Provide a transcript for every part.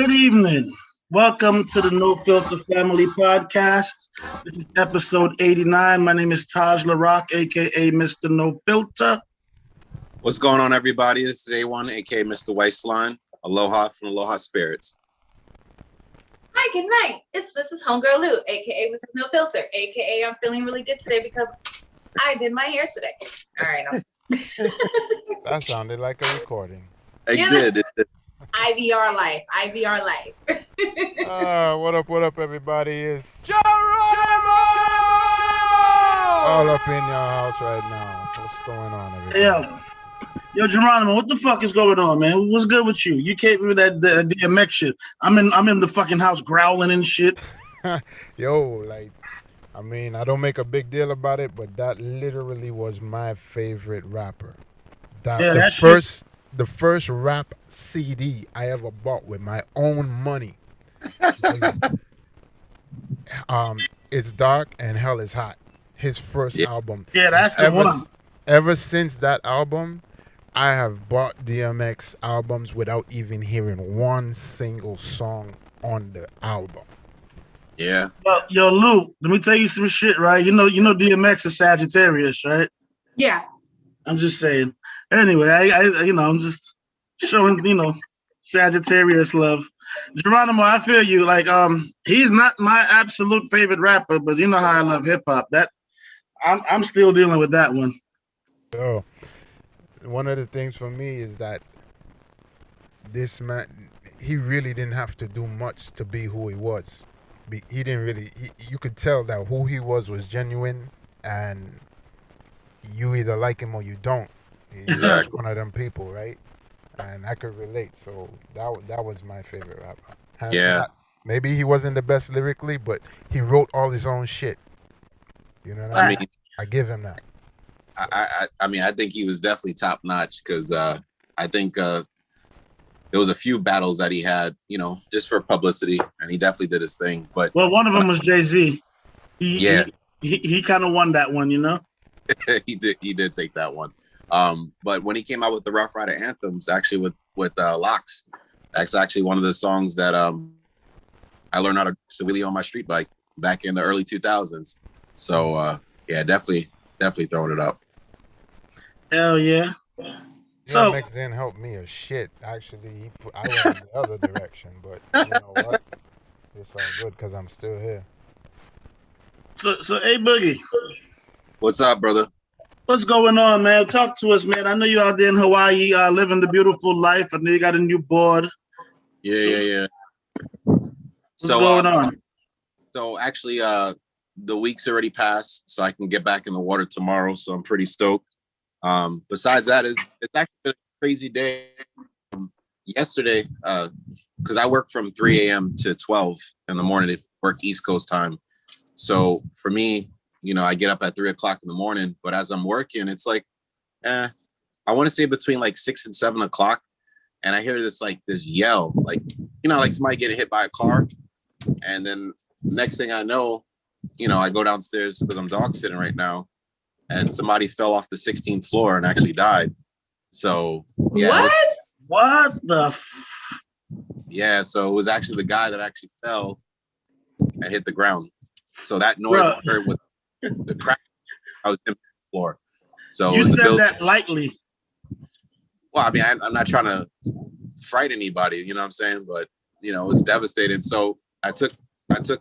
Good evening. Welcome to the No Filter Family Podcast. This is episode 89. My name is Taj LaRock, aka Mr. No Filter. What's going on, everybody? This is A1, aka Mr. Waistline. Aloha from Aloha Spirits. Hi, good night. It's Mrs. Homegirl Lou, aka Mrs. No Filter, aka I'm feeling really good today because I did my hair today. All right. That sounded like a recording. It Yeah. did. IVR life. IVR life. What up, everybody? It's Geronimo! All up in your house right now. What's going on, everybody? Yo, Geronimo, what the fuck is going on, man? What's good with you? You came with that DMX shit. I'm in the fucking house growling and shit. Yo, I don't make a big deal about it, but that literally was my favorite rapper. The first rap CD I ever bought with my own money. It's Dark and Hell is Hot. His first album. Yeah, that's the one. Ever since that album, I have bought DMX albums without even hearing one single song on the album. Yeah. Yo, Lou, let me tell you some shit, right? You know DMX is Sagittarius, right? Yeah. I'm just saying. Anyway, I'm just showing, Sagittarius love. Geronimo, I feel you. He's not my absolute favorite rapper, but you know how I love hip hop. That I'm still dealing with that one. So, one of the things for me is that this man, he really didn't have to do much to be who he was. He didn't really. You could tell that who he was genuine, and you either like him or you don't. He's Exactly. one of them people, right? And I could relate. So that was my favorite rapper. Yeah. Maybe he wasn't the best lyrically, but he wrote all his own shit. You know what I mean? I give him that. I think he was definitely top notch because I think there was a few battles that he had, just for publicity, and he definitely did his thing. But Well, one of them was Jay-Z. Yeah. He kind of won that one, he did take that one. But when he came out with the Rough Rider anthems, actually with Locks, that's actually one of the songs that I learned how to wheelie on my street bike back in the early 2000s. So yeah, definitely throwing it up. Hell yeah. So DMX didn't help me a shit. Actually, I went in the other direction, but you know what? It's all good because I'm still here. So hey Boogie, What's up, brother? what's going on, man? Talk to us, man. I know you out there in Hawaii, living the beautiful life. I know you got a new board. Yeah. What's going on? So actually, the week's already passed, so I can get back in the water tomorrow. So I'm pretty stoked. Besides that, it's actually been a crazy day. Yesterday, because I work from 3 a.m. to 12 in the morning to work East Coast time. So for me, I get up at 3 o'clock in the morning, but as I'm working, it's like, I want to say between like 6 and 7 o'clock. And I hear this yell, like somebody getting hit by a car. And then next thing I know, I go downstairs because I'm dog sitting right now, and somebody fell off the 16th floor and actually died. So yeah. What? Yeah, so it was actually the guy that actually fell and hit the ground. So that noise I heard with the crack, I was in the floor. So You it was the said building. that lightly. Well, I mean, I'm not trying to fright anybody, you know what I'm saying? But, it's devastating. So I took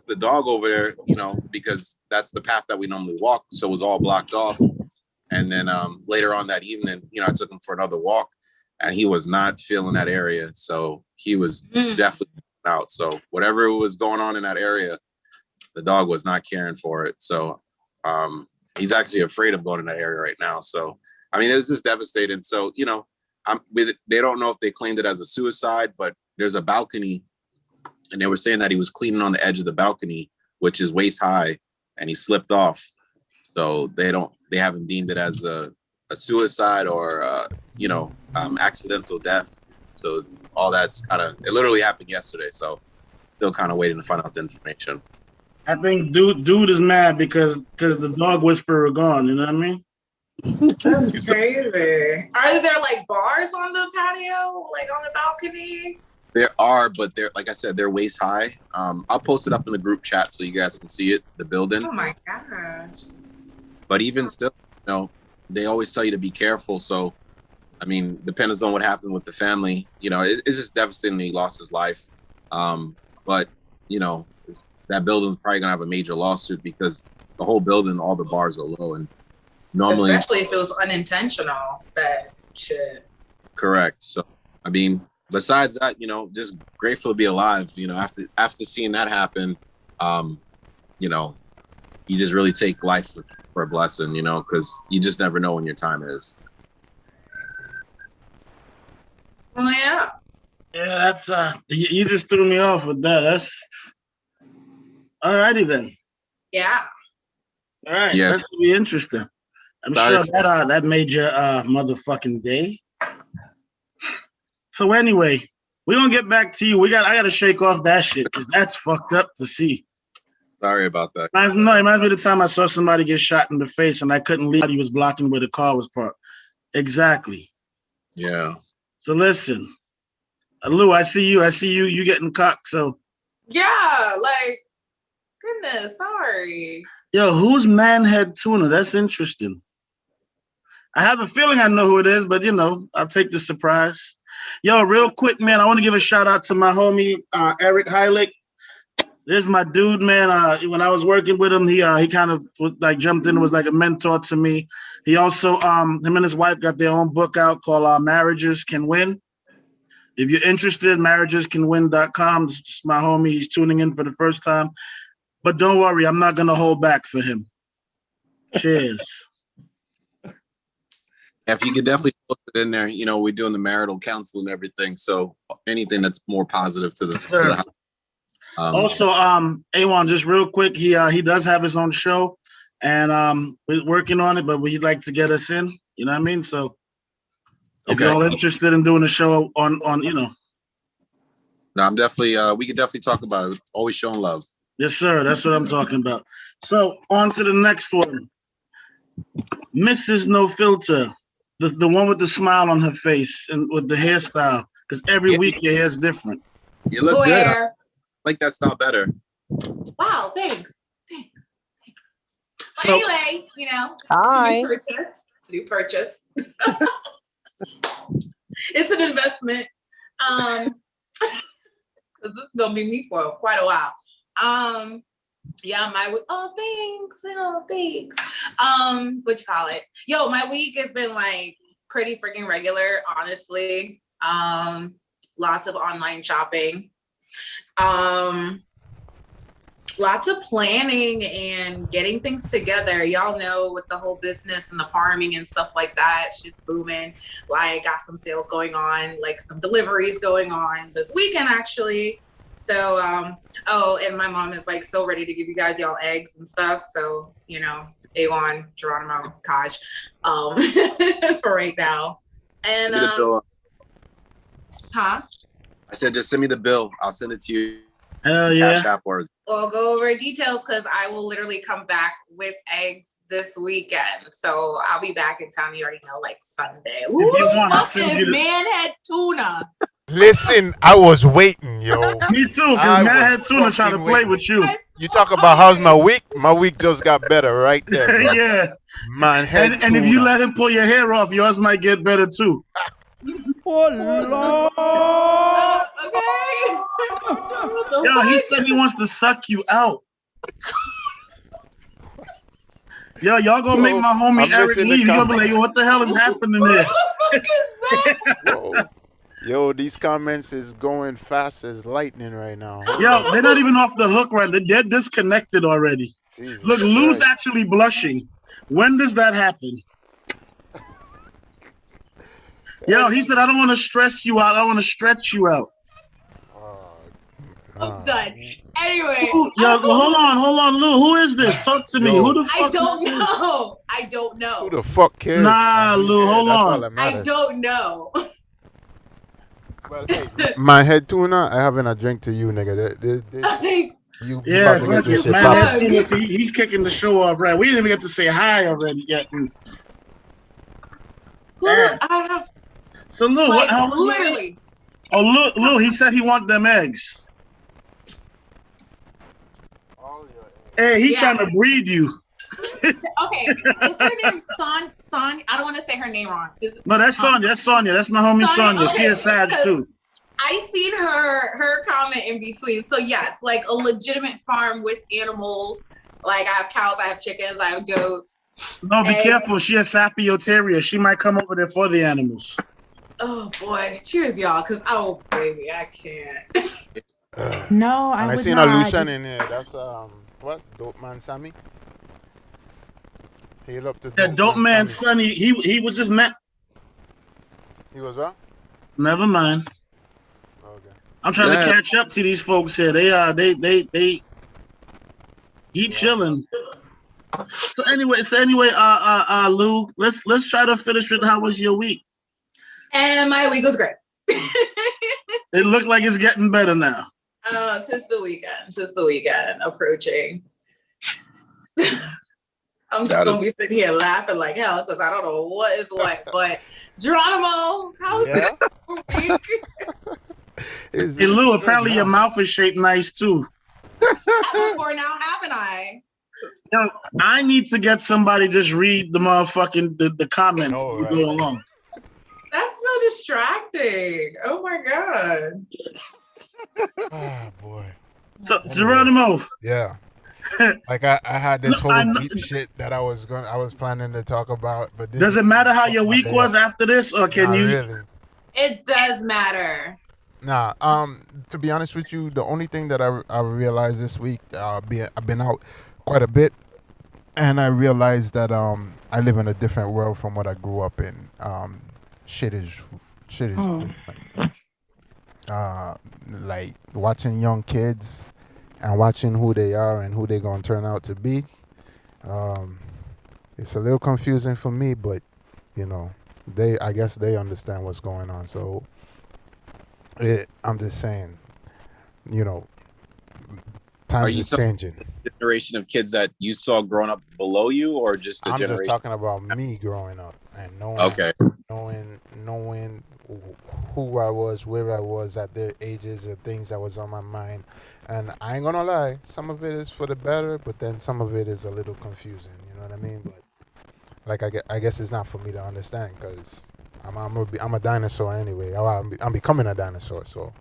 the dog over there, because that's the path that we normally walk. So it was all blocked off. And then later on that evening, I took him for another walk, and he was not feeling that area. So he was definitely out. So whatever was going on in that area, the dog was not caring for it. So he's actually afraid of going in that area right now. So, I mean, it's just devastating. So, they don't know if they claimed it as a suicide, but there's a balcony, and they were saying that he was cleaning on the edge of the balcony, which is waist high, and he slipped off. So they haven't deemed it as a suicide or accidental death. So all that's it literally happened yesterday. So still kind of waiting to find out the information. I think dude is mad because the dog whisperer gone. You know what I mean? That's crazy. Are there like bars on the patio, like on the balcony? There are, but they're like I said, they're waist high. I'll post it up in the group chat so you guys can see it, the building. Oh my gosh. But even still, they always tell you to be careful. So, I mean, depends on what happened with the family. It's just devastating. He lost his life. But that building's probably gonna have a major lawsuit because the whole building, all the bars are low, and normally, especially if it was unintentional, that shit. Correct. So, I mean, besides that, just grateful to be alive. After seeing that happen, you just really take life for a blessing, because you just never know when your time is. Well, yeah. Yeah, that's you just threw me off with that. That's alrighty then. Yeah. All right, Yeah. That's gonna be interesting. I'm Sorry. sure that made your motherfucking day. So anyway, we're gonna get back to you. I gotta shake off that shit because that's fucked up to see. Sorry about that. It reminds me of the time I saw somebody get shot in the face and I couldn't leave. He was blocking where the car was parked. Exactly. Yeah. So listen, Lou, I see you. You getting cocked. So Yeah, like, goodness, sorry. yo, who's Manhead Tuna? That's interesting. I have a feeling I know who it is, but I'll take the surprise. Yo, real quick, man, I want to give a shout out to my homie Eric Heilig. This is my dude, man. When I was working with him, he kind of jumped in and was like a mentor to me. He also him and his wife got their own book out called Marriages Can Win. If you're interested, marriagescanwin.com. This is my homie. He's tuning in for the first time. But don't worry, I'm not gonna hold back for him. Cheers. If you could definitely put it in there, we're doing the marital counsel and everything. So anything that's more positive to the house. Also, A1, just real quick, he does have his own show, and we're working on it, but we'd like to get us in. You know what I mean? So if Okay. you're all interested in doing a show on No, I'm definitely. We could definitely talk about it. Always showing love. Yes, sir. That's what I'm talking about. So on to the next one. Mrs. No Filter, the one with the smile on her face and with the hairstyle, because every Yeah. week your hair's different. You look good. I Where? like that style better. Wow, thanks. But So- anyway, Hi. it's a new purchase. It's an investment. Because this is gonna be me for quite a while. Yeah, my week. Oh, thanks. Thanks. What you call it? Yo, my week has been like pretty freaking regular, honestly. Lots of online shopping. Lots of planning and getting things together. Y'all know with the whole business and the farming and stuff like that, shit's booming. Like, got some sales going on, like some deliveries going on this weekend, actually. So, and my mom is like so ready to give you guys y'all eggs and stuff. So, A1, Geronimo, Kaj, for right now. And, Send me the bill. huh? I said, just send me the bill. I'll send it to you. Hell Cash yeah. App or We'll go over details because I will literally come back with eggs this weekend. So I'll be back in town. You already know, like Sunday. Who you the want, I'll fuck send is you the- Manhead Tuna? Listen, I was waiting, yo. Me too, I because was Manhead Tuna trying to fucking play waiting. with you. You talk about how's my week? My week just got better right there, bro. Yeah. Man, head And if you tuna. let him pull your hair off, yours might get better too. Okay. Yo, he said he wants to suck you out. Yo, y'all gonna make my homie I'm Eric missing the leave. You'll be like, comment. what the hell is happening there? Yo, these comments is going fast as lightning right now. Yo, they're not even off the hook right now. They're disconnected already. Jesus Look, Lou's Christ. actually blushing. When does that happen? Yo, he said, I don't want to stress you out. I want to stretch you out. I'm done. Anyway, Yo, hold on, Lou. Who is this? Talk to me. Yo. Who the fuck I don't is this? know. I don't know. Who the fuck cares? Nah, Lou, hold That's all on. that I matters. don't know. Well, hey, my head tuna, I having a drink to you, nigga. Like, You Yeah, about to get fuck this you, shit man. poppin'. That's he kicking the show off right. We didn't even get to say hi already yet. who Damn. I have So Lou, like how was your week? literally. Oh, Lou, he said he want them eggs. Hey, he trying to breed you. Okay, is her name Sonya? I don't want to say her name wrong. No, that's Sonya. That's Sonya. That's my homie Sonya. Okay, She is Sag too. I seen her comment in between. So yes, like a legitimate farm with animals. Like I have cows, I have chickens, I have goats. No, be careful. She a Sapioteria. She might come over there for the animals. Oh boy, cheers, y'all! Cause oh baby, I can't. No, And I would seen not. a Lucian in here. That's what? Dope Man Sammy? Hail up to That dope man, Sammy. Sonny, he was just met. He was what? Never mind. Okay. I'm trying to catch up to these folks here. He chilling. So anyway, Lou, let's try to finish with how was your week? And my week was great. It looks like it's getting better now. Tis the weekend approaching. I'm just gonna be sitting here laughing like hell because I don't know what is what. But Geronimo, how's your week? Hey Lou, apparently your mouth is shaped nice too. Before now, haven't I? Yo, I need to get somebody just read the motherfucking the comments as we go along. That's so distracting. Oh my god. Oh boy. So Geronimo. Yeah. Like I had this whole deep shit that I was planning to talk about, but does it matter how your week was after this, or can you? Really? It does matter. Nah. To be honest with you, the only thing that I realized this week, I've been out quite a bit, and I realized that I live in a different world from what I grew up in. Shit is different. Like watching young kids and watching who they are and who they're gonna turn out to be. It's a little confusing for me, but you know, I guess they understand what's going on. So I'm just saying, you know, times is changing. Generation of kids that you saw growing up below you, or just I'm generation? just talking about me growing up and knowing who I was, where I was at their ages, or things that was on my mind. And I ain't gonna lie, some of it is for the better, but then some of it is a little confusing. You know what I mean? But like I guess it's not for me to understand because I'm a dinosaur anyway. I'm becoming a dinosaur, so.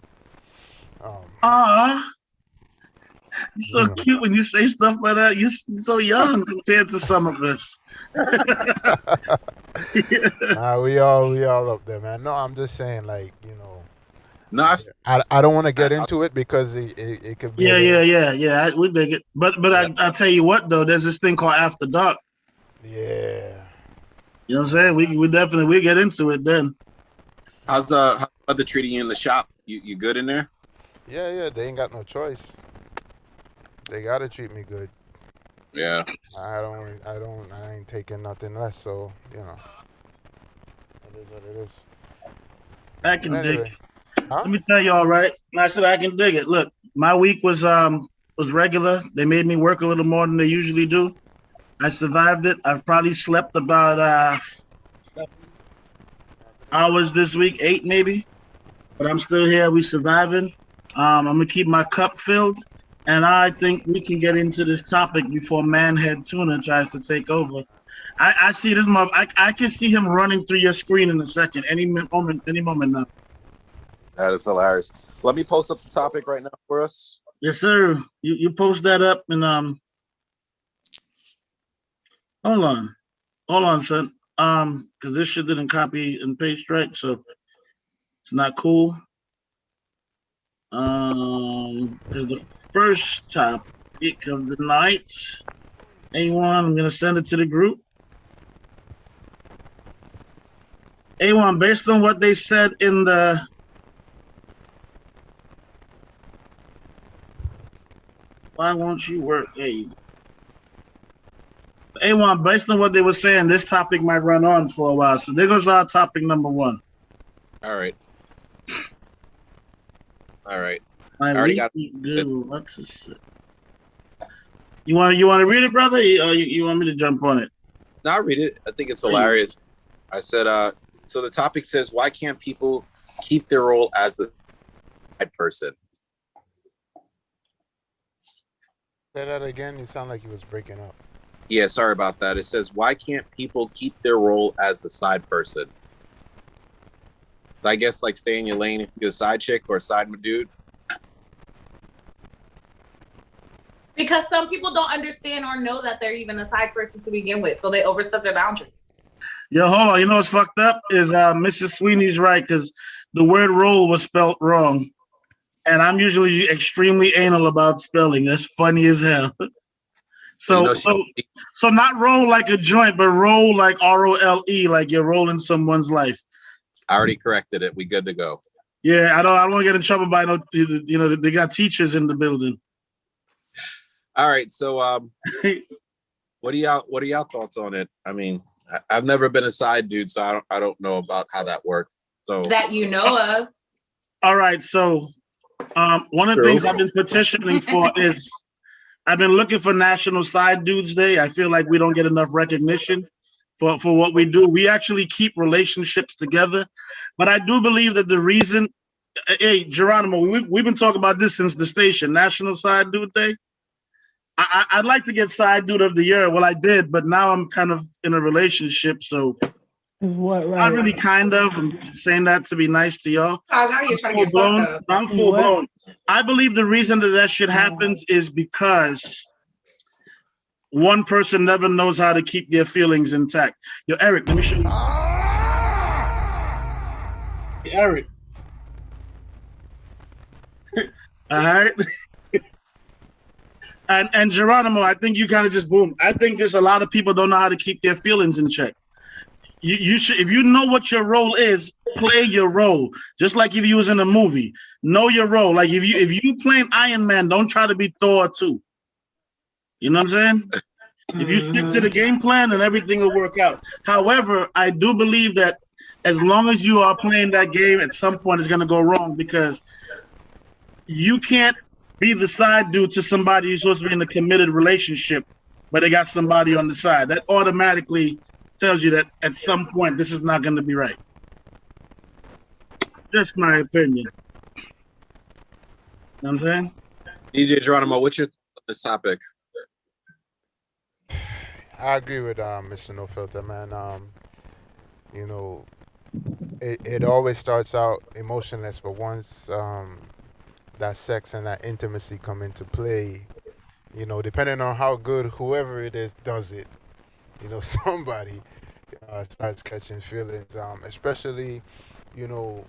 You're so cute when you say stuff like that. You're so young compared to some of us. Nah, we all up there, man. No, I'm just saying, like, you know. No, I don't want to get into it because it could be. Yeah. We dig it, but I tell you what though, there's this thing called After Dark. Yeah. You know what I'm saying? We definitely get into it then. how's other treating you in the shop? You good in there? Yeah. They ain't got no choice. They gotta treat me good. Yeah. I ain't taking nothing less. So you know, it is what it is. I can dig it. Let me tell y'all, right? I said I can dig it. Look, my week was regular. They made me work a little more than they usually do. I survived it. I've probably slept about hours this week, 8 maybe, but I'm still here. We surviving. I'm gonna keep my cup filled, and I think we can get into this topic before Manhead Tuna tries to take over. I see this mother. I can see him running through your screen in a second, any moment now. That is hilarious. Let me post up the topic right now for us. Yes, sir. You post that up and hold on, son. Because this shit didn't copy and paste right, so it's not cool. Because the first topic of the night, A1, I'm gonna send it to the group. A1, based on what they said in the why won't you work? There you go. A1, based on what they were saying, this topic might run on for a while. So there goes our topic number 1. All right. I already got it. You want to read it, brother? Or you want me to jump on it? No, I'll read it. I think it's hilarious. I said, so the topic says, why can't people keep their role as the side person. Say that again. You sound like you was breaking up. Yeah, sorry about that. It says, why can't people keep their role as the side person? I guess like stay in your lane if you're a side chick or a side dude. Because some people don't understand or know that they're even a side person to begin with, so they overstep their boundaries. Yo, hold on. You know what's fucked up is Mrs. Sweeney's right because the word "role" was spelt wrong, and I'm usually extremely anal about spelling. That's funny as hell. So, You know, so not roll like a joint, but roll like ROLE, like you're rolling someone's life. I already corrected it. We good to go. Yeah, I don't want to get in trouble by no, you know, they got teachers in the building. All right, so what are y'all thoughts on it? I mean, I've never been a side dude, so I don't know about how that works. So That you know of. All right, so one of the True. things I've been petitioning for is I've been looking for National Side Dudes Day. I feel like we don't get enough recognition for what we do. We actually keep relationships together, but I do believe that the reason, hey Geronimo, we've been talking about this since the station, National Side Dude Day. I'd like to get Side Dude of the Year. Well, I did, but now I'm kind of in a relationship, so What, right? not really kind of. I'm saying that to be nice to y'all. Taj, out here trying to Full get blown. fucked up. I'm full What? blown. I believe the reason that shit happens is because one person never knows how to keep their feelings intact. Yo, Eric, let me show you. Hey, Eric. All right. And Geronimo, I think you kind of just boom. I think just a lot of people don't know how to keep their feelings in check. You should, if you know what your role is, play your role. Just like if you was in a movie, know your role. Like if you playing Iron Man, don't try to be Thor too. You know what I'm saying? If you stick to the game plan, then everything will work out. However, I do believe that as long as you are playing that game, at some point it's gonna go wrong because you can't be the side dude to somebody who's supposed to be in a committed relationship, but they got somebody on the side. That automatically tells you that at some point this is not going to be right. Just my opinion. You know what I'm saying? DJ Geronimo, what's your this topic? I agree with Mr. No Filter, man. You know, it always starts out emotionless, but once that sex and that intimacy come into play, you know, depending on how good whoever it is does it, you know, somebody starts catching feelings, especially, you know,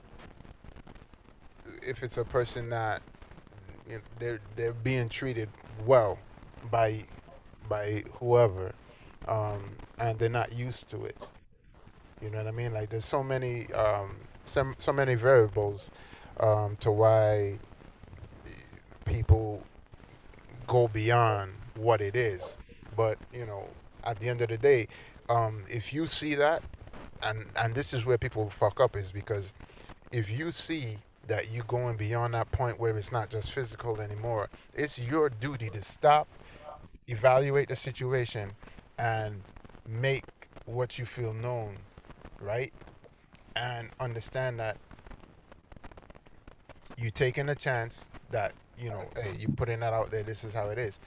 if it's a person that you know, they're being treated well by whoever, and they're not used to it. You know what I mean? Like there's so many so many variables to why people go beyond what it is. But you know, at the end of the day, if you see that, and this is where people fuck up is because if you see that you going beyond that point where it's not just physical anymore, it's your duty to stop, evaluate the situation, and make what you feel known, right? And understand that you taking a chance that, you know, hey, you putting that out there, this is how it is.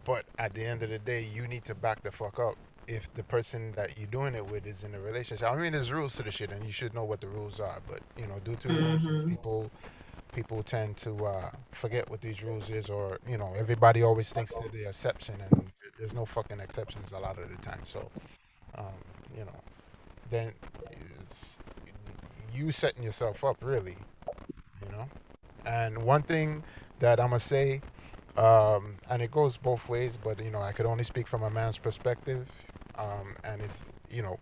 But at the end of the day, you need to back the fuck up if the person that you're doing it with is in a relationship. I mean, there's rules to the shit, and you should know what the rules are. But you know, due to emotions, people tend to forget what these rules is, or you know, everybody always thinks they're the exception, and there's no fucking exceptions a lot of the time. So, you know, then it's you setting yourself up really, you know. And one thing that I'm gonna say, and it goes both ways, but you know, I could only speak from a man's perspective, and it's, you know,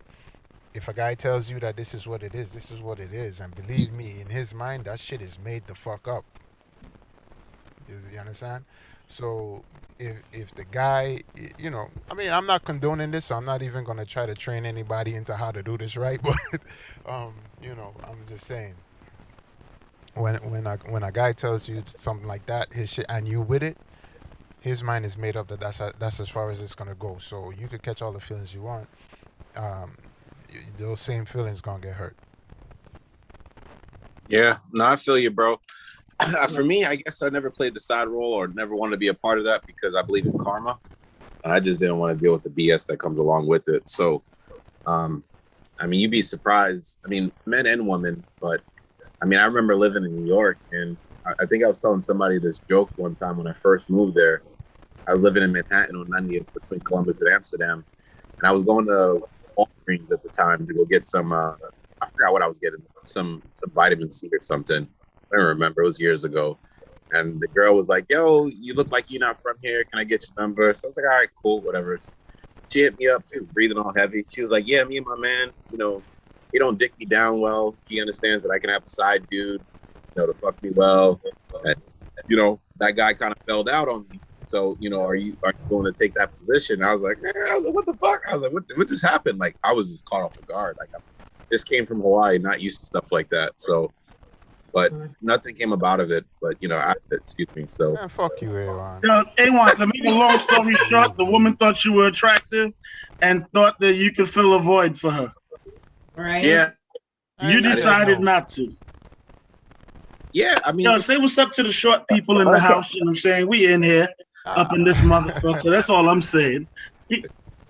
if a guy tells you that this is what it is, this is what it is, and believe me, in his mind, that shit is made the fuck up. You understand? So if the guy, you know, I mean, I'm not condoning this, so I'm not even gonna try to train anybody into how to do this right, but you know, I'm just saying. When a guy tells you something like that, his shit, and you with it, his mind is made up that that's as far as it's gonna go. So you could catch all the feelings you want. Those same feelings gonna get hurt. Yeah, no, I feel you, bro. For me, I guess I never played the side role or never wanted to be a part of that because I believe in karma. I just didn't want to deal with the BS that comes along with it. So, I mean, you'd be surprised. I mean, men and women, but I mean, I remember living in New York, and I think I was telling somebody this joke one time when I first moved there. I was living in Manhattan on 90th between Columbus and Amsterdam, and I was going to Walgreens at the time to go get some. I forgot what I was getting, some vitamin C or something. I don't remember. It was years ago. And the girl was like, "Yo, you look like you're not from here. Can I get your number?" So I was like, "All right, cool, whatever." She hit me up. She was breathing all heavy. She was like, "Yeah, me and my man, you know, he don't dick me down well. He understands that I can have a side dude, you know, to fuck me well. And, you know, that guy kind of felled out on me. So, you know, are you going to take that position?" I was like, "What the fuck?" I was like, what just happened? Like, I was just caught off guard. Like, I just came from Hawaii, not used to stuff like that. So, but nothing came about of it. But, you know, excuse me. So, Man, fuck you, Aaron. Yo, A1, to make a long story short, the woman thought you were attractive and thought that you could fill a void for her. Right? yeah. You I decided didn't know. not to. Yeah, I mean, Yo, say what's up to the short people in the house. You know what I'm saying? We in here, up in this motherfucker. That's all I'm saying.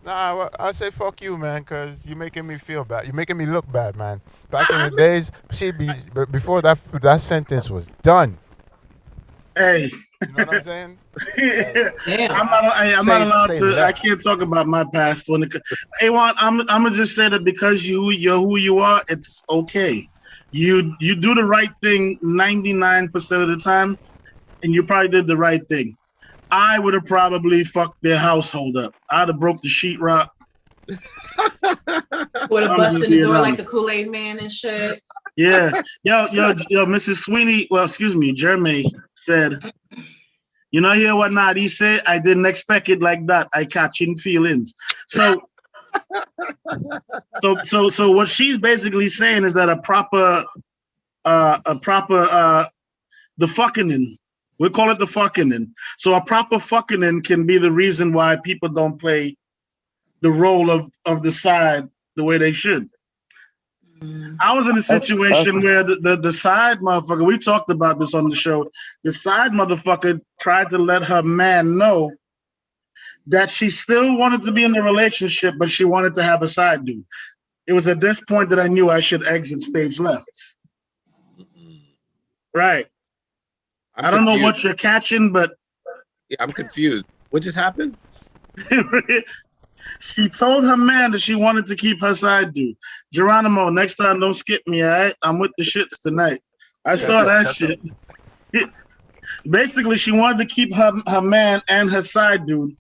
Nah, well, I say fuck you, man, because you're making me feel bad. You're making me look bad, man. Back in the days, before that sentence was done. Hey, You know what I'm saying? Damn. I'm not allowed say to. I less. can't talk about my past. When it, A1, I'm gonna just say that because you're who you are, it's okay. You do the right thing 99% of the time, and you probably did the right thing. I would have probably fucked their household up. I'd have broke the sheetrock. Would have I'm busted just the being door like honest. the Kool-Aid Man and shit. Yeah. Yo, Mrs. Sweeney, well, excuse me, Jeremy said, "You know, hear what Nadi said? I didn't expect it like that. I catching feelings." So what she's basically saying is that the fucking, we call it the fucking. So a proper fucking can be the reason why people don't play the role of the side the way they should. I was in a situation where the side motherfucker, we talked about this on the show, the side motherfucker tried to let her man know that she still wanted to be in the relationship, but she wanted to have a side dude. It was at this point that I knew I should exit stage left. Right. I'm I don't know confused. what you're catching, but Yeah, I'm confused. What just happened? she told her man that she wanted to keep her side dude. Geronimo, next time don't skip me, all right? I'm with the shits tonight. I saw that shit. Basically, she wanted to keep her man and her side dude.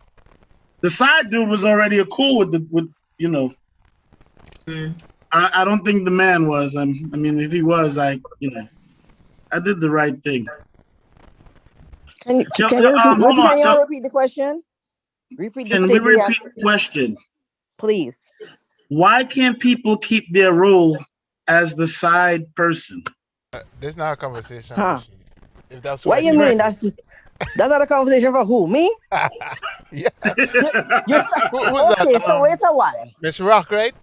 The side dude was already cool with you know. I don't think the man was. I mean, if he was, I did the right thing. Can you hold on. y'all repeat the question? Repeat the Can we statement. repeat the question? Please. Why can't people keep their role as the side person? There's not a conversation. Huh. If that's What you mean? That's not a conversation for who? Me? yeah. You're, Who's okay, that? so wait a while. Miss Rock, right?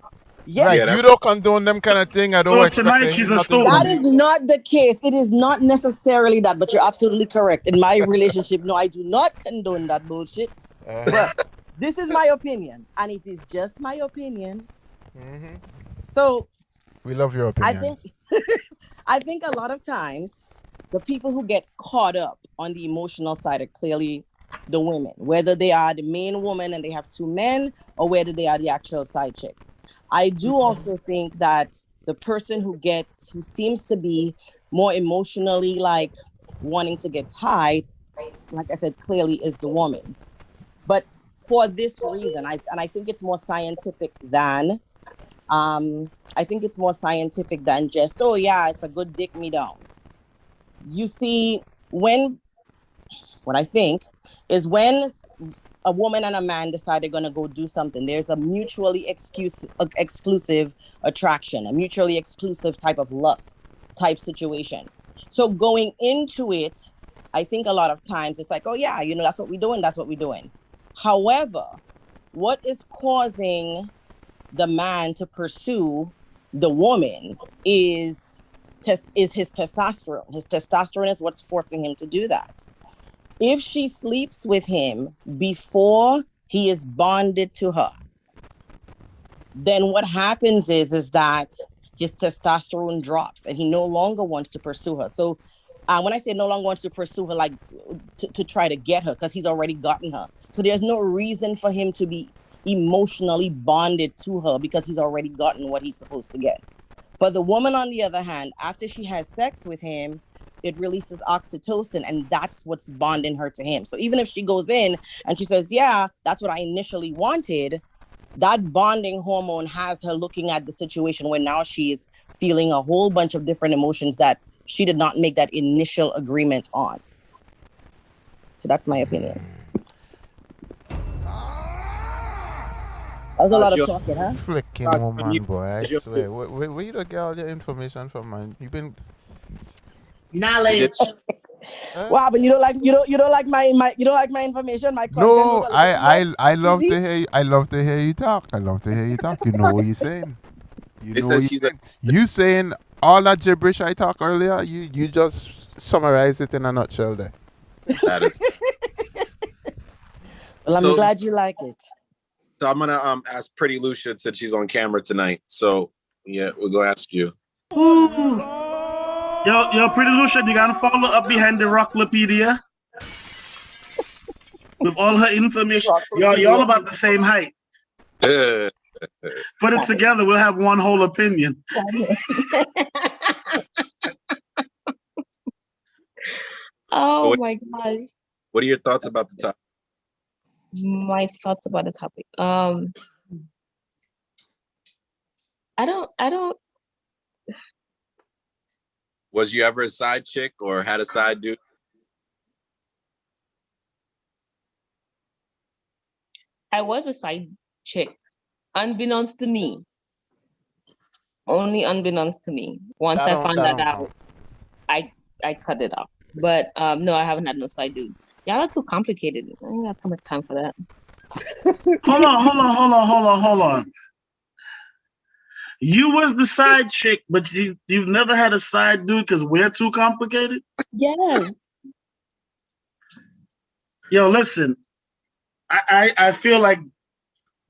Yeah, Right. Yeah, that's- You don't condone them kind of thing. I don't Well, expect tonight to she's hear a nothing student. from that you. is not the case. It is not necessarily that, but you're absolutely correct. In my relationship, no, I do not condone that bullshit. But this is my opinion, and it is just my opinion. Mhm. So We love your opinion. I think a lot of times the people who get caught up on the emotional side are clearly the women, whether they are the main woman and they have two men, or whether they are the actual side chick. I do also think that the person who seems to be more emotionally like wanting to get tied, like I said, clearly is the woman. But for this reason, I think it's more scientific than just, oh yeah, it's a good dick me down. You see, what I think is when a woman and a man decide they're going to go do something, there's a mutually exclusive attraction, a mutually exclusive type of lust type situation. So going into it, I think a lot of times it's like, oh yeah, that's what we're doing. However, what is causing the man to pursue the woman is is his testosterone. His testosterone is what's forcing him to do that. If she sleeps with him before he is bonded to her, then what happens is that his testosterone drops and he no longer wants to pursue her. So when I say no longer wants to pursue her, like to try to get her, because he's already gotten her. So there's no reason for him to be emotionally bonded to her because he's already gotten what he's supposed to get. For the woman, on the other hand, after she has sex with him, it releases oxytocin, and that's what's bonding her to him. So even if she goes in and she says, yeah, that's what I initially wanted, that bonding hormone has her looking at the situation where now she is feeling a whole bunch of different emotions that she did not make that initial agreement on. So that's my opinion. That was a lot of talking, huh? Flicking woman, boy. I swear. Where you don't get all your information from, man? You've been Knowledge. Wow, but you don't like my information, my content. No, I love to hear I love to hear you talk. I love to hear you talk. You know what you're saying. You saying all that gibberish I talked earlier. You just summarize it in a nutshell there. That is. Well, I'm glad you like it. So I'm gonna ask Pretty Lucia since she's on camera tonight. So yeah, we'll go ask you. Ooh. Yo, Pretty Lucia, you gotta follow up behind the Rocklopedia with all her information. Y'all about the same height. Put it together, we'll have one whole opinion. Oh my gosh. What are your thoughts about the topic? My thoughts about the topic. I don't. Was you ever a side chick or had a side dude? I was a side chick, unbeknownst to me. Only unbeknownst to me. Once I found that out, I cut it off. But no, I haven't had no side dude. Y'all are too complicated. I ain't got so much time for that. Hold on. You was the side chick, but you've never had a side dude because we're too complicated? Yes. Yo, listen. I feel like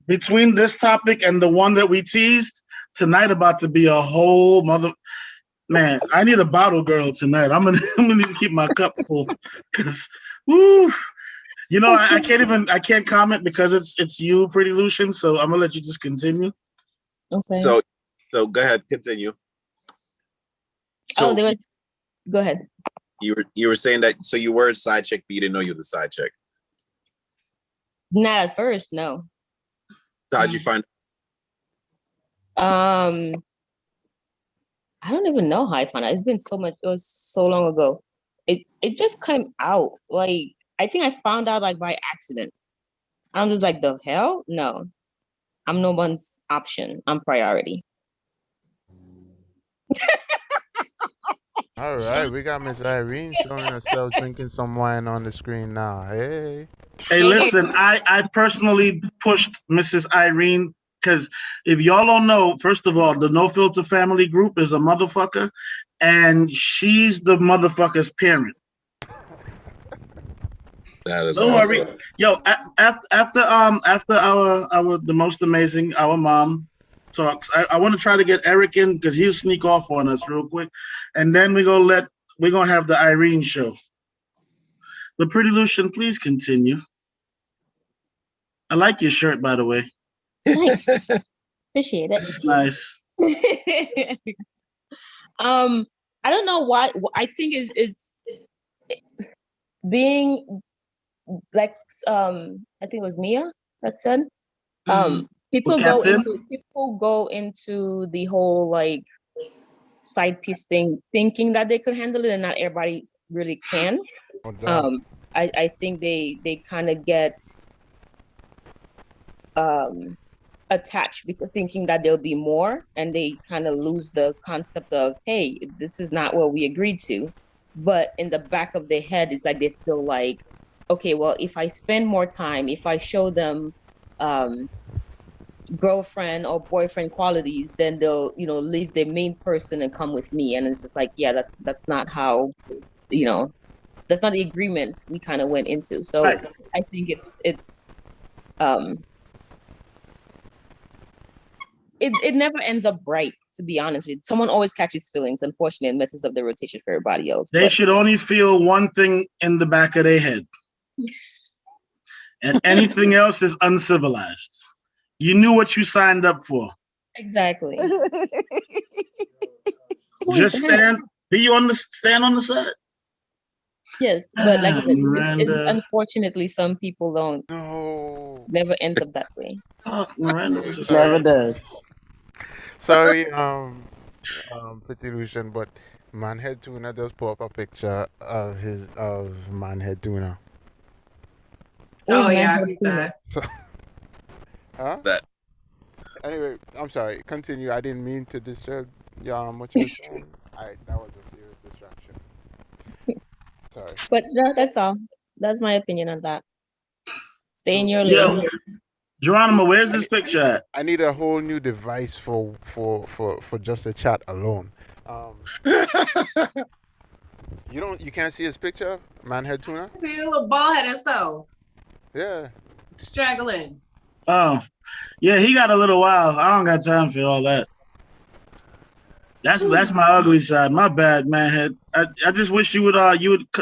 between this topic and the one that we teased, tonight about to be a whole man, I need a bottle girl tonight. I'm gonna need to keep my cup full because woo. You know, I can't comment because it's you, Pretty Lucian, so I'm gonna let you just continue. Okay. So go ahead, continue. So, go ahead. You were saying that so you were a side chick, but you didn't know you were the side chick. Not at first, no. So how'd you find? I don't even know how I found out. It was so long ago. It just came out. Like, I think I found out like by accident. I'm just like, the hell? No. I'm no one's option. I'm priority. All right, we got Miss Irene showing herself drinking some wine on the screen now. Hey, listen, I personally pushed Mrs. Irene because if y'all don't know, first of all, the No Filter family group is a motherfucker, and she's the motherfucker's parent. That is Don't awesome. worry. Yo, after our the most amazing, our mom talks, I want to try to get Eric in because he'll sneak off on us real quick, and then we're gonna have the Irene show. But Pretty Lucian, please continue. I like your shirt, by the way. Nice. Appreciate it. It's nice. I don't know why. I think is being like I think it was Mia that said people go into the whole like side piece thing thinking that they could handle it, and not everybody really can. I think they kind of get attached because thinking that there'll be more, and they kind of lose the concept of, hey, this is not what we agreed to. But in the back of their head, it's like they feel like, okay, well, if I spend more time, if I show them girlfriend or boyfriend qualities, then they'll, leave their main person and come with me. And it's just like, yeah, that's not how, that's not the agreement we kind of went into. So Right. I think it's it never ends up right, to be honest with you. Someone always catches feelings. Unfortunately, it messes up the rotation for everybody else. They should only feel one thing in the back of their head. And anything else is uncivilized. You knew what you signed up for. Exactly. Just stand on the side. Yes, but like I said, Miranda. unfortunately, some people don't. No. Never ends up that way. Miranda was just Never does. Sorry, Pretty Lucian, but Manhead Tuna does pull up a picture of Manhead Tuna. Who's Oh yeah, I Manhead read Tuna? that. Huh? That. Anyway, I'm sorry. Continue. I didn't mean to disturb what you were saying. That was a serious distraction. Sorry. But that's all. That's my opinion on that. Stay in your Yeah. lane. Geronimo, where's this picture at? I need a whole new device for just a chat alone. You can't see his picture, Manhead Tuna? See a little bald headed so Yeah. straggling. Oh, yeah, he got a little while. I don't got time for all that. That's my ugly side. My bad, man. I just wish you would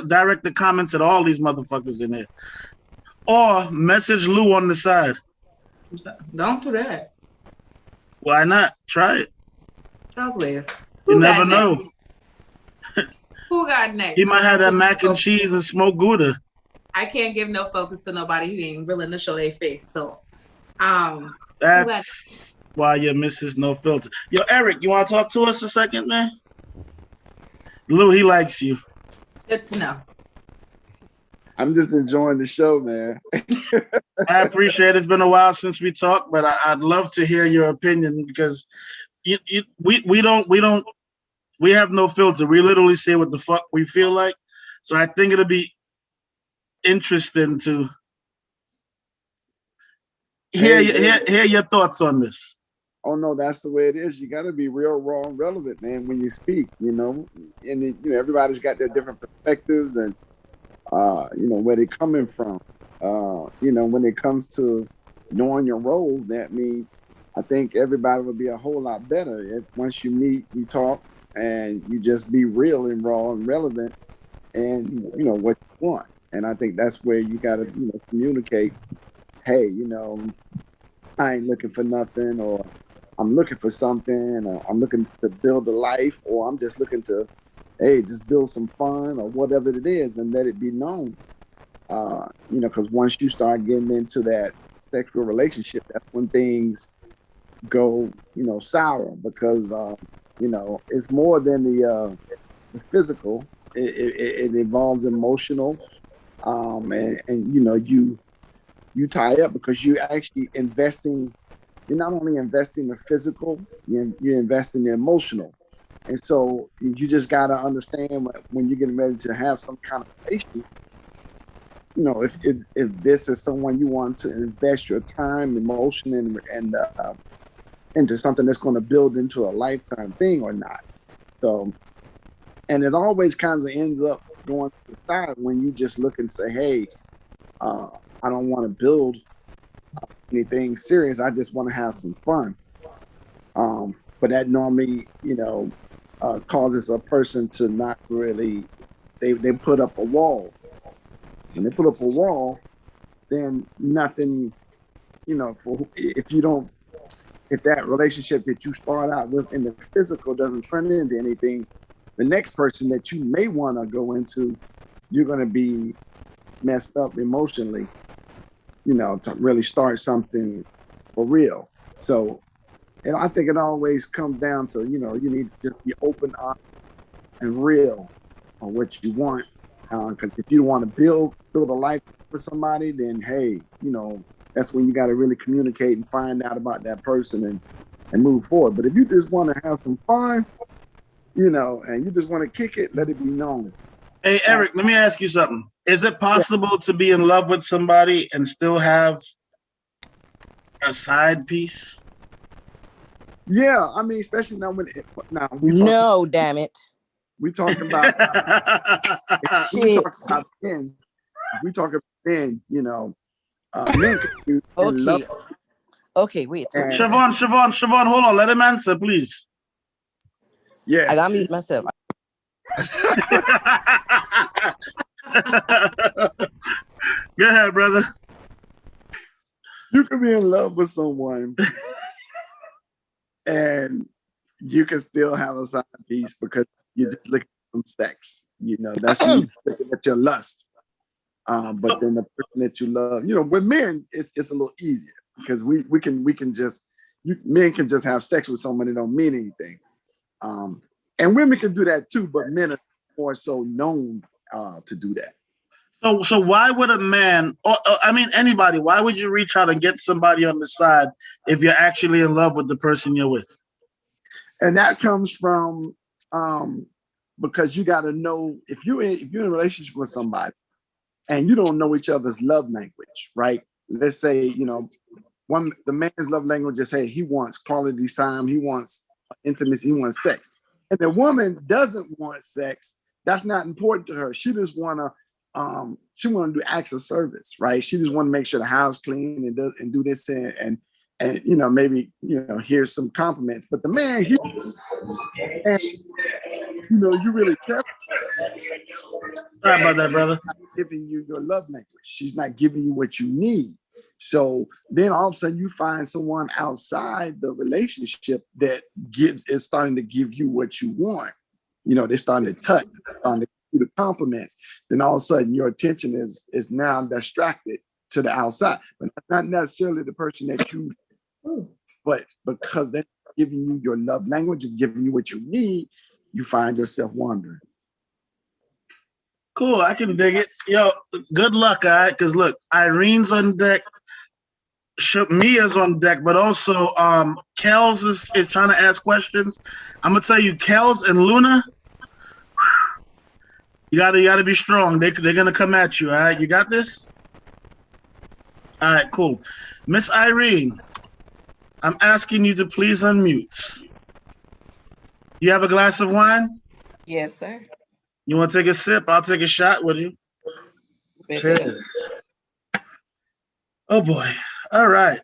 direct the comments at all these motherfuckers in there, or message Lou on the side. Don't do that. Why not? Try it. Oh, please. You Who never got know. next? Who got next? He might have that mac and cheese and smoked Gouda. I can't give no focus to nobody who ain't willing to show their face. So, That's why your missus no filter. Yo, Eric, you want to talk to us a second, man? Lou, he likes you. good to know. I'm just enjoying the show, man. I appreciate it. It's been a while since we talked, but I'd love to hear your opinion because we have no filter. We literally say what the fuck we feel like. So I think it'll be interesting to hear your thoughts on this. Oh no, that's the way it is. You got to be real, raw, and relevant, man, when you speak. And everybody's got their different perspectives and where they're coming from. When it comes to knowing your roles, I think everybody would be a whole lot better if once you meet, you talk, and you just be real and raw and relevant, and what you want. And I think that's where you got to communicate. Hey, I ain't looking for nothing, or I'm looking for something, or I'm looking to build a life, or I'm just looking to, just build some fun or whatever it is, and let it be known. Because once you start getting into that sexual relationship, that's when things go, sour, because, it's more than the physical. It involves emotional, and you tie up because you actually investing. You're not only investing the physical, you're investing the emotional. And so you just got to understand when you're getting ready to have some kind of relationship, if this is someone you want to invest your time, emotion, and into something that's going to build into a lifetime thing or not. So, and it always kind of ends up going to the side when you just look and say, hey, I don't want to build anything serious. I just want to have some fun. But that normally, causes a person to not really, they put up a wall. When they put up a wall, then nothing, if that relationship that you start out with in the physical doesn't turn into anything, the next person that you may want to go into, you're going to be messed up emotionally, to really start something for real. So, I think it always comes down to, you need to just be open up and real on what you want. Because if you want to build a life for somebody, then hey, that's when you got to really communicate and find out about that person and move forward. But if you just want to have some fun, and you just want to kick it, let it be known. Hey, Eric, let me ask you something. Is it possible to be in love with somebody and still have A side piece? Yeah, I mean, especially now No, damn it. we talking about Shit. men. If we talk about men, men can do in love. Okay, wait. And- Siobhan, hold on. Let him answer, please. Yeah. I gotta mute myself. Go ahead, brother. You can be in love with someone and you can still have a side piece because you just look at some sex. That's you looking at your lust. But then the person that you love, with men, it's a little easier because men can just have sex with someone that don't mean anything. And women can do that too, but men are more so known to do that. So why would a man, or anybody, why would you reach out and get somebody on the side if you're actually in love with the person you're with? And that comes from because you got to know if you're in a relationship with somebody and you don't know each other's love language, right? Let's say the man's love language is, hey, he wants quality time, he wants intimacy, he wants sex, and the woman doesn't want sex. That's not important to her. She just want to do acts of service, right? She just want to make sure the house clean and do this and maybe here's some compliments. But the man, you really care. Sorry about that, brother. Not giving you your love language. She's not giving you what you need. So then all of a sudden you find someone outside the relationship that is starting to give you what you want. They're starting to touch, starting to do the compliments. Then all of a sudden your attention is now distracted to the outside, but not necessarily the person that you. But because they're giving you your love language and giving you what you need, you find yourself wandering. Cool, I can dig it. Yo, good luck, all right? Because look, Irene's on deck, Mia's on deck, but also Kels is trying to ask questions. I'm gonna tell you, Kels and Luna, you gotta be strong. They're gonna come at you, all right? You got this? All right, cool. Miss Irene, I'm asking you to please unmute. You have a glass of wine? Yes, sir. You want to take a sip? I'll take a shot with you. Cheers. Oh boy. All right.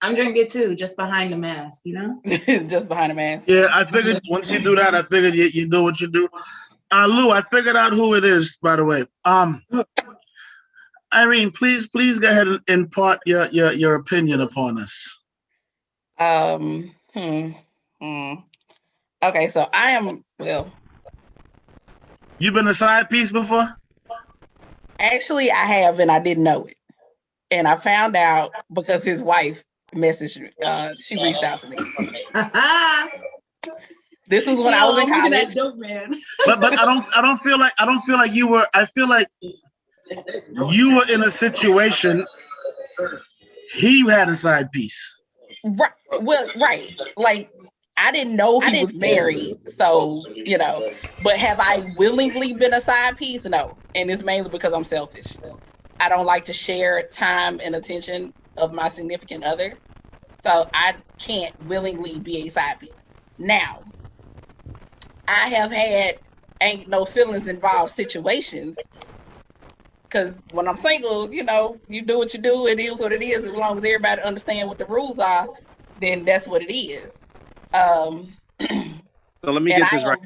I'm drinking too, just behind the mask, Just behind the mask. Yeah, I figured once you do that, I figured you do what you do. Lou, I figured out who it is, by the way. Irene, please go ahead and impart your opinion upon us. Okay, so I am, You've been a side piece before? Actually, I have, and I didn't know it. And I found out because his wife messaged me. She reached out to me. This was when I was in college. That dope, man. But I don't feel like you were. I feel like you were in a situation. He had a side piece. Right. Well, right. Like I didn't know he was married, so But have I willingly been a side piece? No, and it's mainly because I'm selfish. I don't like to share time and attention of my significant other, so I can't willingly be a side piece. Now, I have had ain't no feelings involved situations, because when I'm single, you do what you do. It is what it is. As long as everybody understands what the rules are, then that's what it is. So let me get this right.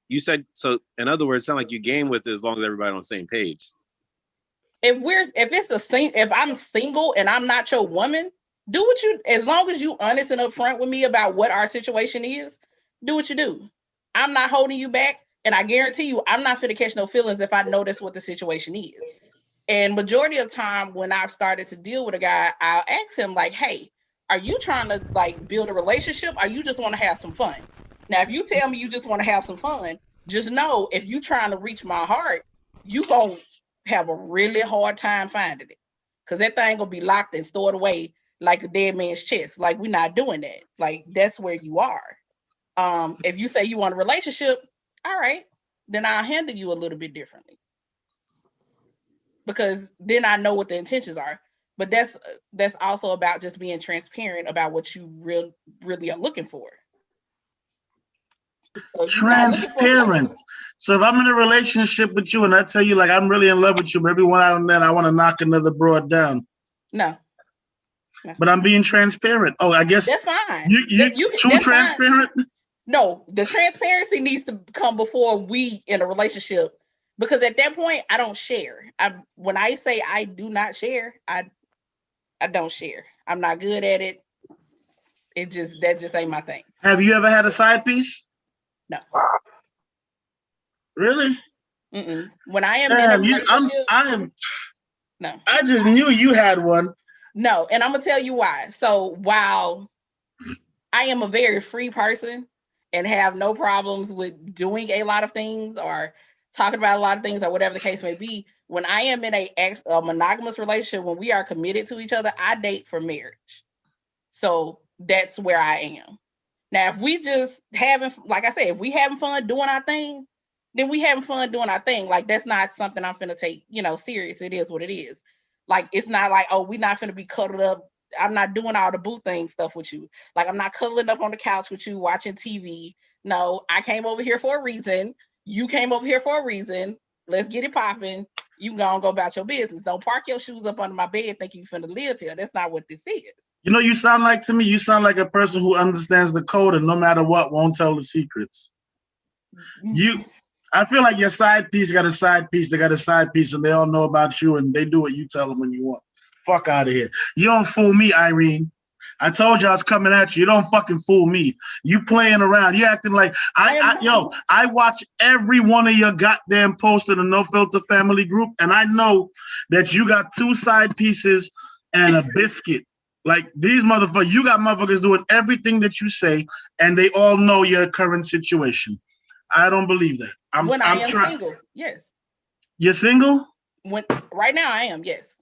You said so. In other words, it sounds like you game with it as long as everybody on the same page. If I'm single and I'm not your woman, as long as you honest and upfront with me about what our situation is, do what you do. I'm not holding you back, and I guarantee you, I'm not finna catch no feelings if I know that's what the situation is. And majority of time when I've started to deal with a guy, I'll ask him like, "Hey, are you trying to build a relationship? Or you just want to have some fun?" Now, if you tell me you just want to have some fun, just know if you trying to reach my heart, you gonna have a really hard time finding it, because that thing gonna be locked and stored away like a dead man's chest. Like, we're not doing that. Like, that's where you are. If you say you want a relationship, all right, then I'll handle you a little bit differently. because then I know what the intentions are. But that's also about just being transparent about what you really are looking for. So transparent. So if I'm in a relationship with you and I tell you like I'm really in love with you, but every now and then I want to knock another broad down. No. But I'm being transparent. Oh, I guess that's fine. You too transparent? Fine. No, the transparency needs to come before we in a relationship, because at that point I don't share. When I say I do not share, I don't share. I'm not good at it. That just ain't my thing. Have you ever had a side piece? No. Really? Mm-mm. When I am in a relationship, no. I just knew you had one. No, and I'm gonna tell you why. So while I am a very free person and have no problems with doing a lot of things or talking about a lot of things or whatever the case may be, when I am in a monogamous relationship, when we are committed to each other, I date for marriage. So that's where I am. Now, if we just having, like I said, if we having fun doing our thing, then we having fun doing our thing. Like, that's not something I'm finna take, serious. It is what it is. Like, it's not like, oh, we not finna be cuddled up. I'm not doing all the boo thing stuff with you. Like, I'm not cuddling up on the couch with you watching TV. No, I came over here for a reason. You came over here for a reason. Let's get it popping. You go about your business. Don't park your shoes up under my bed thinking you finna live here. That's not what this is. You sound like to me, you sound like a person who understands the code and no matter what, won't tell the secrets. I feel like your side piece got a side piece, they got a side piece, and they all know about you and they do what you tell them when you want. Fuck out of here. You don't fool me, Irene. I told you I was coming at you. You don't fucking fool me. You playing around. You acting like I watch every one of your goddamn posts in the No Filter family group, and I know that you got 2 side pieces and a biscuit. Like these motherfuckers, you got motherfuckers doing everything that you say, and they all know your current situation. I don't believe that. I'm single, yes. You're single? Right now I am, yes.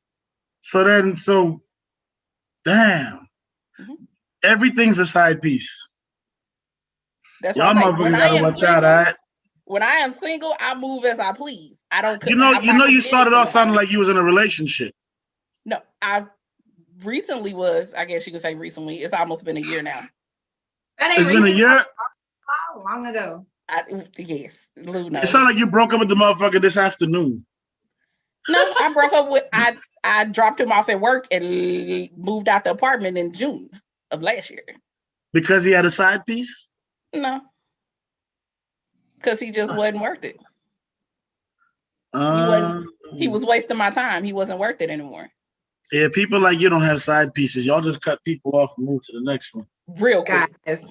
So damn. Mm-hmm. Everything's a side piece. That's what I'm saying. When gotta watch out, all right? When I am single, I move as I please. I don't. You started off sounding like you was in a relationship. No, I recently was. I guess you could say recently. It's almost been a year now. It's been a year. How long ago? Yes, Lou knows. It sounded like you broke up with the motherfucker this afternoon. No, I broke up with. I dropped him off at work and moved out the apartment in June of last year. Because he had a side piece? No. Because he just wasn't worth it. He was wasting my time. He wasn't worth it anymore. Yeah, people like you don't have side pieces. Y'all just cut people off and move to the next one. Real quick. Guys.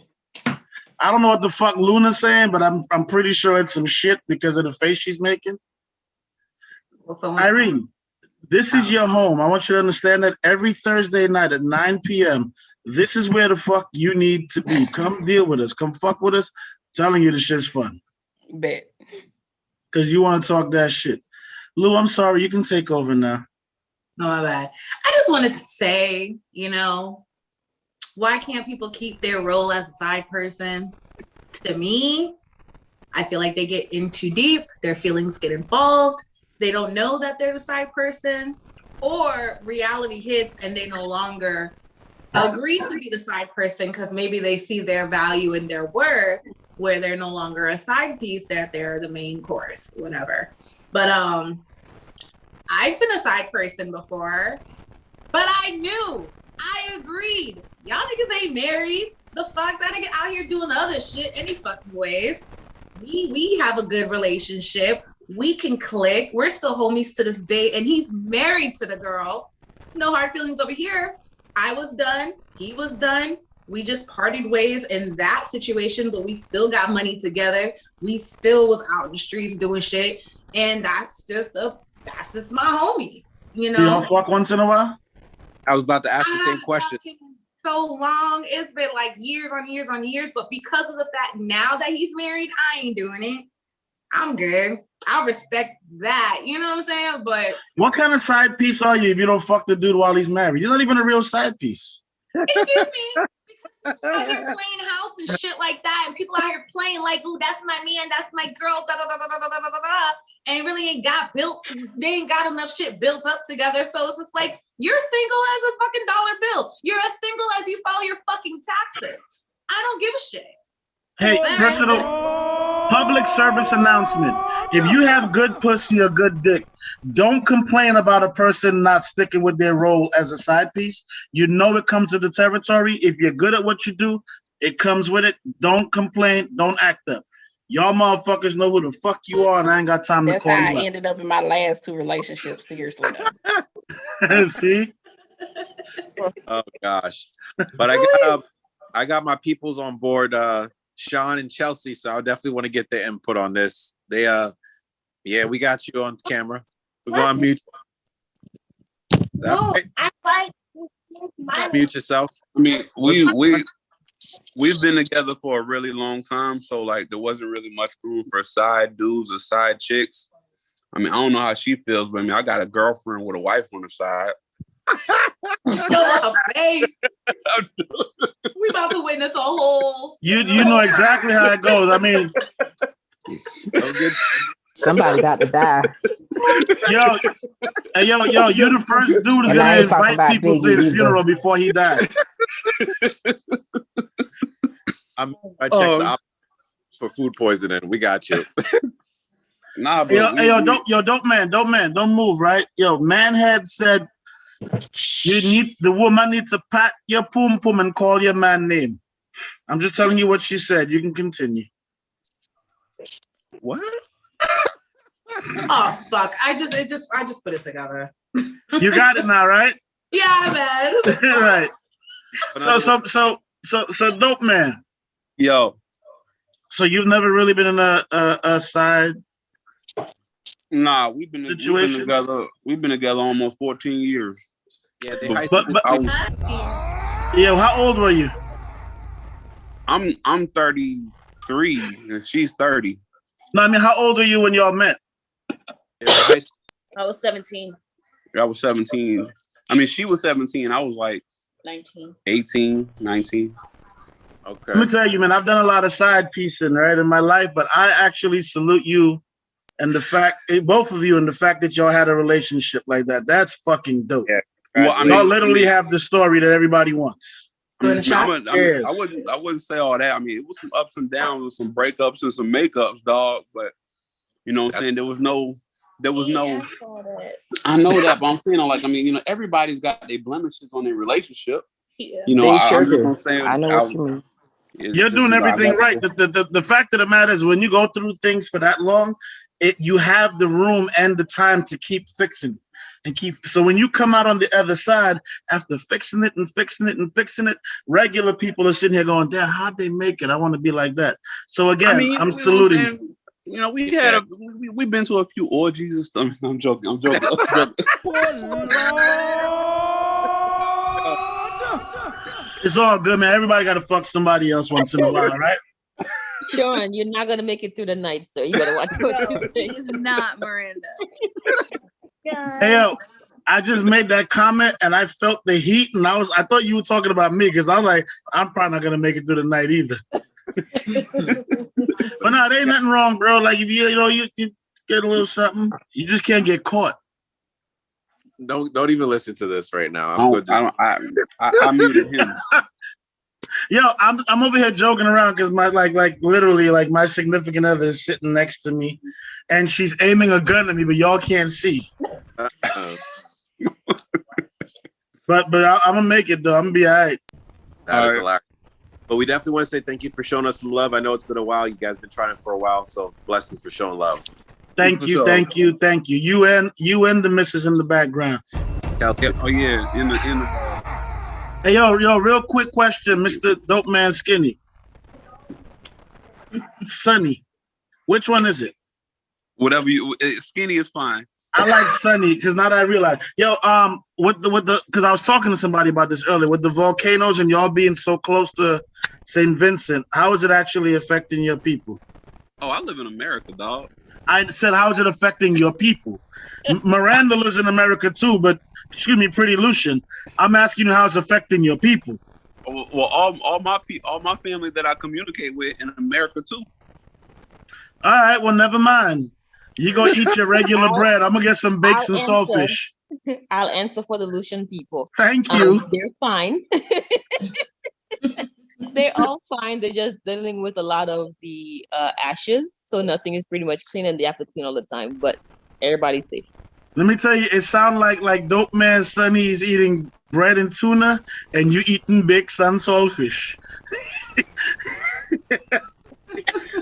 I don't know what the fuck Luna's saying, but I'm pretty sure it's some shit because of the face she's making. Well, Irene, this is your home. I want you to understand that every Thursday night at 9 p.m., this is where the fuck you need to be. Come deal with us. Come fuck with us. I'm telling you, this shit's fun. Bet. Because you want to talk that shit. Lou, I'm sorry. You can take over now. No, my bad. I just wanted to say, why can't people keep their role as a side person? To me, I feel like they get in too deep. Their feelings get involved. They don't know that they're the side person, or reality hits and they no longer agree to be the side person because maybe they see their value and their worth where they're no longer a side piece, that they're the main course, whatever. But I've been a side person before, but I agreed. Y'all niggas ain't married. The fuck, that nigga out here doing other shit any fucking ways. We have a good relationship. We can click. We're still homies to this day, and he's married to the girl. No hard feelings over here. I was done. He was done. We just parted ways in that situation, but we still got money together. We still was out in the streets doing shit, and that's just my homie. You don't fuck once in a while? I was about to ask the same question. So long. It's been like years on years on years, but because of the fact now that he's married, I ain't doing it. I'm good. I'll respect that. You know what I'm saying? But what kind of side piece are you if you don't fuck the dude while he's married? You're not even a real side piece. Excuse me? Because out here playing house and shit like that, and people out here playing like, ooh, that's my man, that's my girl, da da da da da da da da. really ain't got built. They ain't got enough shit built up together. So it's just like, you're single as a fucking dollar bill. You're as single as you file your fucking taxes. I don't give a shit. Hey, personal public service announcement. If you have good pussy or good dick, don't complain about a person not sticking with their role as a side piece. You know it comes with the territory. If you're good at what you do, it comes with it. Don't complain. Don't act up. Y'all motherfuckers know who the fuck you are, and I ain't got time That's to call how you I ended up in my last 2 relationships. Seriously, out. See? Oh gosh. But I got my peoples on board, Sean and Chelsea, so I definitely want to get their input on this. They yeah, we got you on camera. We're going to mute. No, Right? I like Mute yourself. I mean, we've been together for a really long time, so like there wasn't really much room for side dudes or side chicks. I mean, I don't know how she feels, but I mean, I got a girlfriend with a wife on the side. We about to witness a whole. You know exactly how it goes. I mean, Somebody got to die. yo, you're the first dude who's And I gonna ain't talking invite about people to Biggie his either. funeral before he dies. I checked the options for food poisoning. We got you. Nah, but Dope man, don't move, right? Yo, Manhead said the woman needs to pat your pum pum and call your man name. I'm just telling you what she said. You can continue. What? Oh fuck! I just put it together. You got it now, right? Yeah, man. Right. So dope man. yo, So you've never really been in a side nah, we've been situation? together. We've been together almost 14 years. Yeah, they But yeah, how old were you? I'm 33 and she's 30. No, I mean, how old were you when y'all met? I was 17, I was 17. I mean, she was 17. I was like 19. 18, 19. Okay. Let me tell you, man, I've done a lot of side piecing, right, in my life, but I actually salute you and the fact, both of you, and the fact that y'all had a relationship like that. That's fucking dope. Yeah. Well, I mean, Y'all literally have the story that everybody wants. I wouldn't say all that. I mean, it was some ups and downs and some breakups and some makeups, dog. But you know what I'm saying? There was no. I know that, but I'm saying, like, I mean, everybody's got their blemishes on their relationship. Yeah. I'm just saying. I know what you mean. You're doing everything right. The fact of the matter is, when you go through things for that long, you have the room and the time to keep fixing it. So when you come out on the other side after fixing it and fixing it and fixing it, regular people are sitting here going, "Damn, how'd they make it? I want to be like that." So again, I'm saluting you. We've been to a few orgies and stuff. I'm joking. It's all good, man. Everybody got to fuck somebody else once in a while, right? Sean, you're not gonna make it through the night, so you better watch what you say. He's not Miranda. Hey, yo, I just made that comment and I felt the heat, and I thought you were talking about me, because I was like, I'm probably not gonna make it through the night either. But no, there ain't nothing wrong, bro. Like, if you get a little something, you just can't get caught. Don't even listen to this right now. I muted him. Yo, I'm over here joking around because my literally my significant other is sitting next to me, and she's aiming a gun at me, but y'all can't see. But I'm gonna make it though. I'm gonna be all right. That is hilarious. But we definitely want to say thank you for showing us some love. I know it's been a while. You guys been trying for a while, so blessings for showing love. Thank you. You and the missus in the background. Kelsey. Oh yeah, in the. Hey yo, real quick question, Mr. Dope Man Skinny. Sunny. Which one is it? Whatever Skinny is fine. I like Sunny because now that I realize. Yo, because I was talking to somebody about this earlier, with the volcanoes and y'all being so close to St. Vincent, how is it actually affecting your people? Oh, I live in America, dog. I said, how is it affecting your people? Miranda lives in America too, but Pretty Lucian. I'm asking you how it's affecting your people. Well, all my family that I communicate with in America too. All right, well, never mind. You gonna eat your regular bread. I'm gonna get some baked and I'll answer. saltfish. I'll answer for the Lucian people. Thank you. They're fine. They're all fine. They're just dealing with a lot of the ashes, so nothing is pretty much clean, and they have to clean all the time. But everybody's safe. Let me tell you, it sounds like Dope Man Sonny's eating bread and tuna, and you eating baked and saltfish.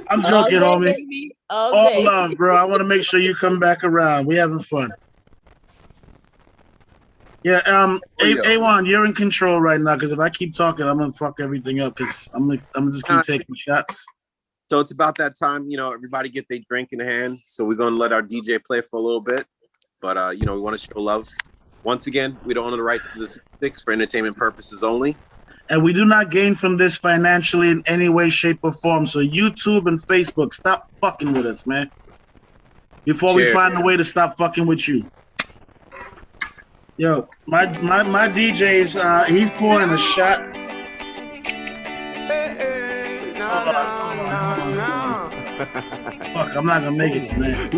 I'm joking, homie. Baby. All love, bro. I want to make sure you come back around. We having fun. Yeah, A1, you're in control right now, because if I keep talking, I'm gonna fuck everything up, because I'm gonna just keep taking shots. So it's about that time, everybody get their drink in hand. So we're gonna let our DJ play for a little bit. But we want to show love. Once again, we don't own the rights to this music for entertainment purposes only. And we do not gain from this financially in any way, shape, or form. So YouTube and Facebook, stop fucking with us, man. Before we find a way to stop fucking with you. Yo, my DJ's he's pouring a shot. Fuck, I'm not gonna make it tonight.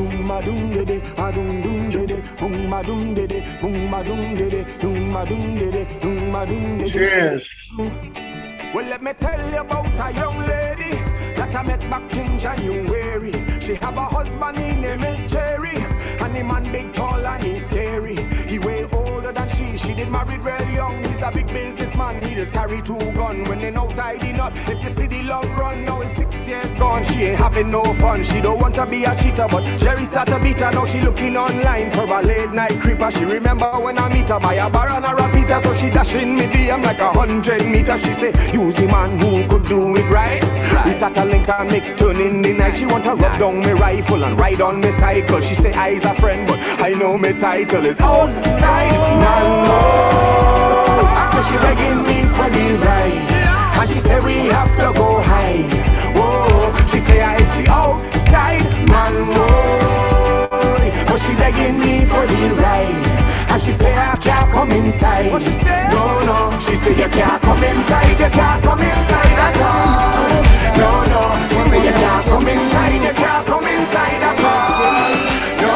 Cheers. Well, let me tell you about a young lady that I met back in January. She have a husband, his name is Jerry, and the man big, tall, and he's scary. He way older than she did married real young. He's a big businessman, he just carry 2 guns. When they know tidy knot, if you see the love run, now it's 6 years gone. She ain't having no fun, she don't want to be a cheater, but Jerry start to beat her. Now she looking online for a late night creeper. She remember when I meet her by a bar and a repeater, so she dashing me DM like 100 meters. She say, use the man who could do it right. We start to link and make turn in the night. She want to rub down me rifle and ride on me cycle. She say I's a friend, but I know me title is outside man. I say she begging me for the ride, and she say we have to go high. Whoa, she say she outside man. Whoa, but she begging me for the ride, and she say I can't come inside. What she say? No, she say you can't come inside. You can't come inside at all. No, she say you can't come inside. You can't come inside at all. No.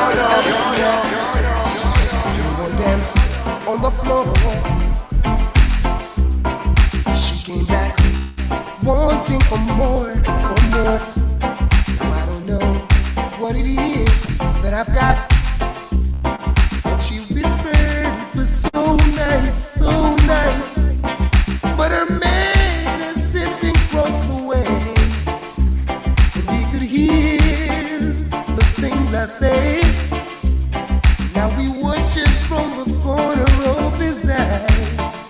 Dance on the floor. She came back wanting for more. Now I don't know what it is that I've got. She whispered it was so nice, so nice. But her man is sitting across the way, and he could hear the things I say. Now we watches from the corner of his eyes.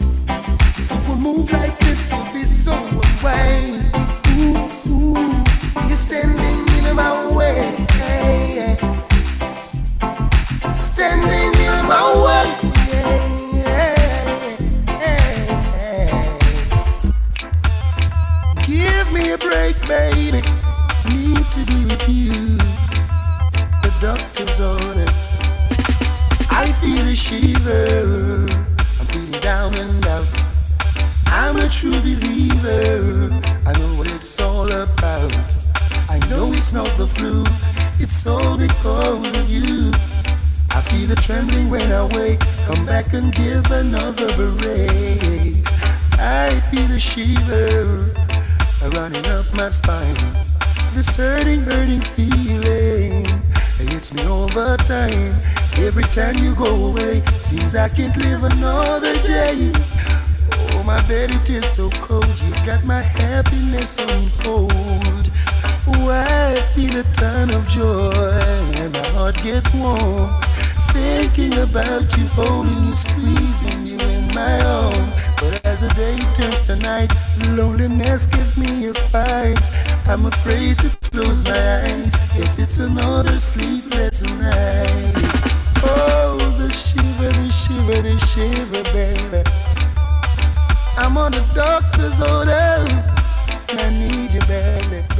So a move like this would be so unwise. Ooh, you're standing in my way. Standing in my way. Give me a break, baby. Need to be with you. The doctor's order. I feel a shiver. I'm feeling down and out. I'm a true believer. I know what it's all about. I know it's not the flu. It's all because of you. I feel a trembling when I wake. Come back and give another break. I feel a shiver running up my spine. This hurting feeling, it hits me all the time. Every time you go away, seems I can't live another day. Oh, my bed, it is so cold. You got my happiness on hold. Oh, I feel a ton of joy, and my heart gets warm. Thinking about you, holding you, squeezing you in my arms. But as the day turns to night, loneliness gives me a fight. I'm afraid to close my eyes. Yes, it's another sleepless night. Oh, the shiver, baby. I'm on the doctor's order. I need you badly. I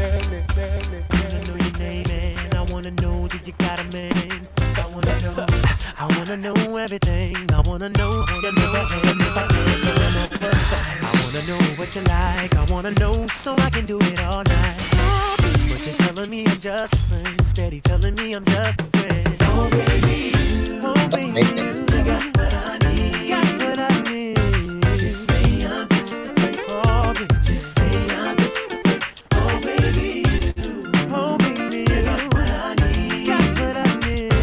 wanna know your name and I wanna know that you got a man. I wanna know everything. I wanna know your name. I wanna know what you like. I wanna know so I can do it all night. But you're telling me I'm just a friend. Instead steady telling me I'm just a friend. Oh baby, oh baby, you got what I need, got what I need. Just say I'm just a friend. Oh baby, just say I'm just a friend. Oh baby, oh baby, you got what I need, got what I need.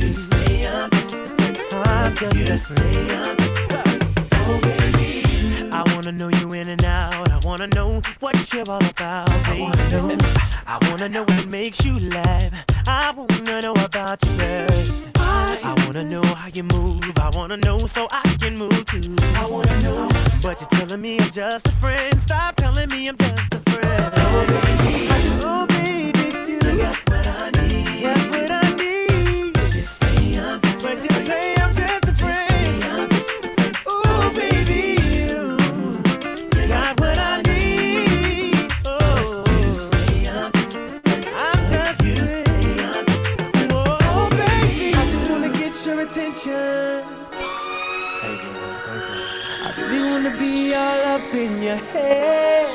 You say I'm just a friend. I'm just a friend. Oh baby, I wanna know you in and out. I wanna know what you're all about, baby. I wanna know what makes you laugh. I wanna know about your rest. I wanna know how you move. I wanna know so I can move too. I wanna know, but you're telling me I'm just a friend. Stop telling me I'm just a friend. Oh baby, oh baby, you got what I need. Got what I need. Just say I'm just but you say I'm just a friend. I'm just a friend. Oh baby, you got what I need. Oh, you say I'm just a friend. I'm just you say I'm just a friend. Oh baby, I just wanna get your attention. Thank you. I really wanna be all up in your head.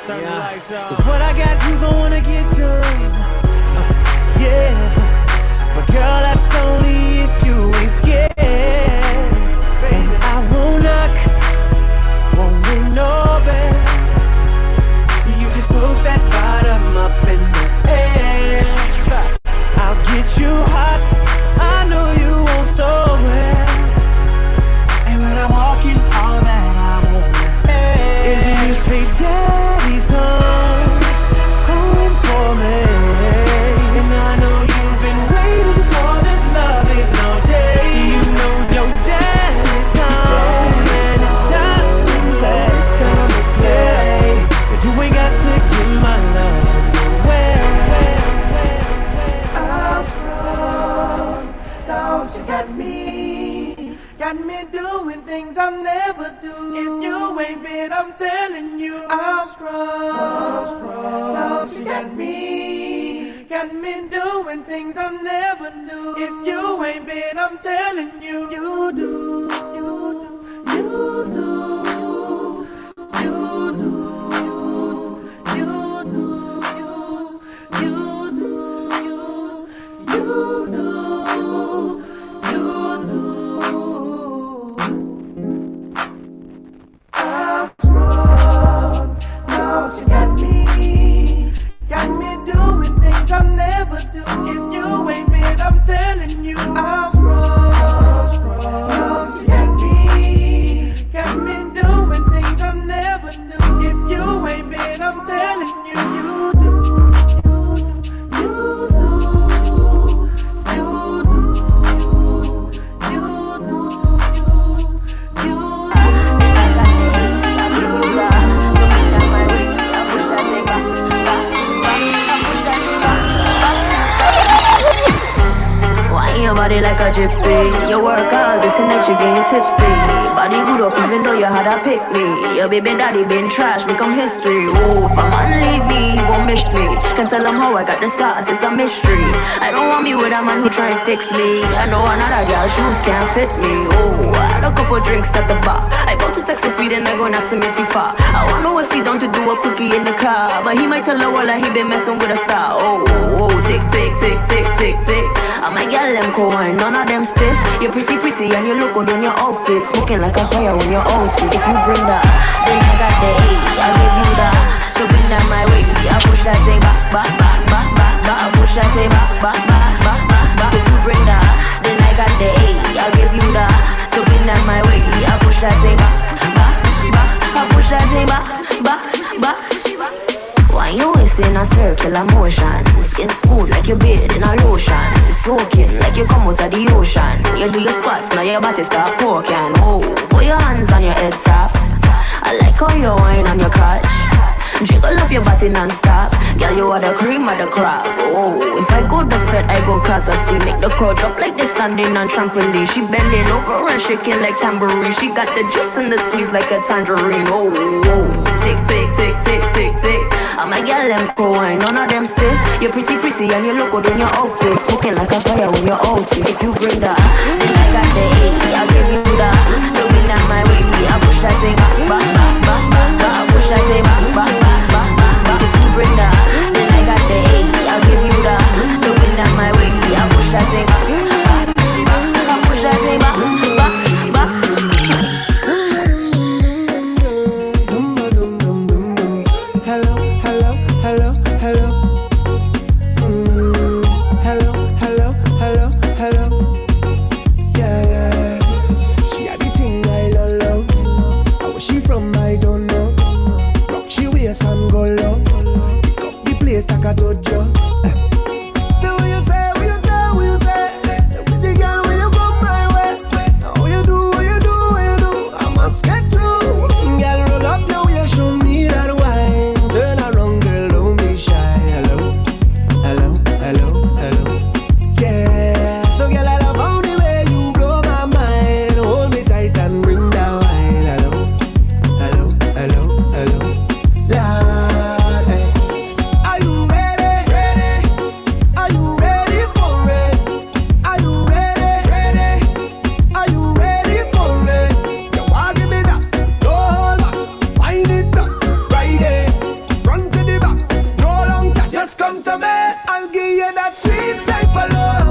Turn the lights off. 'Cause what I got, you gon' wanna get some. Yeah, but girl, that's only if you ain't scared. And I won't knock, won't ring no bell. You just poke that bottom up in the air. I'll get you hot, I know you won't so well. And when I'm walking, all that I wanna is when you say, Daddy's home for me. And I know you've been waiting for this loving all day. You know your daddy's home, and it's time to play. So you ain't got to give my love away. I'm strong, don't you got me doing things I'll never do. If you ain't been, I'm telling you, I'm strong, don't you got me doing things I'll never do. If you ain't been, I'm telling you, you do, you do, you do, you do, you do, you do, you do. I'm strong, don't you got me doing things I'll never do. If you ain't been, I'm telling you, I'm strong, don't you got me doing things I'll never do. If you ain't been, I'm telling you, you do, you do, you do, you do, you do. Wine your body like a gypsy. You work hard, the tonight you getting tipsy. Body good up even though you had a pick me. Your baby daddy been trash, become history. Oh, if a man leave me, he won't miss me. Can tell him how I got the sauce, it's a mystery. I don't want me with a man who try and fix me. I know another girl, shoes can't fit me. Oh, I had a couple drinks at the bar. I bought to text a feed and I go ask him if he far. I wonder if he down to do a quickie in the car. But he might tell her that he been messing with a star. Oh, oh, tick, tick, tick, tick, tick, tick. I'm a girl, them cold, none of them stiff. You're pretty and you look good in your outfit. Smoking like a fire when you're out. If you bring that, then I got the A, I'll give you that. So bring that my way, I push that thing back, back, back, back, back, back. I push that thing back, back, back, back, back, back. If you bring that, then I got the A, I'll give you that. So bring that my way, I push that thing back, back, back. I push that thing back, back, back. Why you waist in a circular motion? Skin smooth like you bathe in a lotion. Soaking like you come out of the ocean. You do your squats, now your body start poking. Oh, put your hands on your head top. I like how you whine on your crotch. Jiggle up your body non-stop. Girl, you are the cream of the crop. Oh, if I go the Fed, I go cause I see. Make the crowd jump like they standing on trampoline. She bending over and shaking like tambourine. She got the juice in the squeeze like a tangerine. Oh, oh, tick, tick, tick, tick, tick, tick. I'm a girl, them cold, none of them stiff. You're pretty and you look good in your outfit. Looking like a fire when you're out. If you bring that, then I got the A, I'll give you that. So we not my way, I push that thing back, back, back, back, back, back. I push that thing back, back, back, back, back, back. If you bring that, then I got the A, I'll give you that. So face like a dojo. So what you say, what you say, what you say? Pretty girl, when you come my way, how you do, what you do, what you do? I must get through. Girl, roll up now, you show me that wine. Turn around, girl, don't be shy. Hello, hello, hello, hello. Yeah, so girl, I love how the way you blow my mind. Hold me tight and bring that wine. Hello, hello, hello, hello. Lord, hey. Are you ready? Ready? Are you ready for it? Are you ready? Ready? Are you ready for it? You want give me that? No hold back. Wind it up, right there. Front to the back, no long chat. Just come to me. I'll give you that sweet type of love.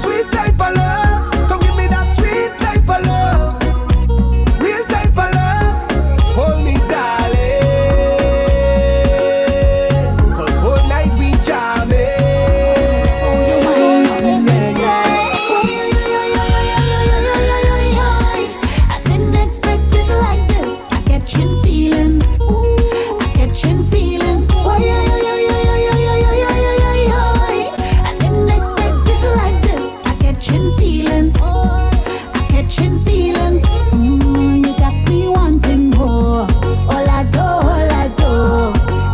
Sweet type of love. Come give me that sweet type of love. Real type of love. Hold me, darling. 'Cause whole night we jamming. I didn't expect it like this. I catching feelings. I catching feelings. I didn't expect it like this. I catching feelings. I catching feelings. You got me wanting more. All I do, all I do.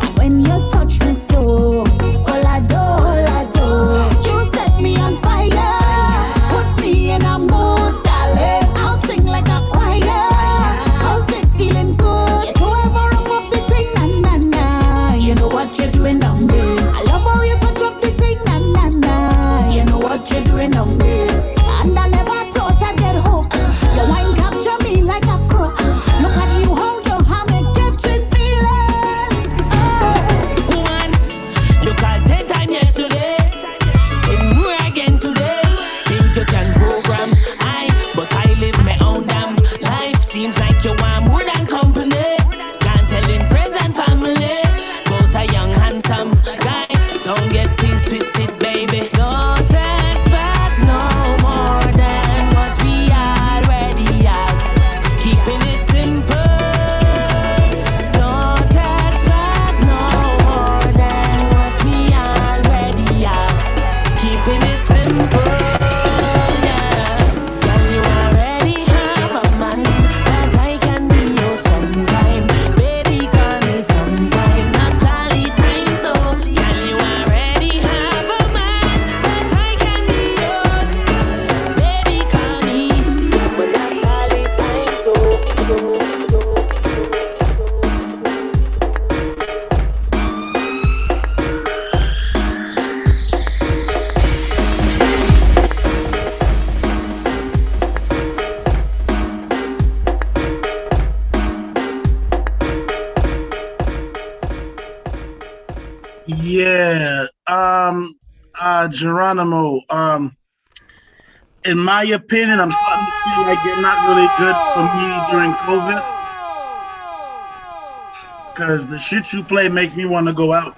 And when you touch me so, all I do, all I do. You set me on fire. Put me in a mood, darling. I'll sing like a choir. How's it feeling good? You ever up up the thing, na na na. You know what you're doing down there. I love how you touch up the thing, na na na. You know what you're doing down there. And I never thought I'd get hooked. Your wine capture me like a crook. Look at you, how you have me catching feelings. Woman, you called 10 times yesterday, and more again today. Think you can program but I live my own damn life. Seems like you want more than company. Can't tell in friends and family. Both a young handsome guy. Don't get things twisted, baby. Don't expect no more than what we already have. Keeping it simple. Don't expect no more than what we already have. Keeping it simple, yeah. Girl, you already have a man that I can be your sometime. Baby, call me sometime, not all the time. So, girl, you already have a man that I can be yours. Baby, call me, but not all the time. So. Yeah. Geronimo. In my opinion, I'm starting to feel like they're not really good for me during COVID. Because the shit you play makes me want to go out.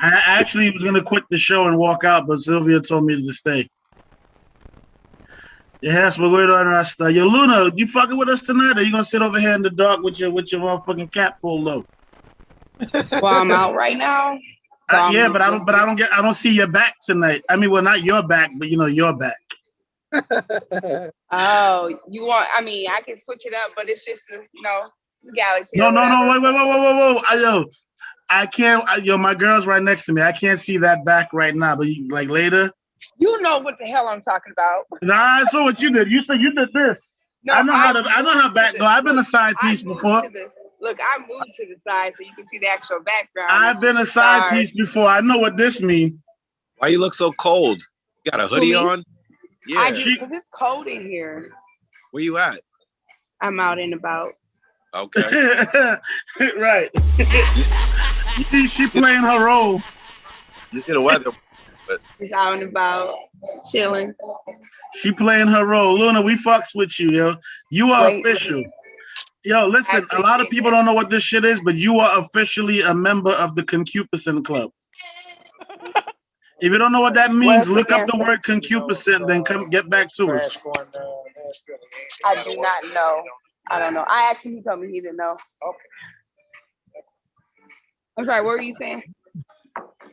I actually was gonna quit the show and walk out, but Sylvia told me to stay. Yes, we're going on Rasta. Yo, Luna, you fucking with us tonight? Or you gonna sit over here in the dark with your motherfucking cap pulled low? Well, I'm out right now. So Yeah, but I don't see your back tonight. I mean, well, not your back, but you know your back. Oh, you want? I mean, I can switch it up, but it's just Galaxy. No, wait, I can't. My girl's right next to me. I can't see that back right now. But like later. You know what the hell I'm talking about. Nah, I saw what you did. You said you did this. No, I know how back go. I've been a side piece before. Look, I moved to the side so you can see the actual background. I've been a side piece before. I know what this means. Why you look so cold? You got a hoodie on? Yeah. I do, because it's cold in here. Where you at? I'm out and about. Okay. Right. She playing her role. You see the weather. But just out and about, chilling. She playing her role. Luna, we fucks with you, yo. You are official. Yo, listen, a lot of people don't know what this shit is, but you are officially a member of the Concupiscent Club. If you don't know what that means, look up the word concupiscent, then come get back to us. I do not know. I don't know. I actually told me he didn't know. Okay. I'm sorry, what were you saying?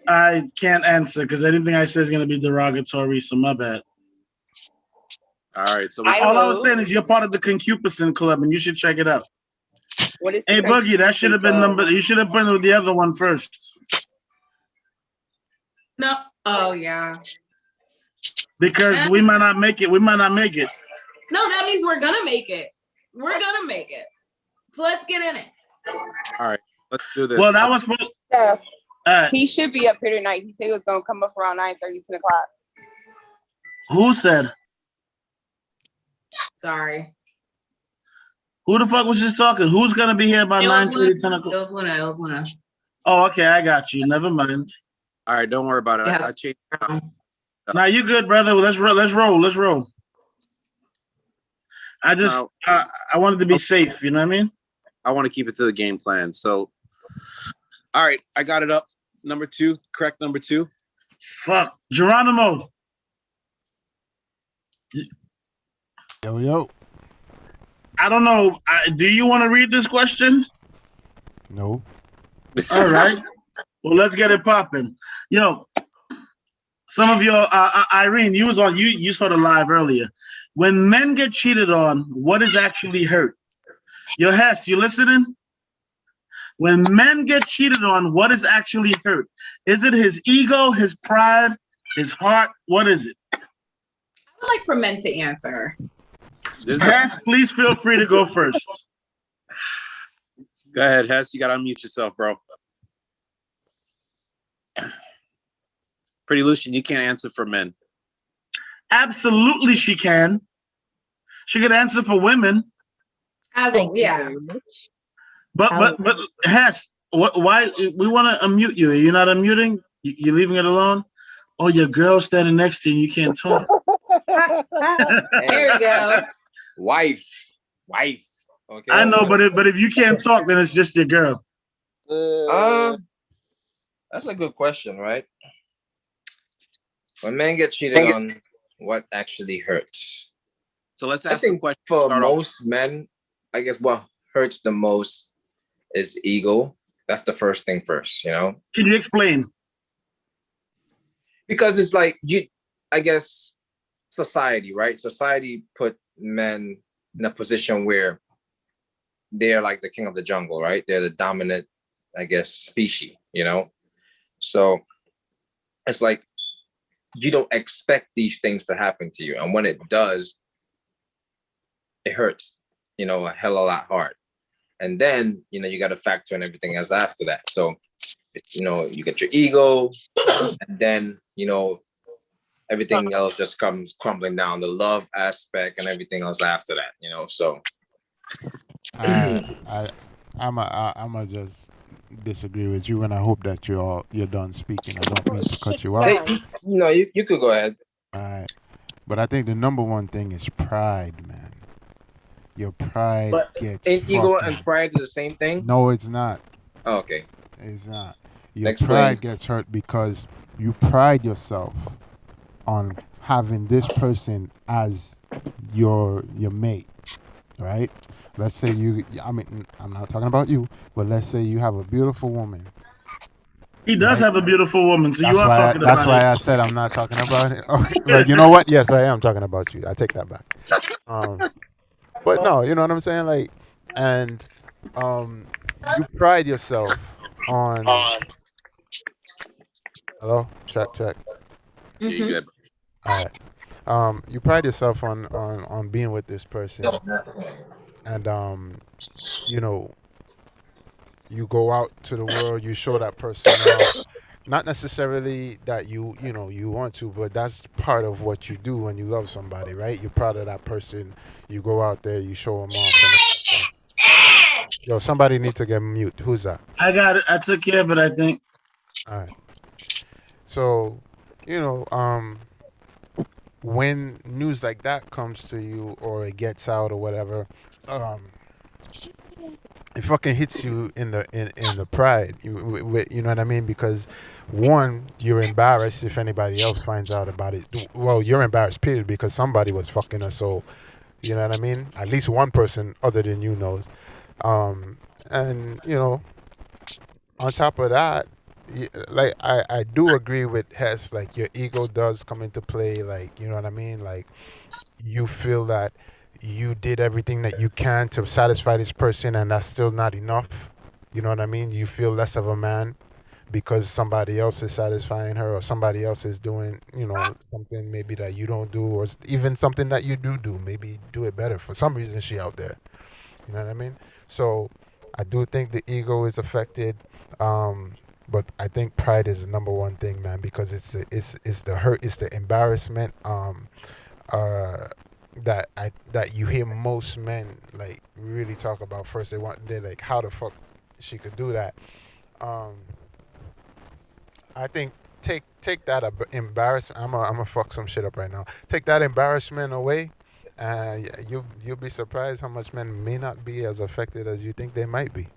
I can't answer because anything I say is gonna be derogatory. So my bad. All right. So all I was saying is you're part of the Concupiscent Club, and you should check it out. What is Hey, Boogie, that should have been number. You should have put with the other one first. No. Oh yeah. Because we might not make it. We might not make it. No, that means we're gonna make it. We're gonna make it. So let's get in it. All right, let's do this. Well, that was supposed. He should be up here tonight. He said he was gonna come up around 9:30, 10 o'clock. Who said? Sorry. Who the fuck was just talking? Who's gonna be here by 9:30, 10 o'clock? It was Luna. It was Luna. Oh, okay, I got you. Never mind. All right, don't worry about it. I changed. Now you good, brother. Let's roll. Let's roll. Let's roll. I just I wanted to be safe. You know what I mean? I want to keep it to the game plan. So, all right, I got it up. Number 2, correct number 2. Fuck, Geronimo. Yo. I don't know. Do you want to read this question? No. All right. Well, let's get it popping. Yo, some of your Irene, you was on. You saw the live earlier. When men get cheated on, what is actually hurt? Yo, Hess, you listening? When men get cheated on, what is actually hurt? Is it his ego, his pride, his heart? What is it? I would like for men to answer. Hess, please feel free to go first. Go ahead, Hess. You got to unmute yourself, bro. Pretty Lucian, you can't answer for men. Absolutely, she can. She could answer for women. Yeah. But Hess, why we want to unmute you? You're not unmuting. You're leaving it alone. Oh, your girl standing next to you. You can't talk. There you go. Wife. Okay. I know, but if you can't talk, then it's just your girl. That's a good question, right? When men get cheated on, what actually hurts? So let's I ask the think question. for most men, I guess what hurts the most is ego. That's the first thing first, you know? Can you explain? Because it's like I guess society, right? Society put men in a position where they're like the king of the jungle, right? They're the dominant, I guess, species, you know? So it's like you don't expect these things to happen to you. And when it does, it hurts, you know, a hell of a lot hard. And then, you know, you got to factor in everything else after that. So, you know, you get your ego, and then, you know, everything else just comes crumbling down, the love aspect and everything else after that, you know. So I'm just disagree with you, and I hope that you're done speaking. I don't mean to cut you off. No, you could go ahead. All right. But I think the number one thing is pride, man. Your pride But gets ain't ego fucking- and pride is the same thing? No, it's not. Oh, okay. It's not. Your Explain. pride gets hurt because you pride yourself on having this person as your mate, right? Let's say I'm not talking about you, but let's say you have a beautiful woman. He does have a beautiful woman, so you are talking about That's why I said I'm not talking about it. But you know what? Yes, I am talking about you. I take that back. But no, you know what I'm saying? Like, and you pride yourself on. Hello? Check. Yeah, you good. All right. You pride yourself on being with this person, and you know, you go out to the world, you show that person off. Not necessarily that you want to, but that's part of what you do when you love somebody, right? You're proud of that person. You go out there, you show them off. Yo, somebody need to get mute. Who's that? I got it. I took care of it, I think. All right. So, you know, when news like that comes to you or it gets out or whatever, it fucking hits you in the pride. You know what I mean? Because one, you're embarrassed if anybody else finds out about it. Well, you're embarrassed, period, because somebody was fucking her. So, you know what I mean? At least one person other than you knows. And you know, on top of that, like I do agree with Hess. Like your ego does come into play. Like you know what I mean. Like you feel that you did everything that you can to satisfy this person, and that's still not enough. You know what I mean. You feel less of a man because somebody else is satisfying her, or somebody else is doing, something maybe that you don't do, or even something that you do. Maybe do it better. For some reason, she out there. You know what I mean? So I do think the ego is affected. But I think pride is the number one thing, man, because it's the hurt, it's the embarrassment that you hear most men like really talk about first. They're like, how the fuck she could do that. I think take that embarrassment. I'm gonna fuck some shit up right now. Take that embarrassment away, and you'll be surprised how much men may not be as affected as you think they might be.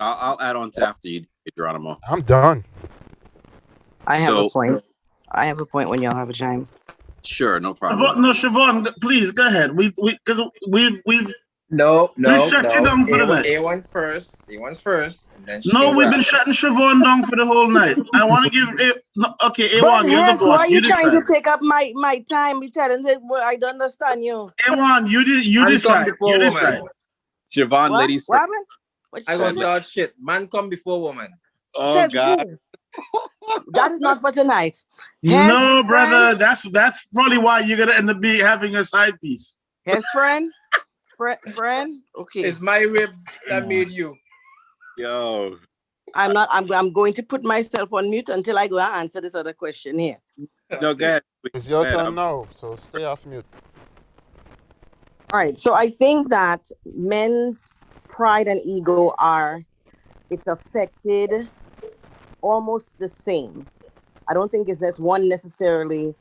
I'll add on to after you, Geronimo. I'm done. I have a point. I have a point when y'all have a time. Sure, no problem. No, Siobhan, please go ahead. We've No. shut you down for the night. A1's first. A1's first. And then No, we've been shutting Siobhan down for the whole night. I want to give okay, A1, But you're the yes, boss. why are you decide. trying to take up my time? You telling them, well, I don't understand you. A1, you decide. You decide. Siobhan, ladies What first. happened? I got start shit. Man come before woman. Oh Says God. That is not for tonight. No, brother, that's probably why you're gonna end up having a side piece. His friend. Okay. It's my rib that made you. Yo. I'm not. I'm going to put myself on mute until I go and answer this other question here. No, go ahead. It's your turn now, so stay off mute. All right. So I think that men's pride and ego it's affected almost the same. I don't think it's one necessarily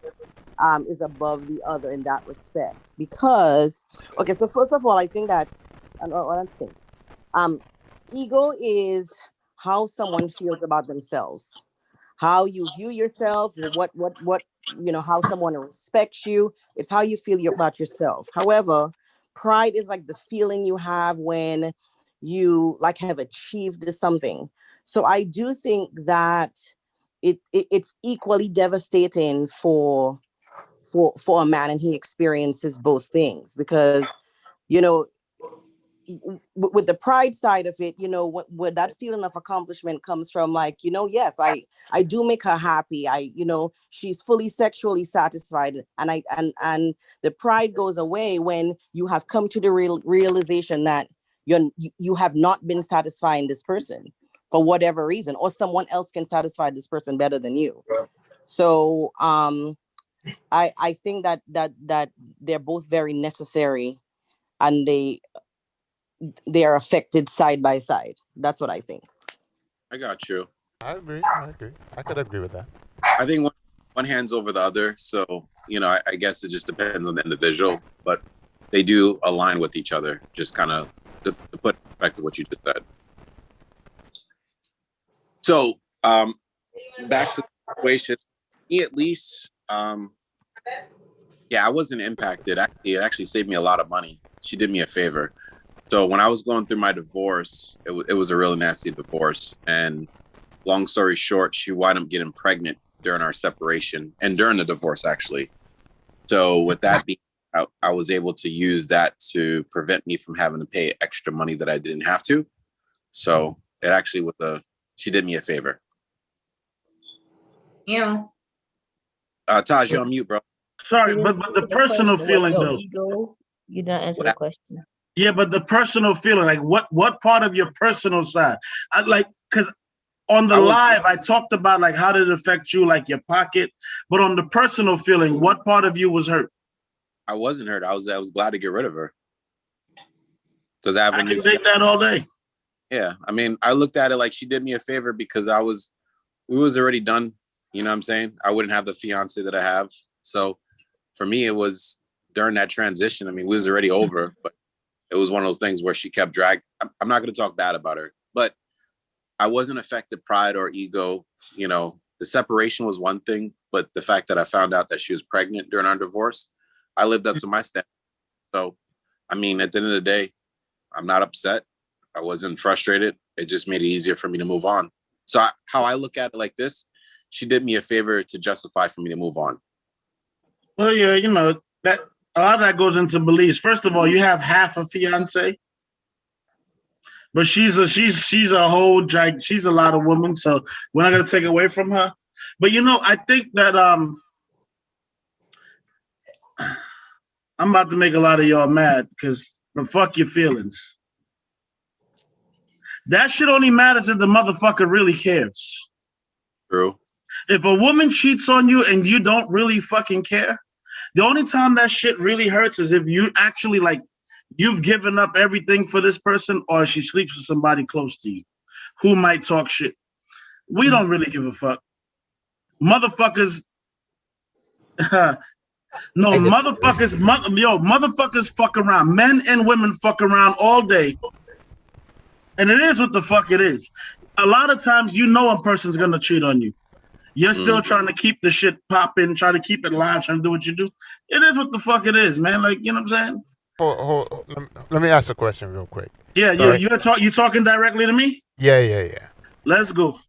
is above the other in that respect, because okay, so first of all, I think that ego is how someone feels about themselves, how you view yourself, what how someone respects you. It's how you feel about yourself. However, pride is like the feeling you have when you like have achieved something. So I do think that it's equally devastating for a man, and he experiences both things, because with the pride side of it, what that feeling of accomplishment comes from, like, yes, I do make her happy. She's fully sexually satisfied, and the pride goes away when you have come to the realization that you have not been satisfying this person for whatever reason, or someone else can satisfy this person better than you. So I think that they're both very necessary, and they are affected side by side. That's what I think. I got you. I agree. I could agree with that. I think one hand's over the other. So, I guess it just depends on the individual, but they do align with each other. Just kind of to put back to what you just said. So, back to the situation. Me, at least, I wasn't impacted. It actually saved me a lot of money. She did me a favor. So when I was going through my divorce, it was a really nasty divorce. And long story short, she wound up getting pregnant during our separation and during the divorce, actually. So with that being, I was able to use that to prevent me from having to pay extra money that I didn't have to. So it actually she did me a favor. Yeah. Taj, you're on mute, bro. Sorry, but the personal feeling though. Ego, you didn't answer the question. Yeah, but the personal feeling, like what part of your personal side? Because on the live, I talked about like how did it affect you, like your pocket. But on the personal feeling, what part of you was hurt? I wasn't hurt. I was glad to get rid of her. Because I can take that all day. Yeah, I mean, I looked at it like she did me a favor because we was already done. You know what I'm saying? I wouldn't have the fiance that I have. So for me, it was during that transition. I mean, we was already over, but it was one of those things where she kept dragging. I'm not going to talk bad about her, but I wasn't affected pride or ego. The separation was one thing, but the fact that I found out that she was pregnant during our divorce, I lived up to my standards. So, I mean, at the end of the day, I'm not upset. I wasn't frustrated. It just made it easier for me to move on. So how I look at it like this, she did me a favor to justify for me to move on. Well, yeah, you know, that a lot of that goes into beliefs. First of all, you have half a fiance, but she's a whole she's a lot of woman, so we're not gonna take away from her. But you know, I think that I'm about to make a lot of y'all mad but fuck your feelings. That shit only matters if the motherfucker really cares. True. If a woman cheats on you and you don't really fucking care, the only time that shit really hurts is if you actually like you've given up everything for this person, or she sleeps with somebody close to you who might talk shit. We don't really give a fuck. Motherfuckers. Motherfuckers fuck around. Men and women fuck around all day. And it is what the fuck it is. A lot of times you know a person's gonna cheat on you. You're still trying to keep the shit popping, trying to keep it live, trying to do what you do. It is what the fuck it is, man. Like, you know what I'm saying? Let me ask a question real quick. Yeah, you talking directly to me? Yeah. Let's go.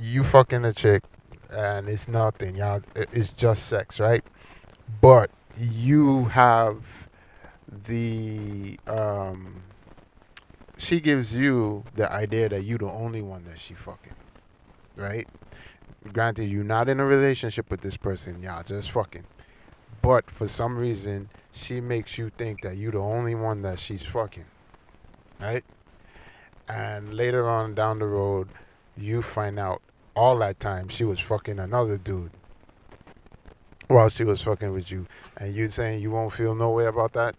You fucking a chick, and it's nothing, y'all. It's just sex, right? But you have the she gives you the idea that you're the only one that she fucking, right? Granted, you're not in a relationship with this person, y'all just fucking. But for some reason, she makes you think that you're the only one that she's fucking, right? And later on down the road, you find out all that time she was fucking another dude while she was fucking with you. And you saying you won't feel no way about that?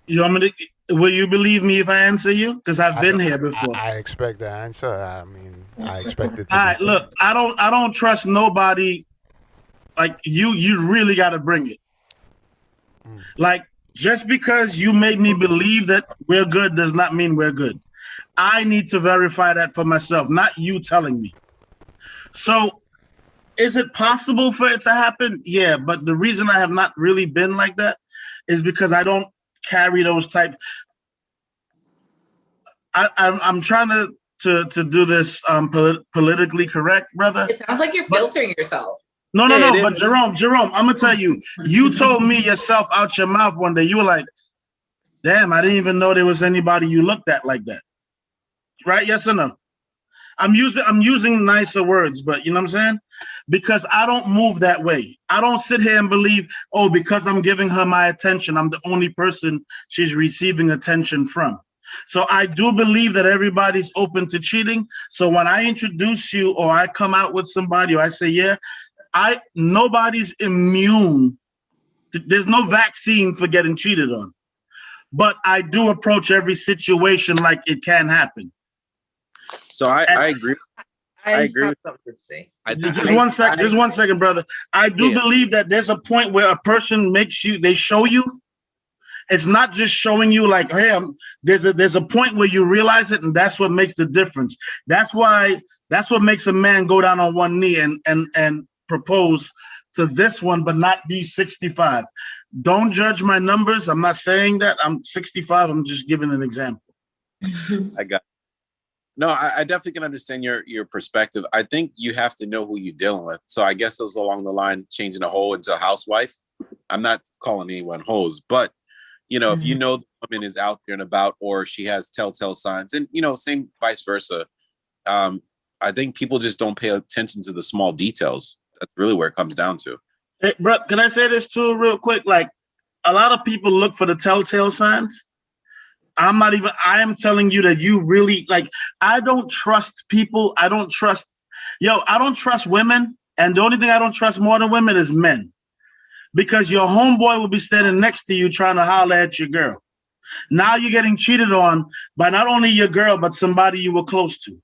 You want me to? Will you believe me if I answer you? Because I've been here before. I expect the answer. I mean, I expect it to all right, look, I don't trust nobody. Like you really got to bring it. Like, just because you made me believe that we're good does not mean we're good. I need to verify that for myself, not you telling me. So, is it possible for it to happen? Yeah, but the reason I have not really been like that is because I don't carry those type. I'm trying to do this politically correct, brother. It sounds like you're filtering yourself. No. But Jerome, I'm gonna tell you. You told me yourself out your mouth one day. You were like, "Damn, I didn't even know there was anybody you looked at like that." Right? Yes or no? I'm using nicer words, but you know what I'm saying? Because I don't move that way. I don't sit here and believe, oh, because I'm giving her my attention, I'm the only person she's receiving attention from. So I do believe that everybody's open to cheating. So when I introduce you or I come out with somebody or I say, yeah, nobody's immune. There's no vaccine for getting cheated on. But I do approach every situation like it can happen. So I agree. I agree with something to say. Just one second, brother. I do believe that there's a point where a person they show you. It's not just showing you like, hey, there's a point where you realize it, and that's what makes the difference. That's what makes a man go down on one knee and propose to this one, but not be 65. Don't judge my numbers. I'm not saying that I'm 65. I'm just giving an example. I got. No, I definitely can understand your perspective. I think you have to know who you're dealing with. So I guess it was along the line changing a hoe into a housewife. I'm not calling anyone hoes, but if you know the woman is out there and about, or she has telltale signs, and same vice versa. I think people just don't pay attention to the small details. That's really where it comes down to. Hey, bro, can I say this too real quick? Like, a lot of people look for the telltale signs. I am telling you that you really, like, I don't trust people. I don't trust women. And the only thing I don't trust more than women is men. Because your homeboy will be standing next to you trying to holler at your girl. Now you're getting cheated on by not only your girl, but somebody you were close to.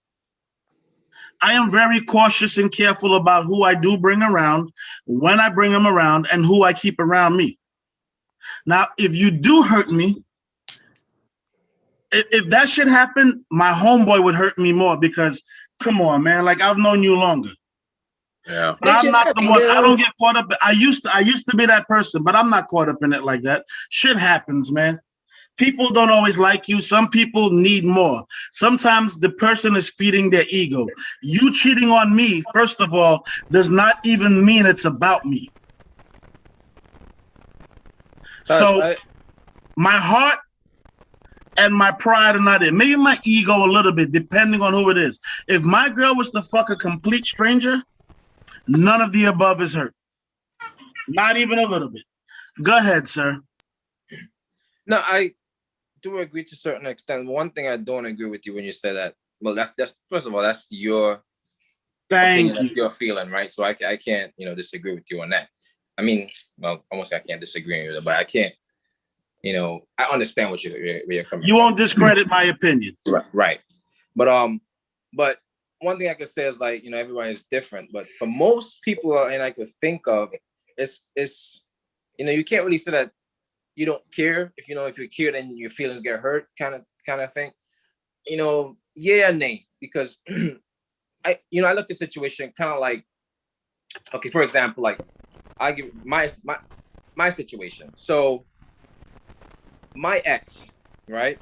I am very cautious and careful about who I do bring around, when I bring them around, and who I keep around me. Now, if you do hurt me, if that shit happened, my homeboy would hurt me more because, come on, man, like, I've known you longer. Yeah. But I'm not the one. I don't get caught up. I used to be that person, but I'm not caught up in it like that. Shit happens, man. People don't always like you. Some people need more. Sometimes the person is feeding their ego. You cheating on me, first of all, does not even mean it's about me. So my heart and my pride are not there. Maybe my ego a little bit, depending on who it is. If my girl was to fuck a complete stranger, none of the above is hurt. Not even a little bit. Go ahead, sir. No, I do agree to a certain extent. One thing I don't agree with you when you say that. Well, that's first of all, that's your opinion, that's your feeling, right? So I can't, disagree with you on that. I mean, well, I won't say I can't disagree with it, but I can't, I understand where you're coming from. You won't discredit my opinion. Right. But one thing I could say is like, everybody is different, but for most people, and I could think of, it's you can't really say that you don't care. If you care, then your feelings get hurt, kind of thing. Yeah, nay, because I look at the situation kind of like, okay, for example, like I give my situation. So my ex, right?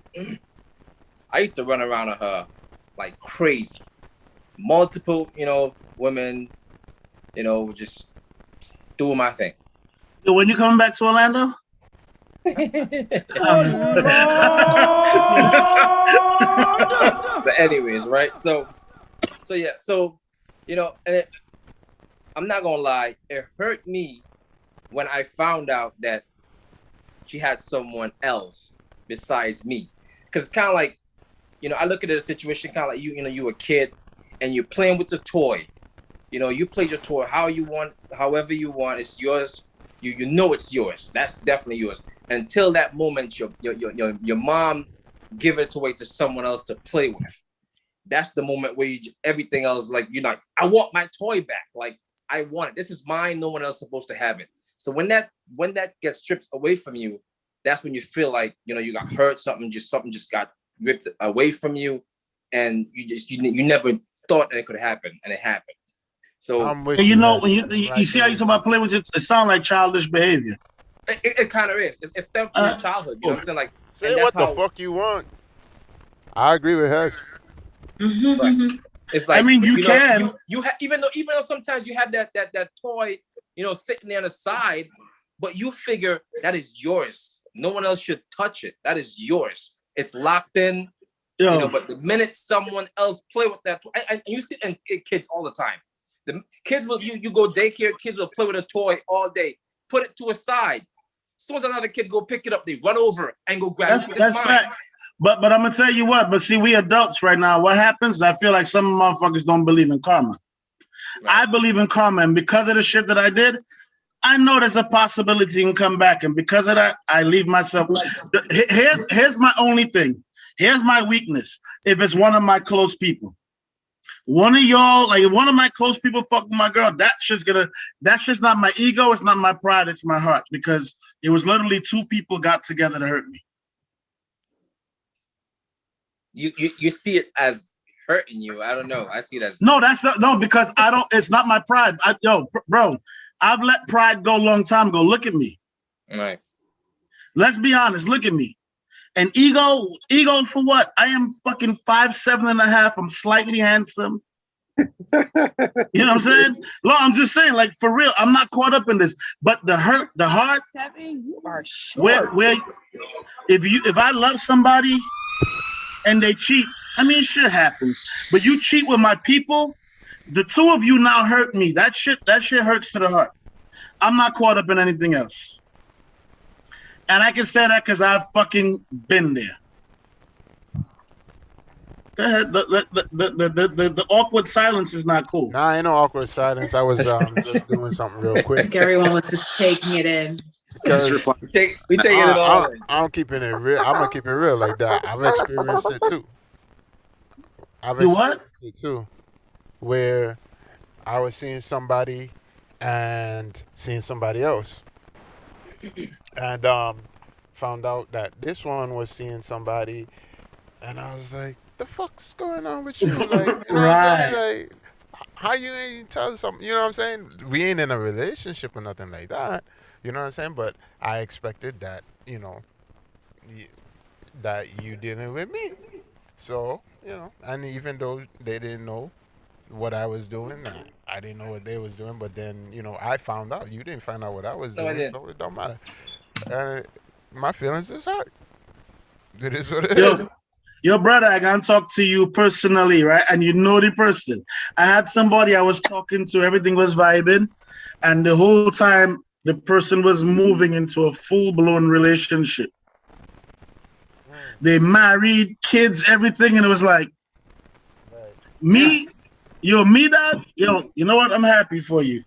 I used to run around on her like crazy, multiple, women, just doing my thing. When you coming back to Orlando? But anyways, right? So yeah, and I'm not gonna lie, it hurt me when I found out that she had someone else besides me. Because kind of like, I look at the situation kind of like you a kid and you're playing with the toy. You play your toy how you want, however you want, it's yours. You know it's yours. That's definitely yours. Until that moment, your mom give it away to someone else to play with. That's the moment where everything else, like, you're like, I want my toy back. Like, I want it. This is mine. No one else is supposed to have it. So when that gets stripped away from you, that's when you feel like, you got hurt. Something just got ripped away from you, and you never thought that it could happen, and it happened. So when you see how you talk about play with it sounds like childish behavior. It kind of is. It's stemmed from your childhood. You know what I'm saying? Like, say what the fuck you want. I agree with Hess. Right. It's like, I mean, you can. Even though sometimes you have that toy, sitting there on the side, but you figure that is yours. No one else should touch it. That is yours. It's locked in. But the minute someone else play with that toy, and you see and kids all the time. The kids will you go daycare, kids will play with a toy all day. Put it to a side. As soon as another kid go pick it up, they run over and go grab it. That's right. But I'm gonna tell you what. But see, we adults right now. What happens? I feel like some motherfuckers don't believe in karma. Right. I believe in karma, and because of the shit that I did, I know there's a possibility you can come back. And because of that, I leave myself. Here's my only thing. Here's my weakness. If it's one of my close people. One of y'all, like one of my close people fucking my girl, that's just not my ego, it's not my pride, it's my heart, because it was literally two people got together to hurt me. You see it as hurting you. I don't know. I see it as because it's not my pride. Bro, I've let pride go a long time ago. Look at me. All right. Let's be honest, look at me. And ego for what? I am fucking 5'7.5". I'm slightly handsome. You know what I'm saying? No, I'm just saying, like, for real, I'm not caught up in this. But the heart, you are short. where if I love somebody and they cheat, I mean, shit happens. But you cheat with my people, the two of you now hurt me. That shit hurts to the heart. I'm not caught up in anything else. And I can say that because I've fucking been there. Go ahead. The awkward silence is not cool. Nah, ain't no awkward silence. I was just doing something real quick. Everyone was just taking it in. We taking it all in. I'm keeping it real. I'm gonna keep it real like that. I've experienced it too. It too, where I was seeing somebody and seeing somebody else. And found out that this one was seeing somebody, and I was like, "The fuck's going on with you?" Like, you know what I'm saying? Like, how you ain't tell something? You know what I'm saying? We ain't in a relationship or nothing like that. You know what I'm saying? But I expected that, that you dealing with me. So, and even though they didn't know what I was doing, I didn't know what they was doing, but then, I found out. You didn't find out what I was No, I doing, didn't. so it don't matter. And my feelings is hurt. It is what it is. Your brother, I can talk to you personally, right? And you know the person. I had somebody I was talking to, everything was vibing, and the whole time the person was moving into a full-blown relationship. They married, kids, everything, and it was like, me, dog, you know what? I'm happy for you.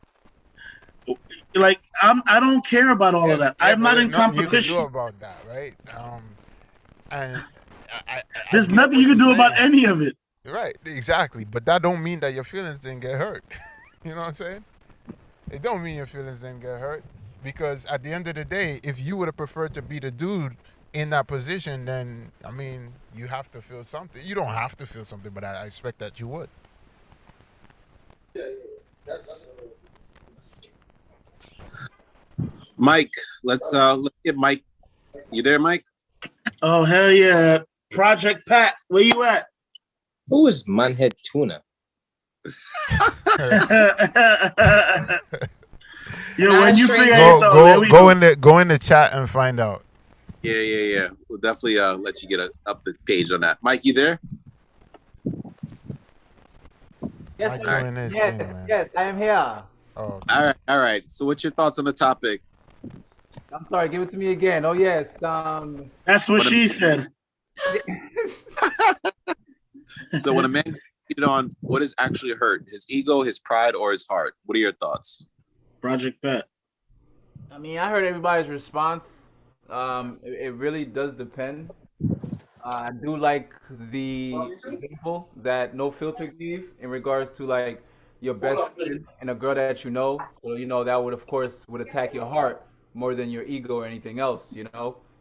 Like, I don't care about all of that. I'm not in competition. You can do about that, right? And there's nothing you can do about any of it. Right, exactly. But that don't mean that your feelings didn't get hurt. You know what I'm saying? It don't mean your feelings didn't get hurt, because at the end of the day, if you would have preferred to be the dude in that position, then I mean, you have to feel something. You don't have to feel something, but I expect that you would. Mike, let's get Mike. You there, Mike? Oh hell yeah. Project Pat, where you at? Who is Manhead Tuna? Yo, when you figure it out, go in the chat and find out. Yeah. We'll definitely let you get up the page on that. Mike, you there? Yes, yes, I am here. Oh. All right. So, what's your thoughts on the topic? I'm sorry. Give it to me again. Oh yes. That's what she said. So, when a man gets cheated on, what is actually hurt? His ego, his pride, or his heart? What are your thoughts? Project Pat. I mean, I heard everybody's response. It really does depend. I do like the example that No Filter gave in regards to like your best friend and a girl that you know. So that would of course would attack your heart more than your ego or anything else.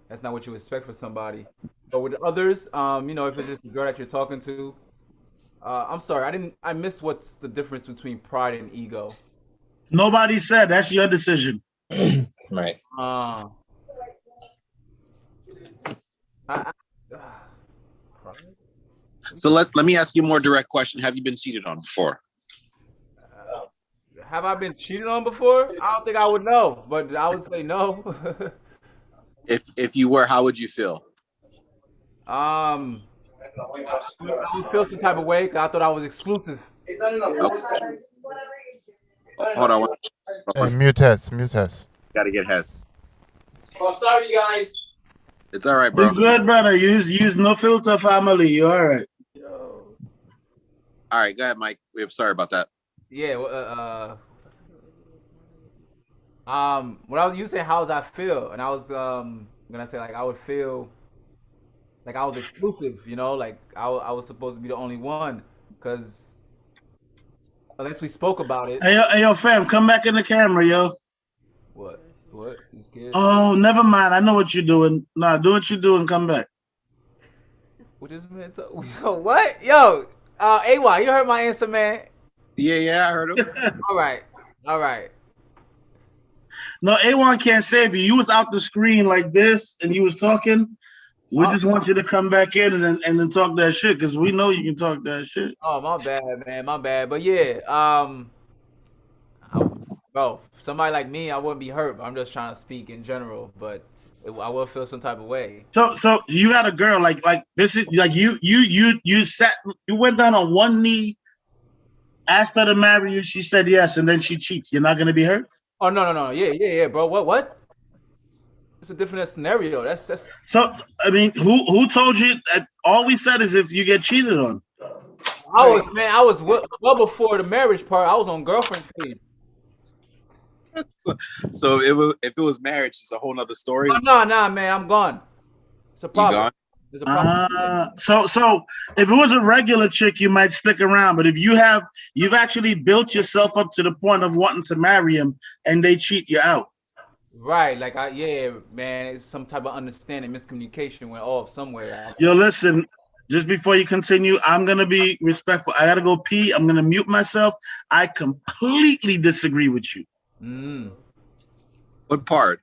That's not what you expect for somebody. But with others, if it's just a girl that you're talking to, I'm sorry, I missed what's the difference between pride and ego. Nobody said. That's your decision. Right. So let me ask you a more direct question. Have you been cheated on before? Have I been cheated on before? I don't think I would know, but I would say no. If you were, how would you feel? I would feel some type of way because I thought I was exclusive. Okay. Hold on. Hey, mute Hess. Gotta get Hess. Oh, sorry, guys. It's all right, bro. You good, brother. Use No Filter family. You all right? All right, go ahead, Mike. We're sorry about that. Yeah. When I was you saying how does I feel, and I was gonna say like I would feel like I was exclusive, like I was supposed to be the only one, because unless we spoke about it. Hey, yo, fam, come back in the camera, yo. What? You scared? Oh, never mind. I know what you're doing. Nah, do what you're doing. Come back. What this man talk? Yo, what? Yo, AY, you heard my answer, man. Yeah, I heard him. All right. No, A1 can't save you. You was out the screen like this, and you was talking. We just want you to come back in and then talk that shit, because we know you can talk that shit. Oh, my bad, man. My bad. But yeah, bro, somebody like me, I wouldn't be hurt. But I'm just trying to speak in general, but I will feel some type of way. So you got a girl like this is like you went down on one knee, asked her to marry you. She said yes, and then she cheats. You're not gonna be hurt? Oh no. Yeah, bro. What? It's a different scenario. That's. So I mean, who told you that? All we said is if you get cheated on. I was well before the marriage part. I was on girlfriend page. So if it was marriage, it's a whole nother story. Oh, no, man, I'm gone. It's a problem. You gone? There's a problem. So if it was a regular chick, you might stick around. But if you've actually built yourself up to the point of wanting to marry him, and they cheat you out. Right, like man, it's some type of understanding, miscommunication went off somewhere. Yo, listen. Just before you continue, I'm going to be respectful. I got to go pee. I'm going to mute myself. I completely disagree with you. What part?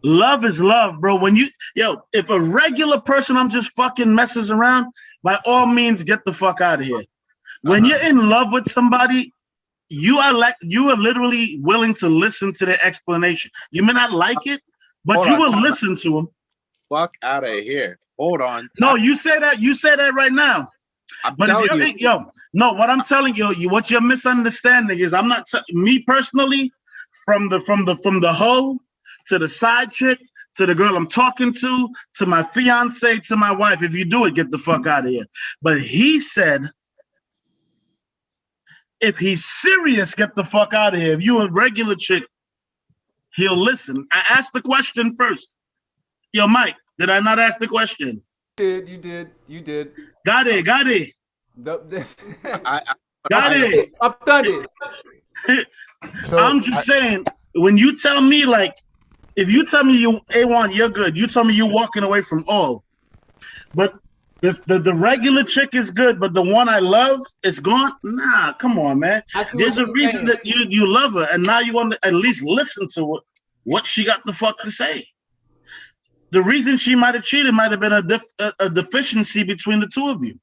Love is love, bro. When if a regular person I'm just fucking messes around, by all means, get the fuck out of here. When you're in love with somebody, you are literally willing to listen to their explanation. You may not like it, but you will listen to them. Fuck out of here. Hold on. No, you say that right now. But telling you. What I'm telling you, what you're misunderstanding is I'm not me personally, from the hoe to the side chick to the girl I'm talking to my fiance to my wife. If you do it, get the fuck out of here. But he said, if he's serious, get the fuck out of here. If you a regular chick, he'll listen. I asked the question first. Yo, Mike, did I not ask the question? You did. Got it. Got it. I've done it. I'm just saying, when you tell me, like, if you tell me you A1, you're good. You tell me you're walking away from all. But the regular chick is good, but the one I love is gone. Nah, come on, man. There's a reason that you love her, and now you want to at least listen to what she got the fuck to say. The reason she might have cheated might have been a deficiency between the two of you.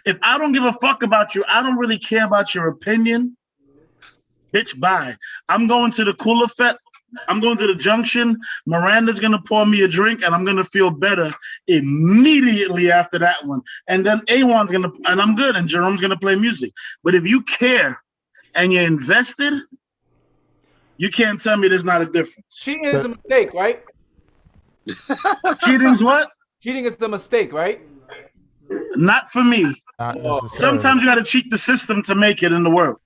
If I don't give a fuck about you, I don't really care about your opinion. Bitch, bye. I'm going to the Cooler Fest. I'm going to the Junction. Miranda's going to pour me a drink, and I'm going to feel better immediately after that one. And then A1's going to, and I'm good, and Jerome's going to play music. But if you care and you're invested, you can't tell me there's not a difference. Cheating is a mistake, right? Cheating's what? Cheating is the mistake, right? Not for me. Sometimes you got to cheat the system to make it in the world.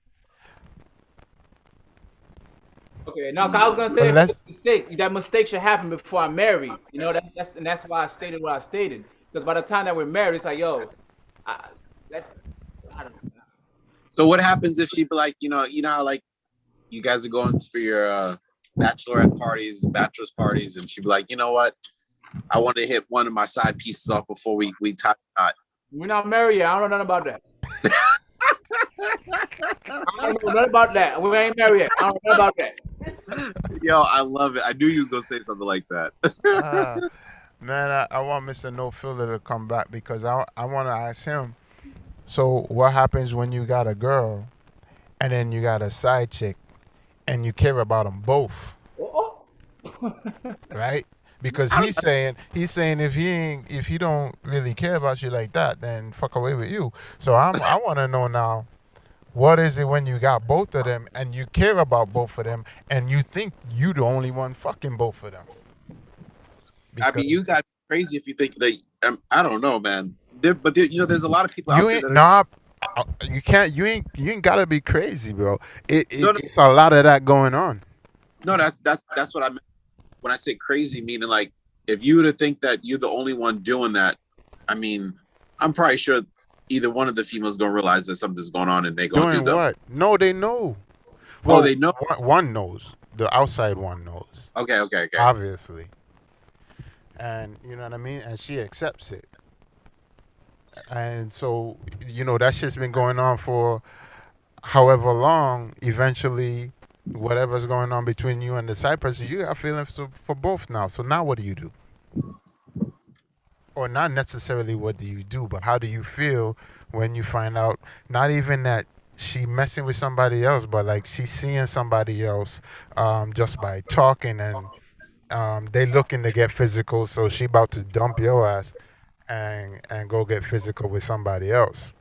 Okay, now I was gonna say that mistake should happen before I'm married. You know, that's why I stated what I stated. Because by the time that we're married, it's like, yo, I don't know. So what happens if she be like, you know how like you guys are going for your bachelorette parties, bachelor's parties, and she'd be like, you know what? I want to hit one of my side pieces off before we tie the knot. We're not married yet. I don't know nothing about that. I don't know nothing about that. We ain't married yet. I don't know about that. Yo, I love it. I knew you was gonna say something like that. Man, I want Mr. No Filter to come back because I want to ask him. So what happens when you got a girl and then you got a side chick and you care about them both? Right? Because he's saying if he don't really care about you like that, then fuck away with you. So I want to know now, what is it when you got both of them and you care about both of them and you think you the only one fucking both of them? I mean, you got crazy if you think that. I don't know, man. There's a lot of people out there. You ain't gotta be crazy, bro. It's a lot of that going on. No, that's what I meant when I say crazy. Meaning, like, if you were to think that you're the only one doing that, I mean, I'm probably sure either one of the females gonna realize that something's going on and they gonna do that. What? No, they know. Well, they know. One knows. The outside one knows. Okay. Obviously. And you know what I mean? And she accepts it. And so, that shit's been going on for however long. Eventually, whatever's going on between you and the side person, you got feelings for both now. So now what do you do? Or not necessarily what do you do, but how do you feel when you find out not even that she messing with somebody else, but like she's seeing somebody else just by talking, and they looking to get physical, so she about to dump your ass and go get physical with somebody else.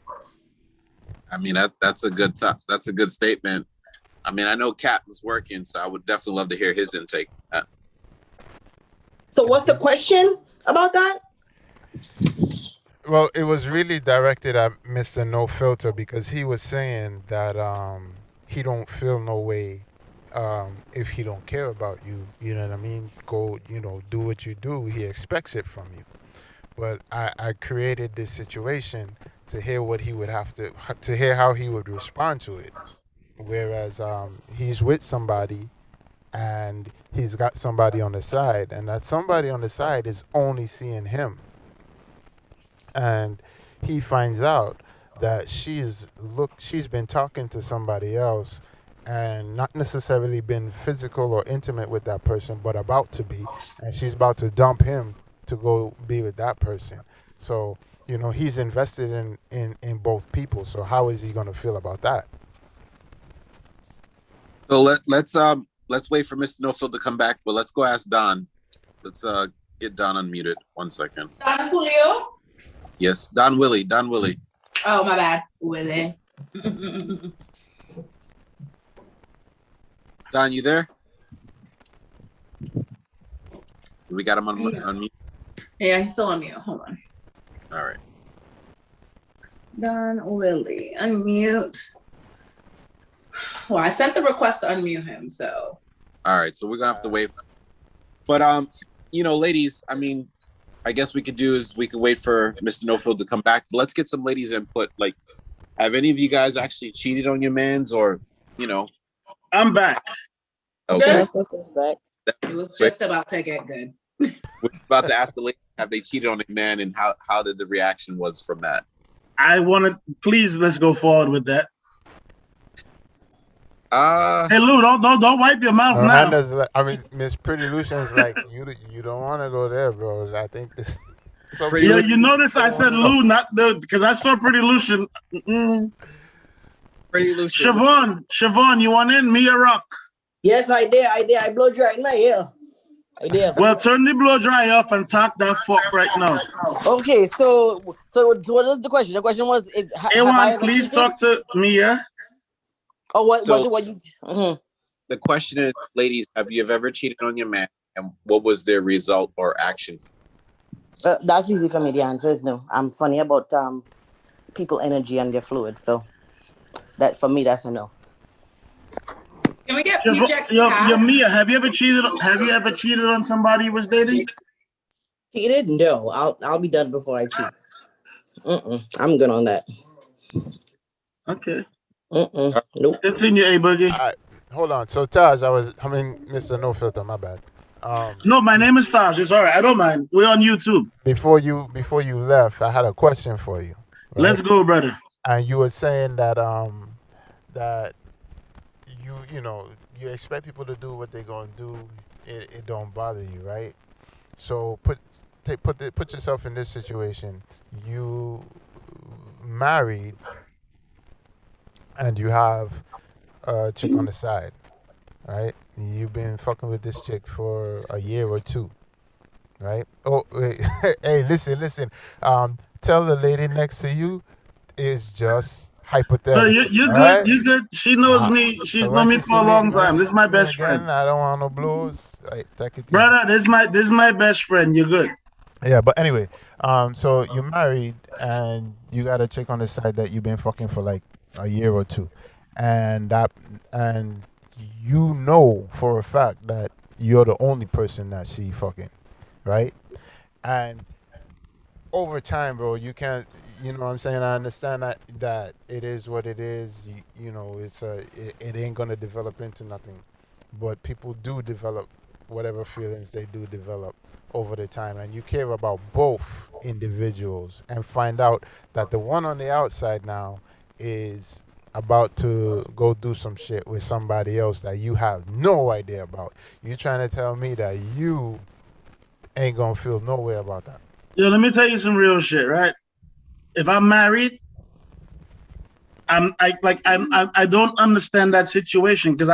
I mean, that's a good that's a good statement. I mean, I know Kat was working, so I would definitely love to hear his intake. So what's the question about that? Well, it was really directed at Mr. No Filter because he was saying that he don't feel no way if he don't care about you. You know what I mean? Go, do what you do. He expects it from you. But I created this situation to hear what he would have to hear how he would respond to it. Whereas he's with somebody and he's got somebody on the side, and that somebody on the side is only seeing him. And he finds out that she's been talking to somebody else and not necessarily been physical or intimate with that person, but about to be, and she's about to dump him to go be with that person. So, you know, he's invested in both people. So how is he going to feel about that? So let's wait for Mr. No-Fill to come back, but let's go ask Don. Let's get Don unmuted. 1 second. Don Julio? Yes, Don Willie. Oh, my bad. Willie. Don, you there? We got him on mute. Yeah, he's still on mute. Hold on. All right. Don Willie, unmute. Well, I sent the request to unmute him, so. All right, so we're gonna have to wait. But you know, ladies, I mean, I guess we could wait for Mr. No-Fill to come back. But let's get some ladies' input. Like, have any of you guys actually cheated on your mans, or you know? I'm back. Okay. It was just about to get good. We're about to ask the ladies, have they cheated on a man, and how did the reaction was from that? I want to please let's go forward with that. Hey Lou, don't wipe your mouth now. Like, I mean, Miss Pretty Lucian's like, you don't want to go there, bro. I think this. Yeah, you notice I said Lou, not because I saw Pretty Lucian. Pretty Lucian. Siobhan, you want in? Mia Rock. Yes, I did. I blow dry in my ear. I did. Well, turn the blow dry off and talk that fuck right now. Okay, so what is the question? The question was, Ewan, please talk to Mia. Oh, what you? The question is, ladies, have you ever cheated on your man, and what was their result or action? That's easy for me. The answer is no. I'm funny about people energy and their fluids, so that for me that's a no. Can we get Yo, Mia, have you ever cheated on somebody you was dating? Cheated? No. I'll be done before I cheat. I'm good on that. Okay. Nope. Continue, A Boogie. All right, hold on. So Taj, Mr. No Filter, my bad. No, my name is Taj. It's all right. I don't mind. We're on YouTube. Before you left, I had a question for you. Right? Let's go, brother. And you were saying that that you know you expect people to do what they're gonna do. It don't bother you, right? So put yourself in this situation. You married, and you have a chick on the side, right? You've been fucking with this chick for a year or two, right? Oh, wait. Hey, listen. Tell the lady next to you is just hypothetical. No, you're good. Right? You're good. She knows me. She's known me for a long time. This is my best friend. I don't want no blues. Right, take it brother, this is my best friend. You're good. Yeah, but anyway, so you're married and you got a chick on the side that you've been fucking for like a year or two, and you know for a fact that you're the only person that she fucking, right? And over time, bro, you can't, you know what I'm saying? I understand that it is what it is. You know, it ain't gonna develop into nothing, but people do develop whatever feelings they do develop over the time, and you care about both individuals, and find out that the one on the outside now is about to go do some shit with somebody else that you have no idea about. You trying to tell me that you ain't gonna feel no way about that? Yo, let me tell you some real shit, right? If I'm married, I don't understand that situation, because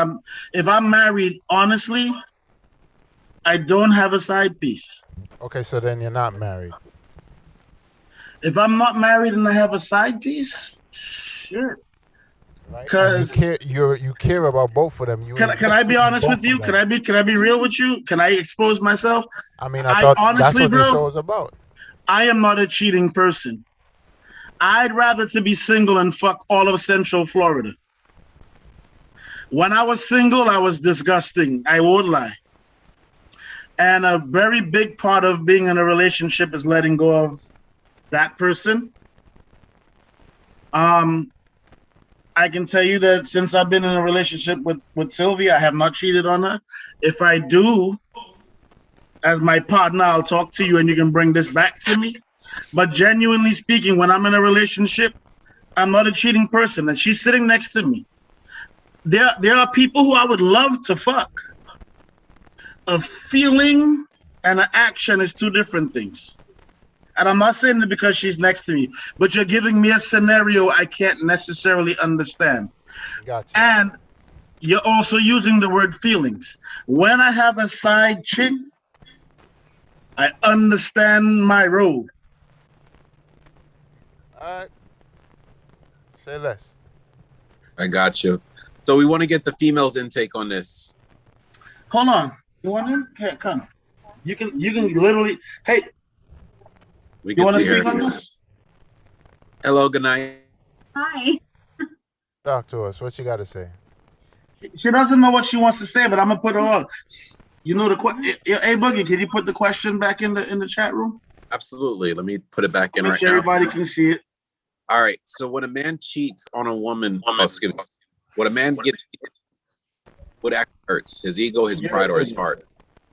if I'm married, honestly, I don't have a side piece. Okay, so then you're not married. If I'm not married and I have a side piece, shit. Because you care about both of them. Can I be honest with you? Can I be real with you? Can I expose myself? I mean, I thought honestly, that's what the show is about. I am not a cheating person. I'd rather to be single and fuck all of Central Florida. When I was single, I was disgusting. I won't lie. And a very big part of being in a relationship is letting go of that person. I can tell you that since I've been in a relationship with Sylvia, I have not cheated on her. If I do, as my partner, I'll talk to you and you can bring this back to me. But genuinely speaking, when I'm in a relationship, I'm not a cheating person, and she's sitting next to me. there are people who I would love to fuck. A feeling and an action is two different things. And I'm not saying it because she's next to me, but you're giving me a scenario I can't necessarily understand. Gotcha. And you're also using the word feelings. When I have a side chick, I understand my role. All right. Say less. I got you. So we want to get the females' intake on this. Hold on. You want him? Okay, come. You can literally. Hey, We you can want to see her. speak on this? Hello, good night. Hi. Talk to us. What you got to say? She doesn't know what she wants to say, but I'm gonna put her on. You know the question. Hey, Boogie, can you put the question back in the chat room? Absolutely. Let me put it back in Make right sure now. everybody can see it. All right. So when a man cheats on a woman, excuse me, when a man gets, what act hurts? His ego, his pride, or his heart?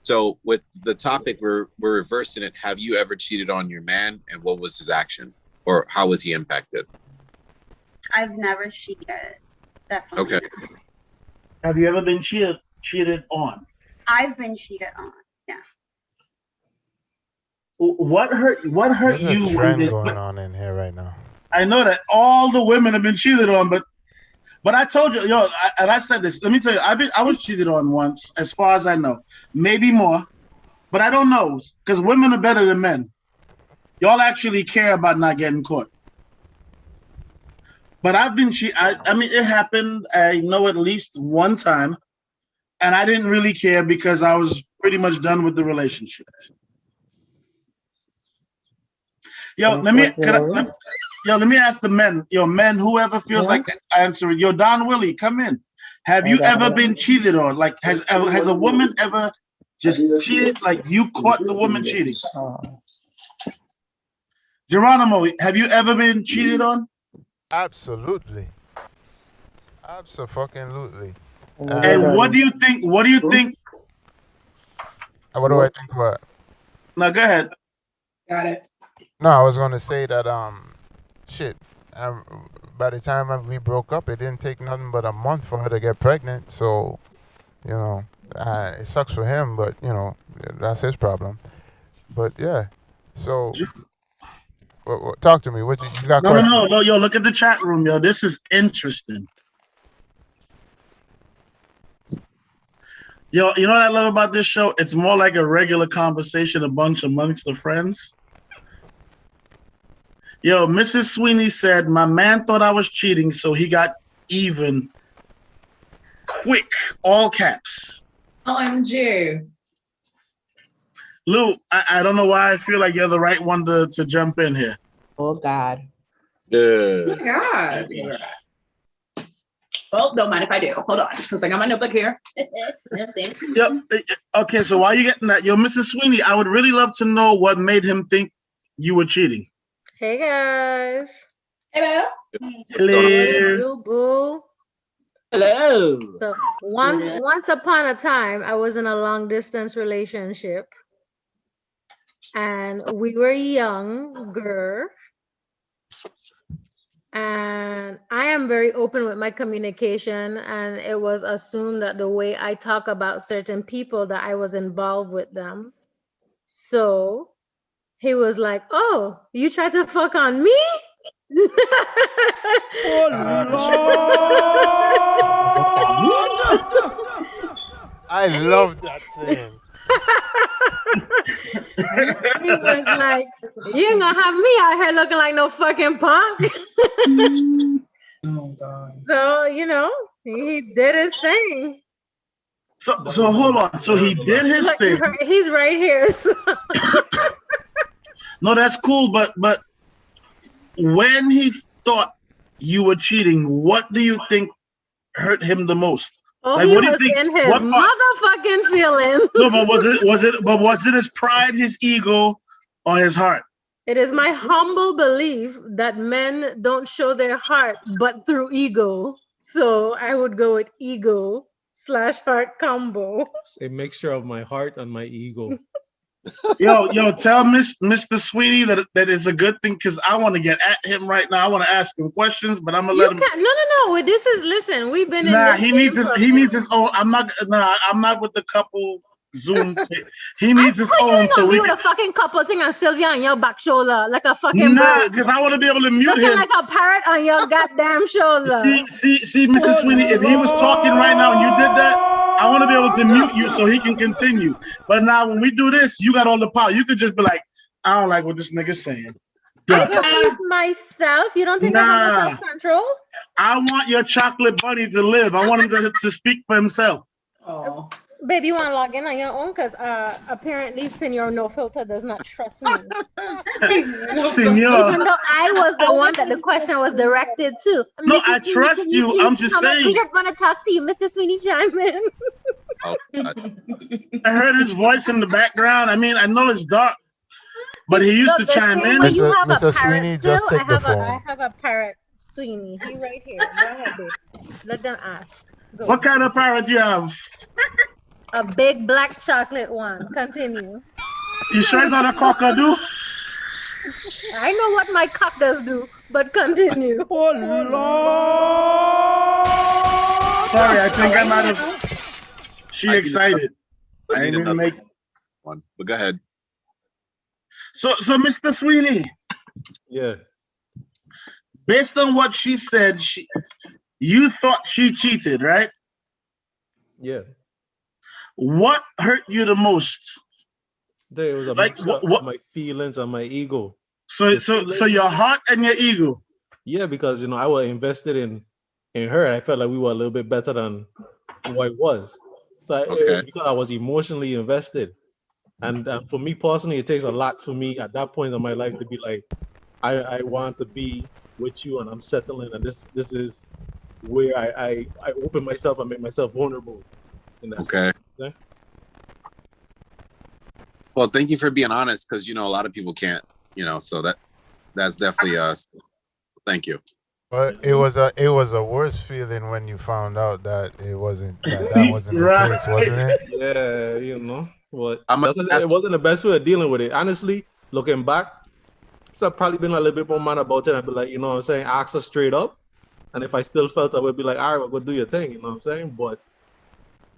So with the topic, we're reversing it. Have you ever cheated on your man, and what was his action, or how was he impacted? I've never cheated. Definitely. Okay. Have you ever been cheated on? I've been cheated on. Yeah. What hurt you? There's a when trend they- going on in here right now. I know that all the women have been cheated on, but I told you, and I said this. Let me tell you, I was cheated on once, as far as I know, maybe more, but I don't know because women are better than men. Y'all actually care about not getting caught. But I've been cheated. I mean, it happened. I know at least one time, and I didn't really care because I was pretty much done with the relationship. Let me ask the men. Men, whoever feels like answering. Don Willie, come in. Have you ever been cheated on? Like, has a woman ever just cheated? Like, you caught the woman cheating? Geronimo, have you ever been cheated on? Absolutely. Absolutely. And what do you think? What do you think? What do I think? What? No, go ahead. Got it. No, I was going to say that by the time we broke up, it didn't take nothing but a month for her to get pregnant. So, it sucks for him, but that's his problem. But yeah, so talk to me. What you got? No. Yo, look at the chat room, yo. This is interesting. Yo, you know what I love about this show? It's more like a regular conversation, amongst the friends. Yo, Mrs. Sweeney said, my man thought I was cheating, so he got even quick, all caps. OMG. Lou, I don't know why I feel like you're the right one to jump in here. Oh, God. Oh, my God. Well, don't mind if I do. Hold on, because I got my notebook here. Yo, okay, so while you're getting that, yo, Mrs. Sweeney, I would really love to know what made him think you were cheating. Hey guys. Hello. Hello. Boo. Hello. So once upon a time, I was in a long distance relationship, and we were younger. And I am very open with my communication, and it was assumed that the way I talk about certain people that I was involved with them. So he was like, "Oh, you tried to fuck on me?" I love that thing. He was like, "You ain't gonna have me out here looking like no fucking punk." Oh God. So he did his thing. So hold on. So he did his thing. He's right here. So. No, that's cool, but when he thought you were cheating, what do you think hurt him the most? Oh, like, he what do you was think, in his motherfucking feelings. No, but was it his pride, his ego, or his heart? It is my humble belief that men don't show their heart but through ego. So I would go with ego /heart combo. A mixture of my heart and my ego. Yo, tell Mr. Sweetie that it's a good thing because I want to get at him right now. I want to ask him questions, but I'm gonna let him. No. This is listen. We've been Nah, in. he needs his own. I'm not with the couple Zoom. He needs his own. So we with a fucking couple thing and Sylvia on your back shoulder like a fucking bird. because I want to be able to mute Looking him. like a parrot on your goddamn shoulder. See, Mrs. Sweeney, if he was talking right now and you did that, I want to be able to mute you so he can continue. But now when we do this, you got all the power. You could just be like, I don't like what this nigga's saying. I behave myself. You don't think I have self-control? I want your chocolate bunny to live. I want him to speak for himself. Oh. Baby, you want to log in on your own? Because apparently Senor No Filter does not trust me. Senor. Even though I was the one that the question was directed to. No, Mrs. I Sweeney, trust can you. please I'm just come up? saying. We just want to talk to you, Mr. Sweeney chime in. I heard his voice in the background. I mean, I know it's dark, but he used to chime in. Mr. Sweeney, just take the phone. I have a parrot, Sweeney. He right here. Go ahead, babe. Let them ask. Go. What kind of parrot you have? A big black chocolate one. Continue. You sure it's not a cockadoo? I know what my cock does do, but continue. Oh, Lord. Sorry, I think I might have. She excited. I need didn't another make. one, but go ahead. So, Mr. Sweeney. Yeah. Based on what she said, you thought she cheated, right? Yeah. What hurt you the most? It was a Like, mix of my feelings and my ego. So your heart and your ego. Yeah, because I was invested in her. I felt like we were a little bit better than what it was. So it was because I was emotionally invested. And for me personally, it takes a lot for me at that point in my life to be like, I want to be with you and I'm settling, and this is where I open myself and make myself vulnerable. In that sense. Okay. Well, thank you for being honest, because a lot of people can't, so that's definitely us. Thank you. But it was a worse feeling when you found out that it wasn't that wasn't the case, wasn't it? Yeah, But it wasn't the best way of dealing with it. Honestly, looking back, I've probably been a little bit more mad about it. I'd be like, you know what I'm saying, ask her straight up. And if I still felt, I would be like, all right, well, go do your thing, you know what I'm saying? But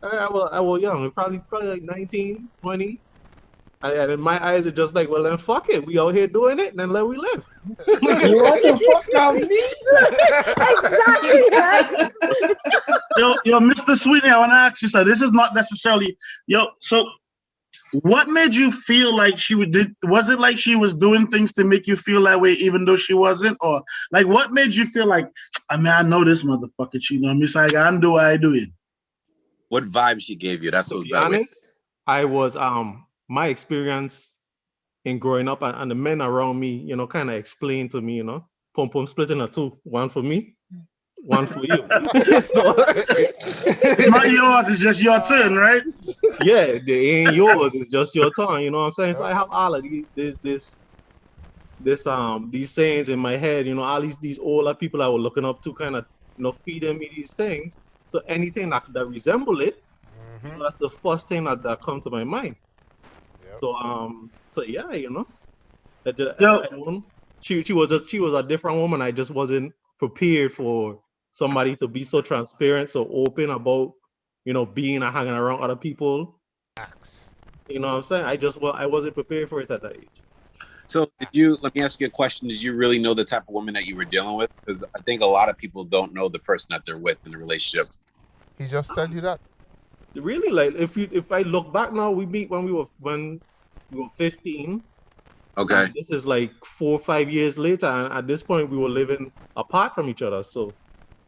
I was young, probably like 19, 20. And in my eyes, it's just like, well, then fuck it. We out here doing it, and then let we live. What the fuck out me? Exactly. Yo, Mr. Sweetie, I want to ask you, so this is not necessarily, so what made you feel like was it like she was doing things to make you feel that way even though she wasn't? Or like what made you feel like, I know this motherfucker cheating on me, so I gotta do what I do it. What vibe she gave you? That's what. To be honest, I was my experience in growing up and the men around me, kind of explained to me, pum pum split into two, one for me, one for you. So, it's not yours, it's just your turn, right? Yeah, they ain't yours, it's just your turn, you know what I'm saying? So I have all of these sayings in my head, all these older people I was looking up to kind of, feeding me these things. So anything that resemble it, that's the first thing that come to my mind. Yep. So yeah, she was a different woman. I just wasn't prepared for somebody to be so transparent, so open about, being and hanging around other people. You know what I'm saying? I wasn't prepared for it at that age. So let me ask you a question. Did you really know the type of woman that you were dealing with? Because I think a lot of people don't know the person that they're with in a relationship. He just tell you that? Really, like if I look back now, we meet when we were 15. Okay. This is like 4 or 5 years later, and at this point we were living apart from each other. So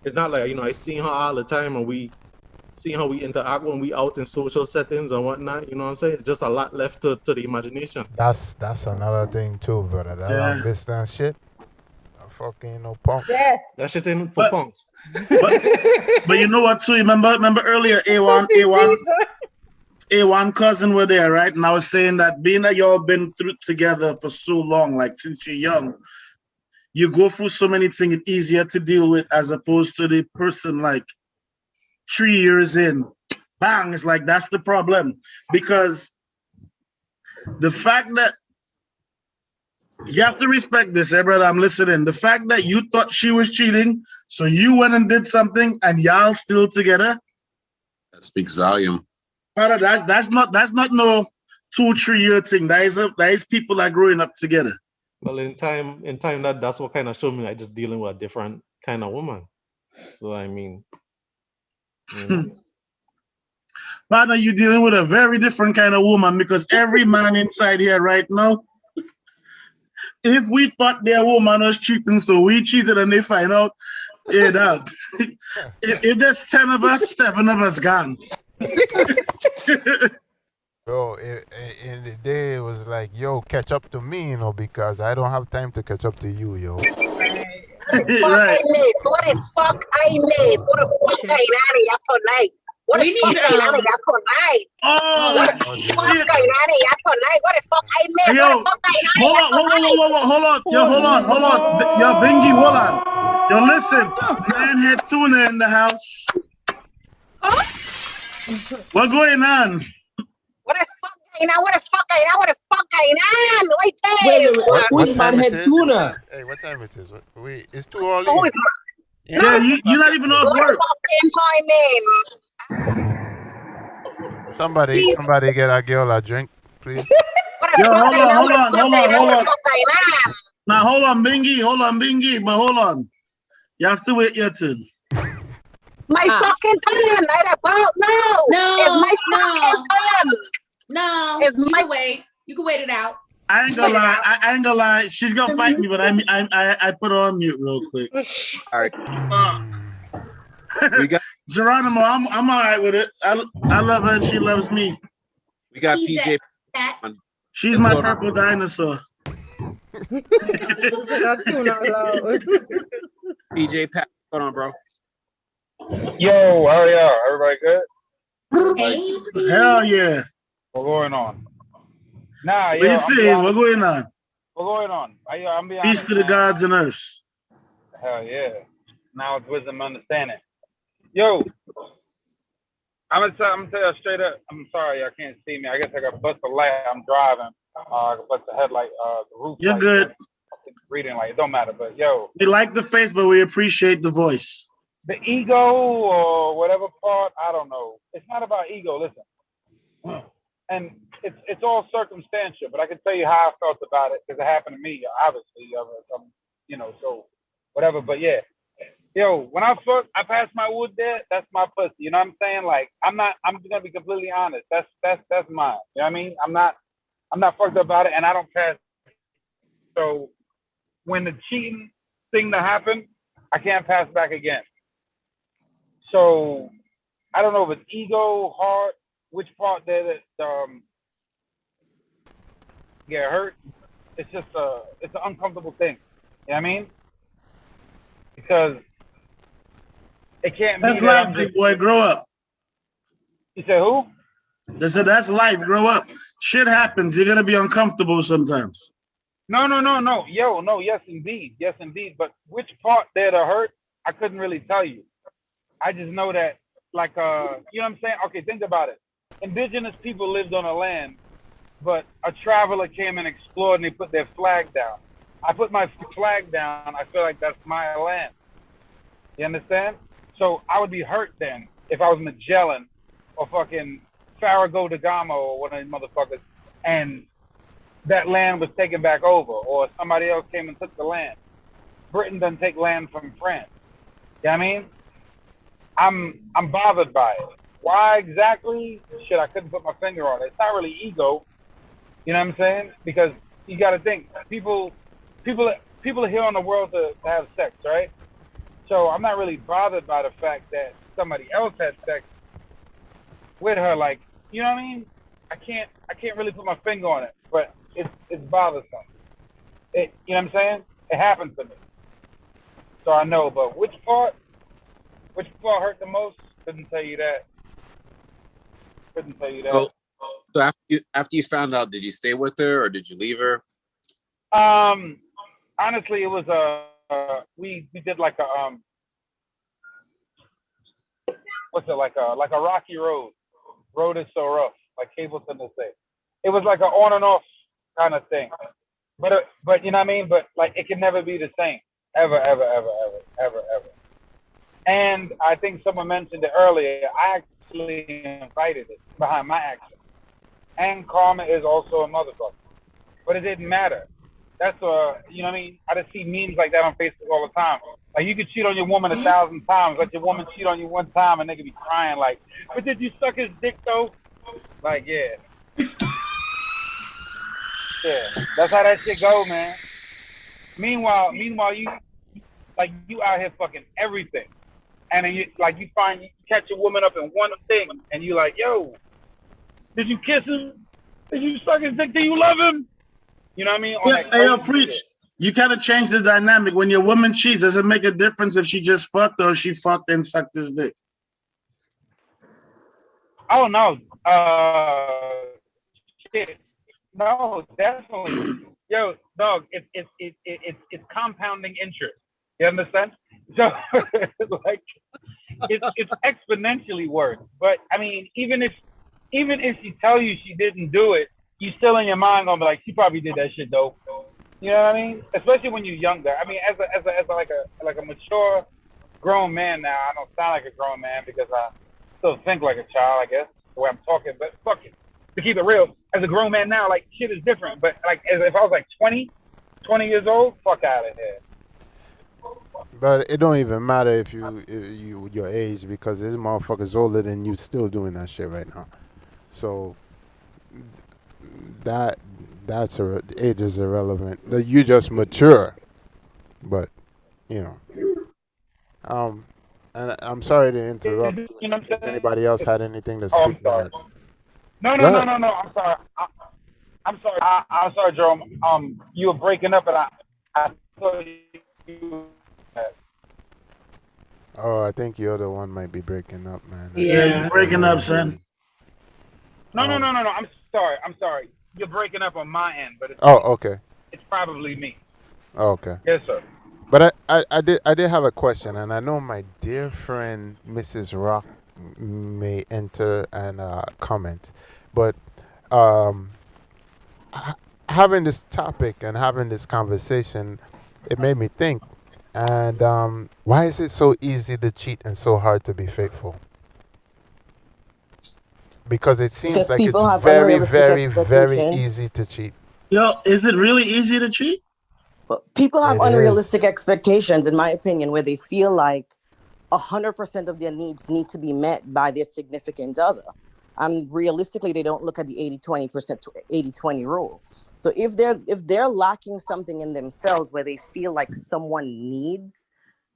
it's not like I seen her all the time, and we see how we interact when we out in social settings and whatnot. You know what I'm saying? It's just a lot left to the imagination. That's another thing too, brother. That long distance shit. Fucking no punk. Yes. That shit ain't for punks. But you know what too? Remember earlier, A1 cousin were there, right? And I was saying that being that y'all been through together for so long, like since you're young, you go through so many things, it's easier to deal with as opposed to the person like 3 years in, bang, it's like that's the problem. Because The fact that you have to respect this, brother. I'm listening. The fact that you thought she was cheating, so you went and did something, and y'all still together. That speaks volume. Brother, that's not no 2-3 year thing. That is people that growing up together. Well, in time, that's what kind of showed me like just dealing with a different kind of woman. So I mean, you know. Partner, you're dealing with a very different kind of woman because every man inside here right now, if we thought their woman was cheating, so we cheated and they find out, yeah, dog. if there's 10 of us, 7 of us gone. Bro, in the day, it was like, yo, catch up to me, you know, because I don't have time to catch up to you, yo. What the fuck I made? What the fuck I made? What the fuck I made? What the fuck I made? Oh, what the fuck I made? What the fuck I made? Yo, What the fuck I made? hold on. Yo, hold on. Yo, Bingy, hold on. Yo, listen. Man-head tuna in the house. What's going on? What the fuck I know? What the fuck I know? What the fuck I know? Wait there. Who's man-head tuna? Hey, what time it is? Wait, it's too early. Who is Yeah, you're not even off work. Somebody get a girl a drink, please. Yo, hold on. Now, hold on, Bingy, but hold on. You have to wait your turn. My fucking turn. Right about now. No, It's my fucking turn. No, It's you my- can wait. You can wait it out. I ain't gonna lie. She's gonna fight me, but I put her on mute real quick. All right. We got Geronimo. I'm all right with it. I love her and she loves me. we got PJ. She's my purple dinosaur. PJ Pat, hold on, bro. Yo, how are y'all? Everybody good? Hell yeah. What's going on? Nah, What you see? What's going on? What's going on? I'm being Peace honest, to the man. gods and earth. Hell yeah. Now it's wisdom and understanding. Yo, I'm gonna tell you straight up. I'm sorry, y'all can't see me. I guess I got bust a light. I'm driving. I got bust the headlight, the roof. You're light, good. Reading light. It don't matter. But yo, We like the face, but we appreciate the voice. the ego or whatever part, I don't know. It's not about ego. Listen, and it's all circumstantial. But I can tell you how I felt about it because it happened to me. Obviously, so whatever. But yeah, yo, when I passed my wood there. That's my pussy. You know what I'm saying? Like I'm just gonna be completely honest. That's mine. You know what I mean? I'm not fucked up about it, and I don't pass. So when the cheating thing that happened, I can't pass back again. So I don't know if it's ego, heart, which part there that get hurt. It's just it's an uncomfortable thing. You know what I mean? Because it can't be That's that life, I'm big just, boy. Grow up. You said who? They said that's life. Grow up. Shit happens. You're gonna be uncomfortable sometimes. No. Yo, no, yes indeed. But which part there that hurt, I couldn't really tell you. I just know that, like, you know what I'm saying? Okay, think about it. Indigenous people lived on a land, but a traveler came and explored and they put their flag down. I put my flag down, I feel like that's my land. You understand? So I would be hurt then if I was Magellan or fucking Farragut da Gama or one of these motherfuckers and that land was taken back over or somebody else came and took the land. Britain doesn't take land from France. You know what I mean? I'm bothered by it. Why exactly? Shit, I couldn't put my finger on it. It's not really ego. You know what I'm saying? Because you got to think, people are here on the world to have sex, right? So I'm not really bothered by the fact that somebody else had sex with her. Like, you know what I mean? I can't really put my finger on it, but it's bothersome. You know what I'm saying? It happened to me. So I know, but which part hurt the most? Couldn't tell you that. So after you found out, did you stay with her or did you leave her? Honestly, it was we did like a what's it like a rocky road. Road is so rough, like Cableton to say. it was like an on and off kind of thing. But you know what I mean? But like it can never be the same. Ever. And I think someone mentioned it earlier. I actually invited it behind my action. And karma is also a motherfucker. But it didn't matter. That's you know what I mean? I just see memes like that on Facebook all the time. Like you could cheat on your woman 1,000 times, let your woman cheat on you one time and they could be crying like, but did you suck his dick though? Like, yeah. Yeah. That's how that shit go, man. Meanwhile you out here fucking everything. And then you catch a woman up in one thing and you like, yo, did you kiss him? Did you suck his dick? Do you love him? You know what I mean? Yeah, preach. You kind of change the dynamic. When your woman cheats, does it make a difference if she just fucked or she fucked and sucked his dick? Oh no. Shit. No, definitely. Yo, dog, it's compounding interest. You understand? So like it's exponentially worse. But I mean, even if she tell you she didn't do it, you still in your mind gonna be like, she probably did that shit though. You know what I mean? Especially when you're younger. I mean, as a mature grown man now, I don't sound like a grown man because I still think like a child, I guess, the way I'm talking. But fuck it, to keep it real, as a grown man now, like shit is different. But like, as if I was like 20 years old, fuck out of here. But it don't even matter if you your age, because this motherfucker's older than you, still doing that shit right now. So age is irrelevant. You just mature. But you know, and I'm sorry to interrupt. You know what I'm saying? Anybody else had anything to Oh, I'm speak sorry. on? No. I'm sorry. I'm sorry. I'm sorry, Jerome. You were breaking up, and I thought you. Oh, I think your other one might be breaking up, man. Yeah, you're breaking up, son. No. I'm sorry. You're breaking up on my end, but it's okay. It's probably me. Okay. Yes, sir. But I did have a question, and I know my dear friend Mrs. Rock may enter and comment, but having this topic and having this conversation, it made me think. And why is it so easy to cheat and so hard to be faithful? Because it seems like it's very, very, very easy to cheat. Yo, is it really easy to cheat? People have unrealistic expectations, in my opinion, where they feel like 100% of their needs need to be met by their significant other. And realistically, they don't look at the 80-20% to 80-20 rule. So if they're lacking something in themselves where they feel like someone needs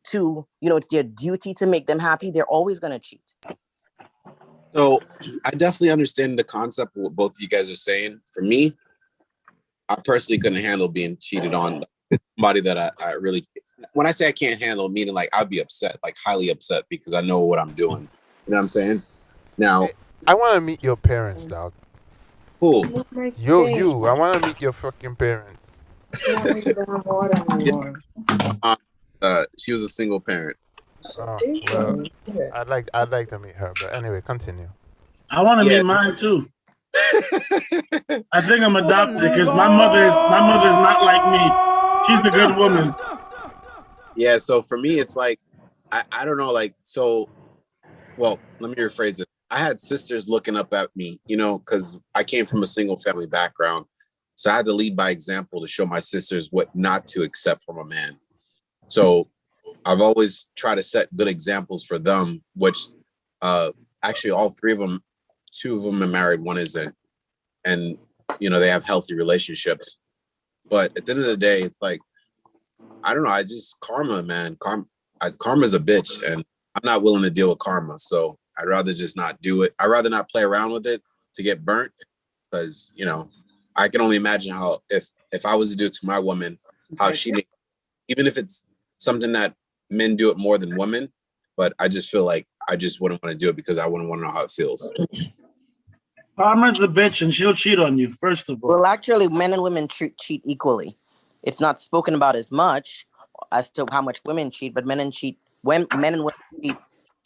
to, it's their duty to make them happy, they're always going to cheat. So I definitely understand the concept of what both of you guys are saying. For me, I personally couldn't handle being cheated on. It's somebody that I really, when I say I can't handle, meaning like I'd be upset, like highly upset, because I know what I'm doing. You know what I'm saying? Now, I want to meet your parents, dog. Who? You. I want to meet your fucking parents. She was a single parent. Well, I'd like to meet her, but anyway, continue. I want to meet mine too. I think I'm adopted because my mother is not like me. She's a good woman. Yeah, so for me, it's like I don't know, like, so. Well, let me rephrase it. I had sisters looking up at me, because I came from a single family background, so I had to lead by example to show my sisters what not to accept from a man. So I've always tried to set good examples for them, which actually all three of them, 2 of them are married, 1 isn't. And, they have healthy relationships. But at the end of the day, it's like, I don't know. Karma, man. Karma's a bitch, and I'm not willing to deal with karma. So I'd rather just not do it. I'd rather not play around with it to get burnt, because, I can only imagine how, if I was to do it to my woman, how she, even if it's something that men do it more than women, but I just feel like I just wouldn't want to do it because I wouldn't want to know how it feels. Karma's a bitch and she'll cheat on you, first of all. Well, actually, men and women cheat equally. It's not spoken about as much as to how much women cheat, but men and women cheat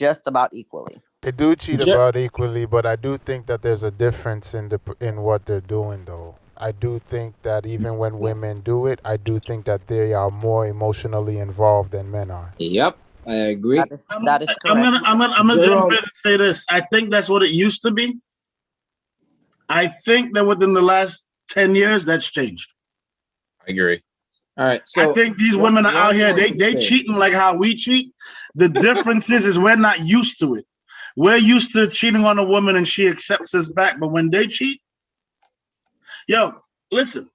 just about equally. They do cheat Ju- about equally, but I do think that there's a difference in what they're doing, though. I do think that even when women do it, I do think that they are more emotionally involved than men are. Yep, I agree. That is correct. I'm gonna jump in and say this. I think that's what it used to be. I think that within the last 10 years, that's changed. I agree. All right. So I think these women are out here, they cheating like how we cheat. The difference is we're not used to it. We're used to cheating on a woman and she accepts us back. But when they cheat, yo, listen.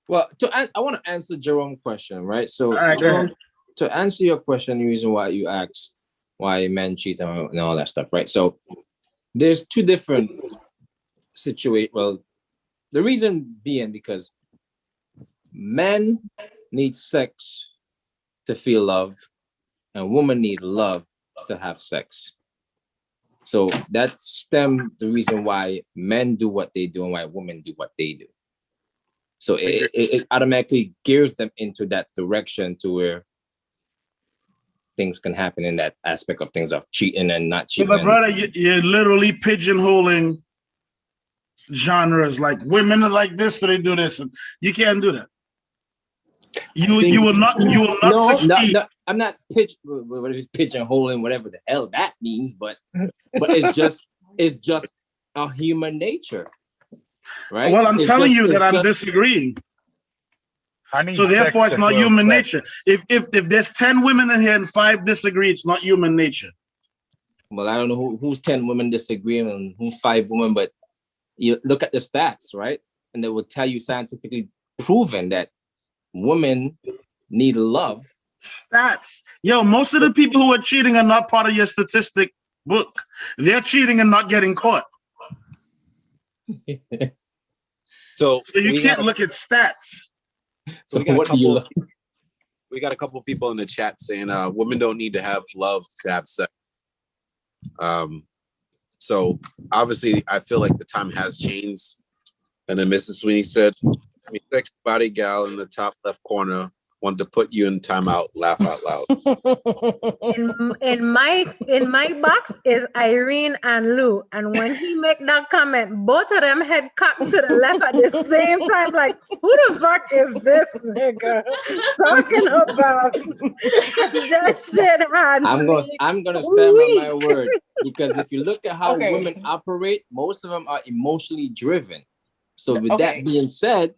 Well, I want to answer Jerome's question, right? So, right, go ahead. To answer your question, the reason why you asked why men cheat and all that stuff, right? So, there's two different situations. Well, the reason being because men need sex to feel love, and women need love to have sex. So that's the reason why men do what they do and why women do what they do. So it automatically gears them into that direction to where things can happen in that aspect of things of cheating and not cheating. But brother, you're literally pigeonholing genres. Like women are like this, so they do this, and you can't do that. You will not succeed. No, I'm not pigeonholing whatever the hell that means, but it's just a human nature, right? Well, I'm telling you that I'm disagreeing. So therefore, it's not human nature. If there's 10 women in here and 5 disagree, it's not human nature. Well, I don't know who's 10 women disagreeing and who's 5 women, but you look at the stats, right? And they will tell you scientifically proven that women need love. Stats. Yo, most of the people who are cheating are not part of your statistic book. They're cheating and not getting caught. So you can't look at stats. So we got a couple people in the chat saying women don't need to have love to have sex. So obviously I feel like the time has changed. And then Mrs. Sweeney said, sex body gal in the top left corner want to put you in timeout, laugh out loud. in my box is Irene and Lou, and when he make that comment, both of them head cocked to the left at the same time. Like, who the fuck is this nigga talking about? That shit had I'm gonna stand by my word, because if you look at how women operate, most of them are emotionally driven. So with that being said,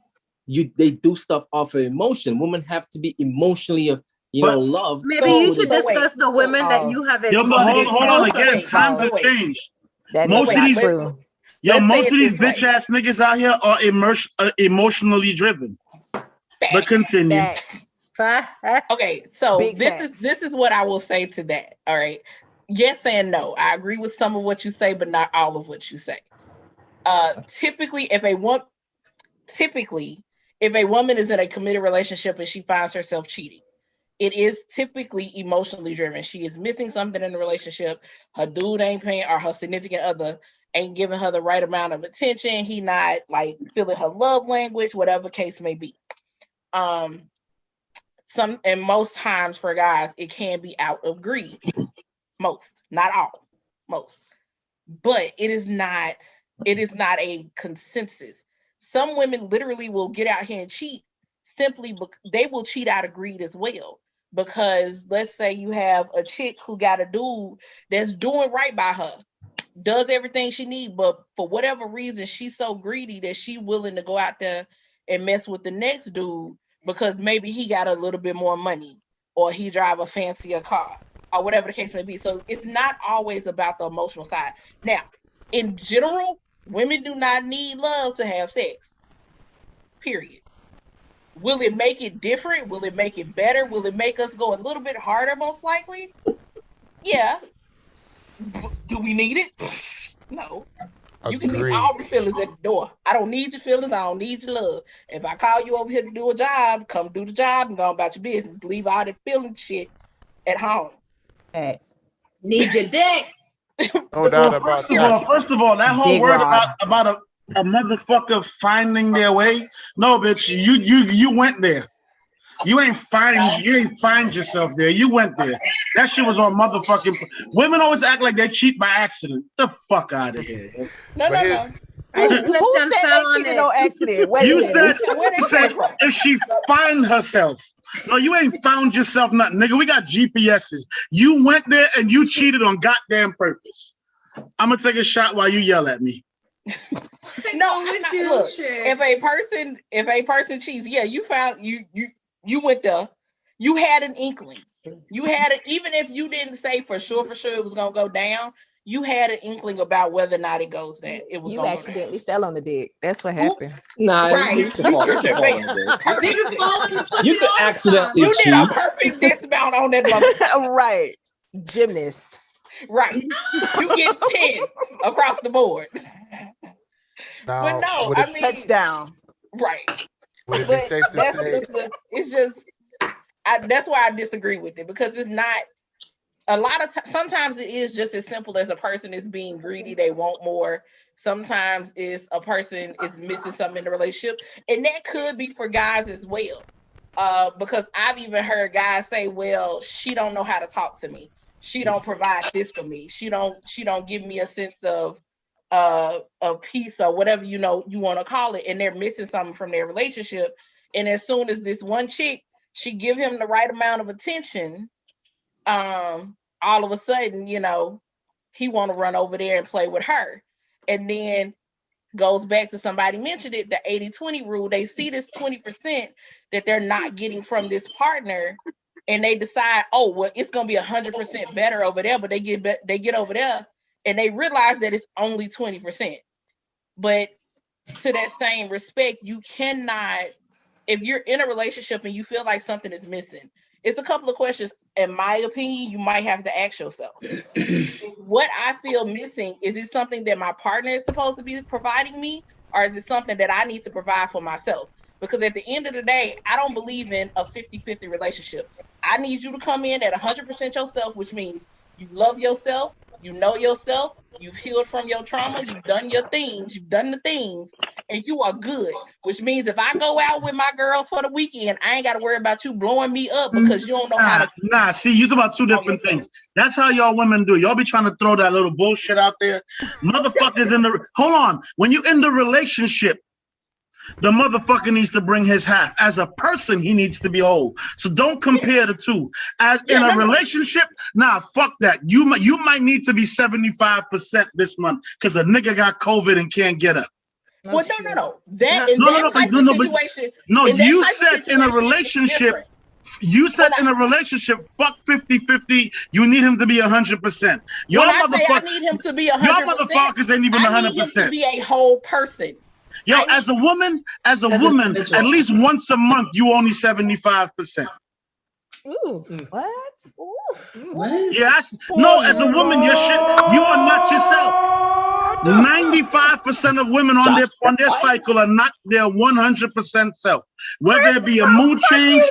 they do stuff off of emotion. Women have to be emotionally, loved. Maybe you should discuss the women that you have. Yo, but hold on again. Times have changed. Most of these bitch ass niggas out here are emotionally driven. But continue. Okay, so this is what I will say to that. All right. Yes and no. I agree with some of what you say, but not all of what you say. Typically, if a woman is in a committed relationship and she finds herself cheating, it is typically emotionally driven. She is missing something in the relationship. Her dude ain't paying, or her significant other ain't giving her the right amount of attention. He not like feeling her love language, whatever case may be. Most times for guys, it can be out of greed. Most, not all, most. But it is not a consensus. Some women literally will get out here and cheat simply because they will cheat out of greed as well. Because let's say you have a chick who got a dude that's doing right by her, does everything she needs, but for whatever reason, she's so greedy that she's willing to go out there and mess with the next dude because maybe he got a little bit more money or he drive a fancier car or whatever the case may be. So it's not always about the emotional side. Now, in general, women do not need love to have sex. Period. Will it make it different? Will it make it better? Will it make us go a little bit harder, most likely? Yeah. Do we need it? No. You can leave all the feelings at the door. I don't need your feelings. I don't need your love. If I call you over here to do a job, come do the job and go about your business. Leave all that feeling shit at home. Thanks. Need your dick. No doubt about that. First of all, that whole Big word Rod. about a motherfucker finding their way. No, bitch, you went there. You ain't find yourself there. You went there. That shit was on motherfucking. Women always act like they cheat by accident. The fuck out of here. No. I slipped Who and said fell they on cheated it. on accident? Wait a You minute. said if she find herself. No, you ain't found yourself nothing, nigga. We got GPSs. You went there and you cheated on goddamn purpose. I'm gonna take a shot while you yell at me. No, look. If a person cheats, yeah, you found you went there. You had an inkling. You had it, even if you didn't say for sure it was gonna go down. You had an inkling about whether or not it goes down. It was. You accidentally fell on the dick. That's what happened. Nah, Right. you can fall on the dick. Niggas fall in the pussy You could all the accidentally You did a cheat. perfect dismount on that motherfucker. Right. Gymnast. Right. You get 10 across the board. Now, But no, would I it, mean, Touchdown. right. would it be But safe to that's say? it's just that's why I disagree with it, because it's not a lot of sometimes it is just as simple as a person is being greedy, they want more. Sometimes it's a person is missing something in the relationship, and that could be for guys as well. Because I've even heard guys say, well, she don't know how to talk to me. She don't provide this for me. She don't give me a sense of peace or whatever you want to call it, and they're missing something from their relationship. And as soon as this one chick, she give him the right amount of attention, all of a sudden, he want to run over there and play with her. And then goes back to somebody mentioned it, the 80-20 rule. They see this 20% that they're not getting from this partner, and they decide, oh, well, it's gonna be 100% better over there. But they get over there and they realize that it's only 20%. But to that same respect, you cannot, if you're in a relationship and you feel like something is missing, it's a couple of questions, in my opinion, you might have to ask yourself. What I feel missing, is it something that my partner is supposed to be providing me, or is it something that I need to provide for myself? Because at the end of the day, I don't believe in a 50-50 relationship. I need you to come in at 100% yourself, which means you love yourself, you know yourself, you've healed from your trauma, you've done your things, you've done the things, and you are good. Which means if I go out with my girls for the weekend, I ain't got to worry about you blowing me up because you don't know how to. Nah, see, you talk about two different things. That's how y'all women do. Y'all be trying to throw that little bullshit out there. Motherfuckers hold on. When you in the relationship, the motherfucker needs to bring his half. As a person, he needs to be whole. So don't compare the two. As in a relationship, nah, fuck that. You might need to be 75% this month because a nigga got COVID and can't get up. Well, no. That is that type of situation. No, you said in a relationship. You said in a relationship, fuck 50-50. You need him to be 100%. Y'all I need him to be 100%. Y'all motherfuckers ain't even 100%. I need him to be a whole person. Yo, as a woman, at least once a month, you only 75%. Ooh, what? What? Yes. No, as a woman, you are not yourself. 95% of women on their cycle are not their 100% self. Whether it be a mood change.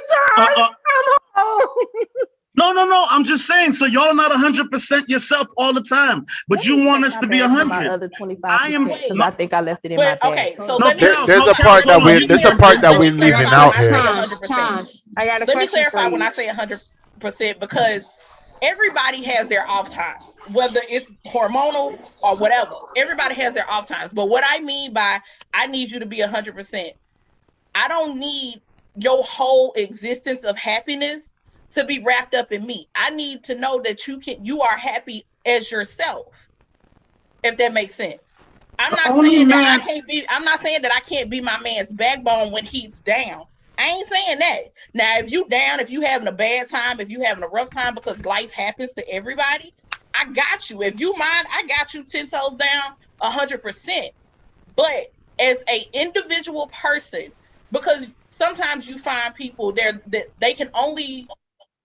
No. I'm just saying. So y'all are not 100% yourself all the time, but you want us to be 100. Other 25%. I think I left it in my bag. Okay, so there's a part that we're leaving out here. I got let me clarify when I say 100%, because everybody has their off times, whether it's hormonal or whatever. Everybody has their off times. But what I mean by I need you to be 100%, I don't need your whole existence of happiness to be wrapped up in me. I need to know that you are happy as yourself, if that makes sense. I'm not saying that I can't be my man's backbone when he's down. I ain't saying that. Now, if you down, if you having a bad time, if you having a rough time, because life happens to everybody, I got you. If you mind, I got you 10 toes down, 100%. But as a individual person, because sometimes you find people that they can only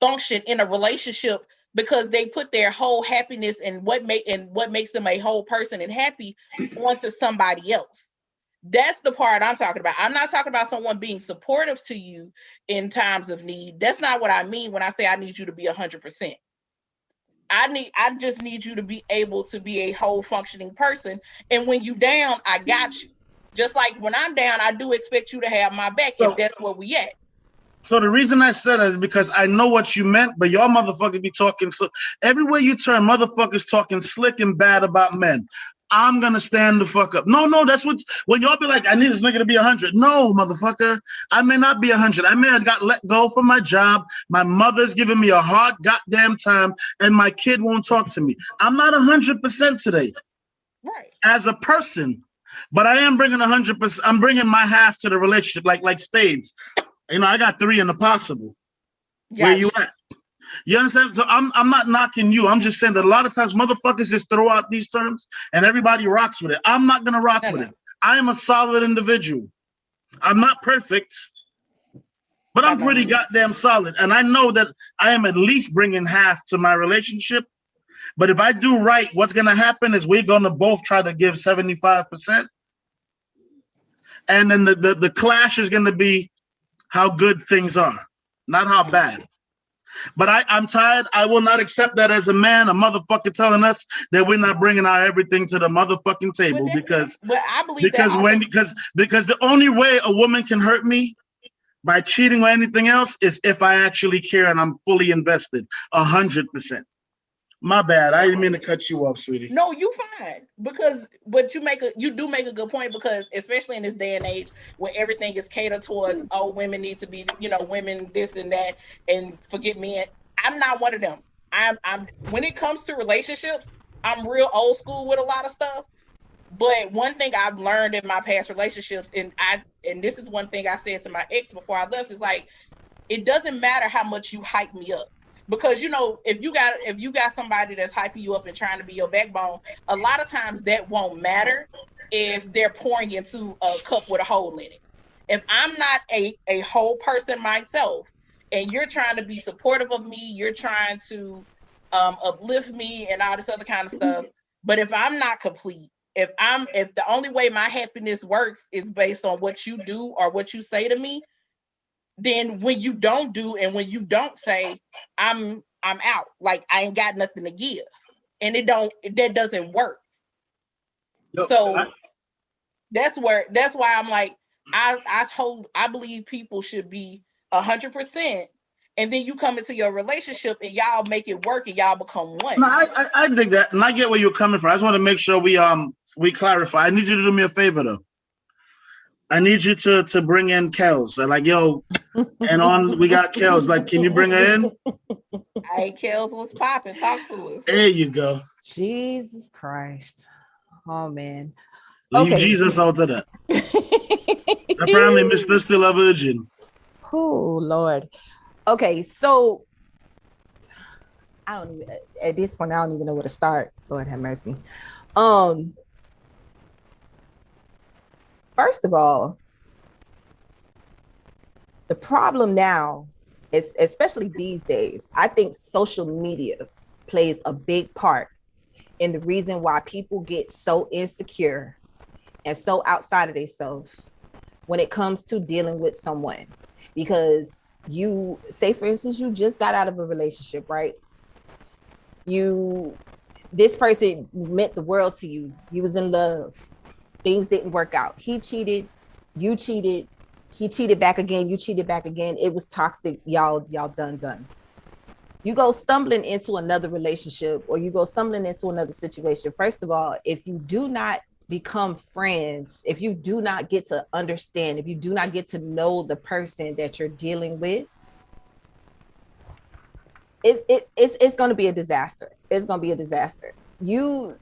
function in a relationship because they put their whole happiness and what makes them a whole person and happy onto somebody else. That's the part I'm talking about. I'm not talking about someone being supportive to you in times of need. That's not what I mean when I say I need you to be 100%. I just need you to be able to be a whole functioning person. And when you down, I got you. Just like when I'm down, I do expect you to have my back if that's where we at. So the reason I said that is because I know what you meant, but y'all motherfuckers be talking so everywhere you turn, motherfuckers talking slick and bad about men. I'm gonna stand the fuck up. No, that's what when y'all be like, I need this nigga to be 100. No, motherfucker, I may not be 100. I may have got let go from my job. My mother's giving me a hard goddamn time, and my kid won't talk to me. I'm not 100% today, right? As a person, but I am bringing 100%. I'm bringing my half to the relationship, like spades. You know, I got 3 in the possible. Gotcha. Where you at? You understand? So I'm not knocking you. I'm just saying that a lot of times motherfuckers just throw out these terms and everybody rocks with it. I'm not gonna rock with it. I am a solid individual. I'm not perfect, but I'm pretty goddamn solid. And I know that I am at least bringing half to my relationship. But if I do right, what's gonna happen is we're gonna both try to give 75%. And then the clash is gonna be how good things are, not how bad. But I'm tired. I will not accept that as a man, a motherfucker telling us that we're not bringing our everything to the motherfucking table because the only way a woman can hurt me by cheating or anything else is if I actually care and I'm fully invested 100%. My bad. I didn't mean to cut you off, sweetie. No, you fine. But you do make a good point because especially in this day and age where everything is catered towards, women need to be, women this and that, and forget men. I'm not one of them. I'm when it comes to relationships, I'm real old school with a lot of stuff. But one thing I've learned in my past relationships, and this is one thing I said to my ex before I left, is like, it doesn't matter how much you hype me up. Because if you got somebody that's hyping you up and trying to be your backbone, a lot of times that won't matter if they're pouring into a cup with a hole in it. If I'm not a whole person myself, and you're trying to be supportive of me, you're trying to uplift me and all this other kind of stuff. But if I'm not complete, if the only way my happiness works is based on what you do or what you say to me, then when you don't do and when you don't say, I'm out, like I ain't got nothing to give, and that doesn't work. So that's why I'm like, I believe people should be 100%, and then you come into your relationship and y'all make it work and y'all become one. No, I dig that, and I get where you're coming from. I just want to make sure we clarify. I need you to do me a favor though. I need you to bring in Kels. Like, yo, and we got Kels. Like, can you bring her in? Hey, Kels, what's popping? Talk to us. There you go. Jesus Christ. Oh, man. Leave Jesus out of that. Apparently, Mr. Still a virgin. Oh, Lord. Okay, so at this point, I don't even know where to start. Lord have mercy. First of all, the problem now is, especially these days, I think social media plays a big part in the reason why people get so insecure and so outside of themselves when it comes to dealing with someone. Because you, say for instance, you just got out of a relationship, right? This person meant the world to you. You was in love. Things didn't work out. He cheated, you cheated, he cheated back again, you cheated back again. It was toxic. Y'all done. You go stumbling into another relationship or you go stumbling into another situation. First of all, if you do not become friends, if you do not get to understand, if you do not get to know the person that you're dealing with, it's going to be a disaster. It's going to be a disaster. You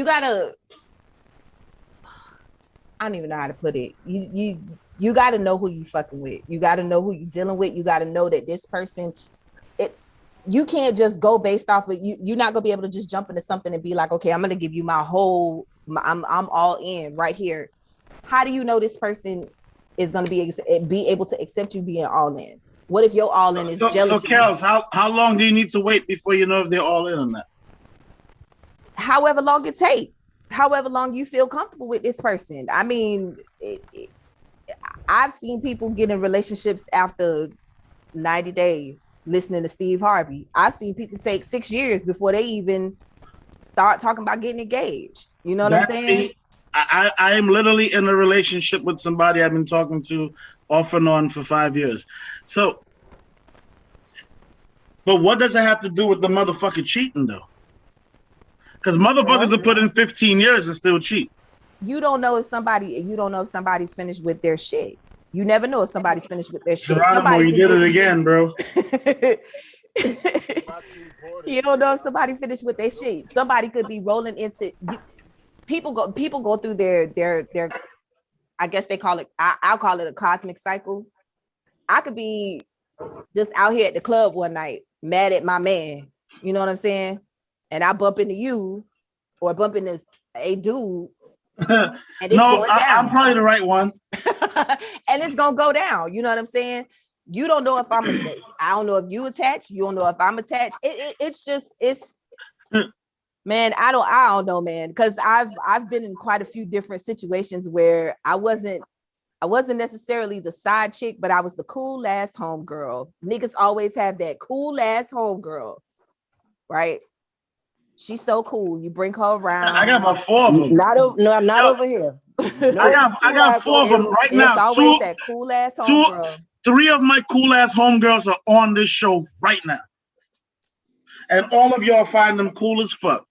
gotta, I don't even know how to put it. You gotta know who you fucking with. You gotta know who you dealing with. You gotta know that this person, you can't just go based off of you're not gonna be able to just jump into something and be like, okay, I'm gonna give you my whole, I'm all in right here. How do you know this person is gonna be able to accept you being all in? What if your all in is jealousy? So Kels, how long do you need to wait before you know if they're all in on that? However long it takes, however long you feel comfortable with this person. I mean, I've seen people get in relationships after 90 days listening to Steve Harvey. I've seen people take 6 years before they even start talking about getting engaged. You know what I'm saying? I am literally in a relationship with somebody I've been talking to off and on for 5 years. So, but what does it have to do with the motherfucker cheating though? Because motherfuckers will put in 15 years and still cheat. You don't know if somebody's finished with their shit. You never know if somebody's finished with their shit. Geronimo, you did it again, bro. You don't know if somebody finished with their shit. Somebody could be rolling into people go through their I guess they call it, I'll call it a cosmic cycle. I could be just out here at the club one night, mad at my man. You know what I'm saying? And I bump into you or bump into a dude. And No, I'm probably the right one. And it's gonna go down. You know what I'm saying? You don't know if I don't know if you attached. You don't know if I'm attached. It's man. I don't know, man. Because I've been in quite a few different situations where I wasn't necessarily the side chick, but I was the cool ass homegirl. Niggas always have that cool ass homegirl, right? She's so cool. You bring her around. I got about 4 of them. Not over here. I got 4 of them right now. It's always that cool ass homegirl. 3 of my cool ass homegirls are on this show right now. And all of y'all find them cool as fuck.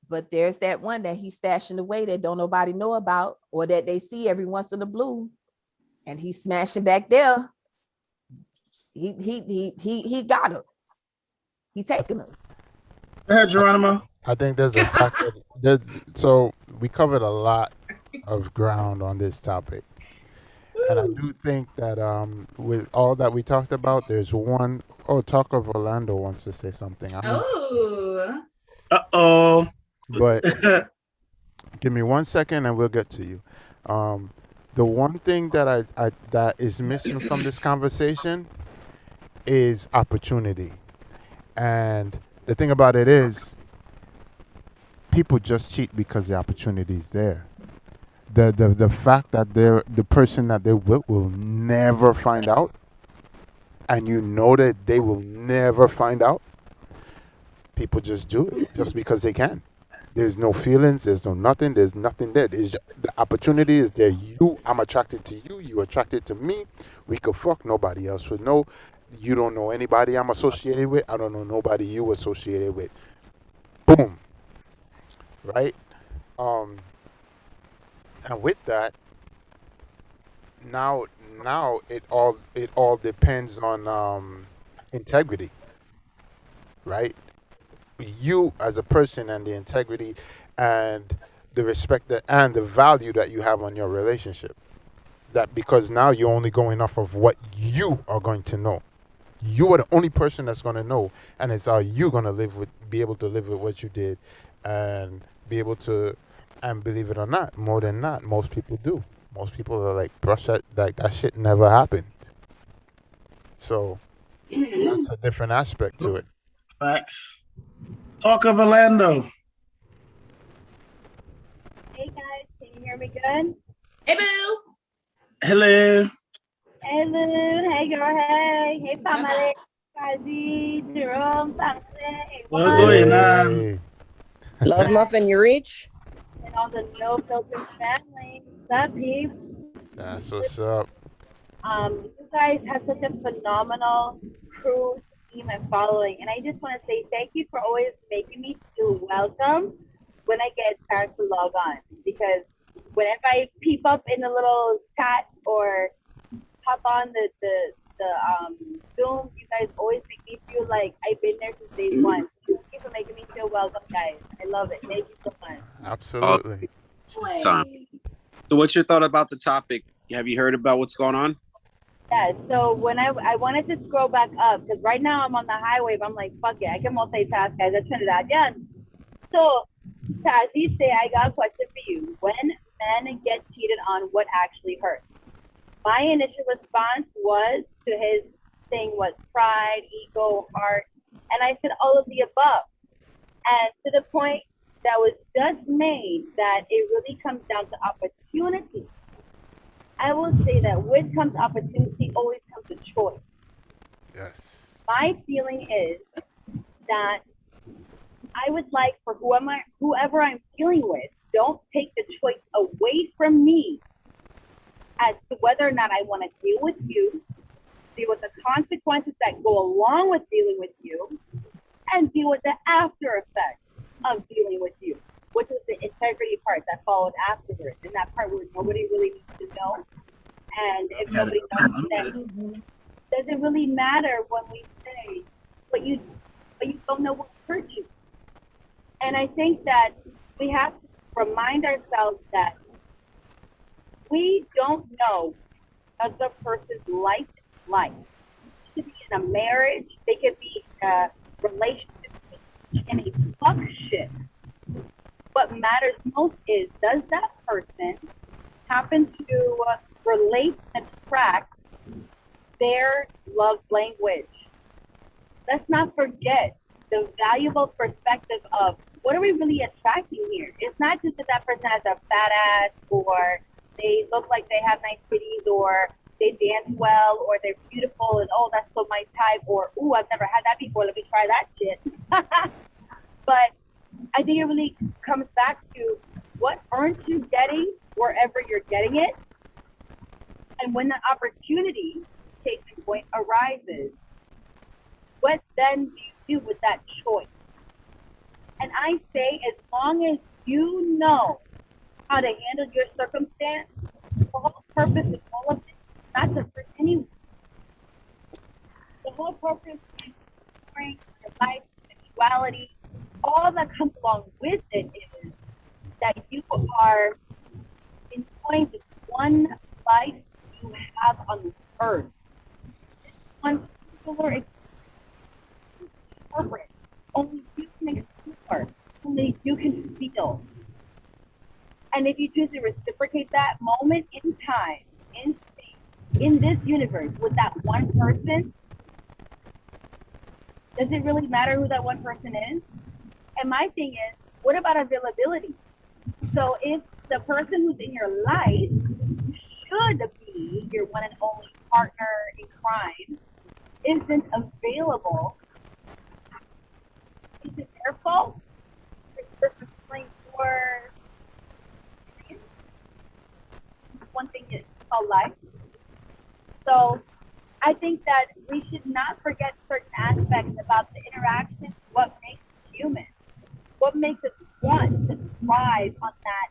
But there's that one that he's stashing away that don't nobody know about, or that they see every once in a blue, and he's smashing back there. He got her. He taking her. Go ahead, Geronimo. I think there's a factor. So we covered a lot of ground on this topic. And I do think that with all that we talked about, there's one. Oh, Talk of Orlando wants to say something. Oh. Uh-oh. But give me 1 second and we'll get to you. The one thing that that is missing from this conversation is opportunity. And the thing about it is, people just cheat because the opportunity is there. The fact that the person that they will never find out, and you know that they will never find out, people just do it just because they can. There's no feelings, there's no nothing, there's nothing there. The opportunity is there. I'm attracted to you, you attracted to me. We could fuck, nobody else would know. You don't know anybody I'm associated with. I don't know nobody you associated with. Boom. Right? And with that, now it all depends on integrity. Right? You as a person and the integrity and the respect and the value that you have on your relationship. That because now you're only going off of what you are going to know. You are the only person that's going to know, and it's how you going to be able to live with what you did, and be able to, and believe it or not, more than not, most people do. Most people are like, brush that, like that shit never happened. So that's a different aspect to it. Facts. Talk of Orlando. Hey guys, can you hear me good? Hey boo. Hello. Hey Lou, hey girl, hey family, Kazi, Jerome, family, Hey. Love Muffin, you rich? and all the No Filter family. What's up, peeps? That's what's up. You guys have such a phenomenal crew, team, and following, and I just want to say thank you for always making me feel welcome when I get a chance to log on, because whenever I peep up in a little chat or hop on the Zoom, you guys always make me feel like I've been there since day one. Thank you for making me feel welcome, guys. I love it. Thank you so much. Absolutely. Time. So what's your thought about the topic? Have you heard about what's going on? Yeah, so when I wanted to scroll back up, because right now I'm on the highway, but I'm like, fuck it, I can multitask, guys. That's Trinidad. Yeah. So, Tazi, say I got a question for you. When men get cheated on, what actually hurts? My initial response was to his thing was pride, ego, heart, and I said all of the above. And to the point that was just made that it really comes down to opportunity. I will say that with comes opportunity, always comes a choice. Yes. My feeling is that I would like for whoever I'm dealing with don't take the choice away from me as to whether or not I want to deal with you, deal with the consequences that go along with dealing with you, and deal with the after effects of dealing with you, which is the integrity part that followed afterwards, and that part where nobody really needs to know. And if nobody knows, then does it really matter when we say, but you don't know what hurt you? And I think that we have to remind ourselves that we don't know another person's life is like. They could be in a marriage, they could be in a relationship, in a fuck shit. What matters most is, does that person happen to relate and track their love language? Let's not forget the valuable perspective of what are we really attracting here? It's not just that that person has a fat ass, or they look like they have nice titties, or they dance well, or they're beautiful, and oh, that's so my type, or ooh, I've never had that before, let me try that shit. But I think it really comes back to, what aren't you getting wherever you're getting it? And when the opportunity, case in point, arises, what then do you do with that choice? And I say, as long as you know how to handle your circumstance, the whole purpose of all of this is not to hurt anyone. The whole purpose is bring your life, sexuality, all that comes along with it is that you are enjoying this one life you have on this earth. This one particular experience, only you can explore, only you can feel. And if you choose to reciprocate that moment in time, in space, in this universe with that one person, does it really matter who that one person is? And my thing is, what about availability? So if the person who's in your life should be your one and only partner in crime isn't available, is it their fault? Is it for one thing is called life? So I think that we should not forget certain aspects about the interaction, what makes us human, what makes us want to thrive on that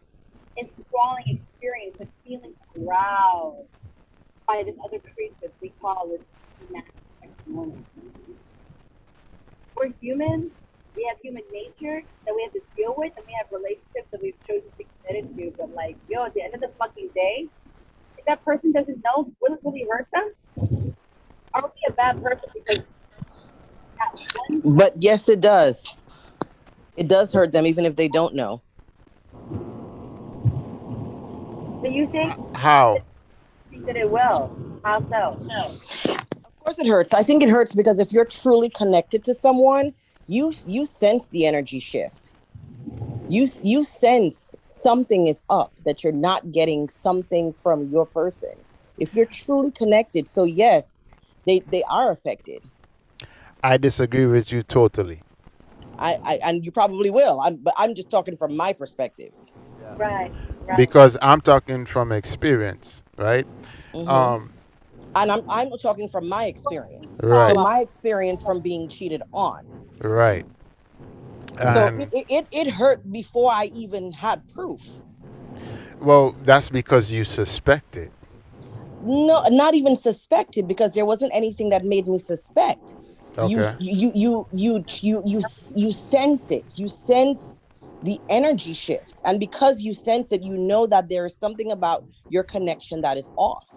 enthralling experience of feeling aroused by this other creature we call this moment. We're human. We have human nature that we have to deal with, and we have relationships that we've chosen to be committed to. But like, yo, at the end of the fucking day, if that person doesn't know, will it really hurt them? Are we a bad person because? But yes, it does. It does hurt them, even if they don't know. Do you think? How? I think that it will. How so? Of course it hurts. I think it hurts because if you're truly connected to someone, you sense the energy shift. You sense something is up, that you're not getting something from your person. If you're truly connected, so yes, they are affected. I disagree with you totally. I and you probably will. But I'm just talking from my perspective. Right. Because I'm talking from experience, right? Mhm. And I'm talking from my experience. Right. So my experience from being cheated on. Right. So And it hurt before I even had proof. well, that's because you suspected. No, not even suspected, because there wasn't anything that made me suspect. Okay. You sense it. You sense the energy shift, and because you sense it, you know that there is something about your connection that is off.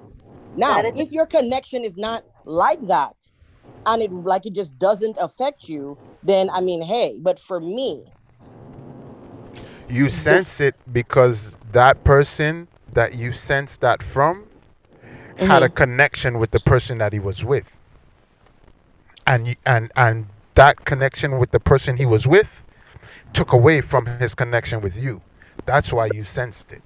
Now, if your connection is not like that, and it just doesn't affect you, then I mean, hey. But for me, You sense it because that person that you sense that from had a connection with the person that he was with. And that connection with the person he was with took away from his connection with you. That's why you sensed it.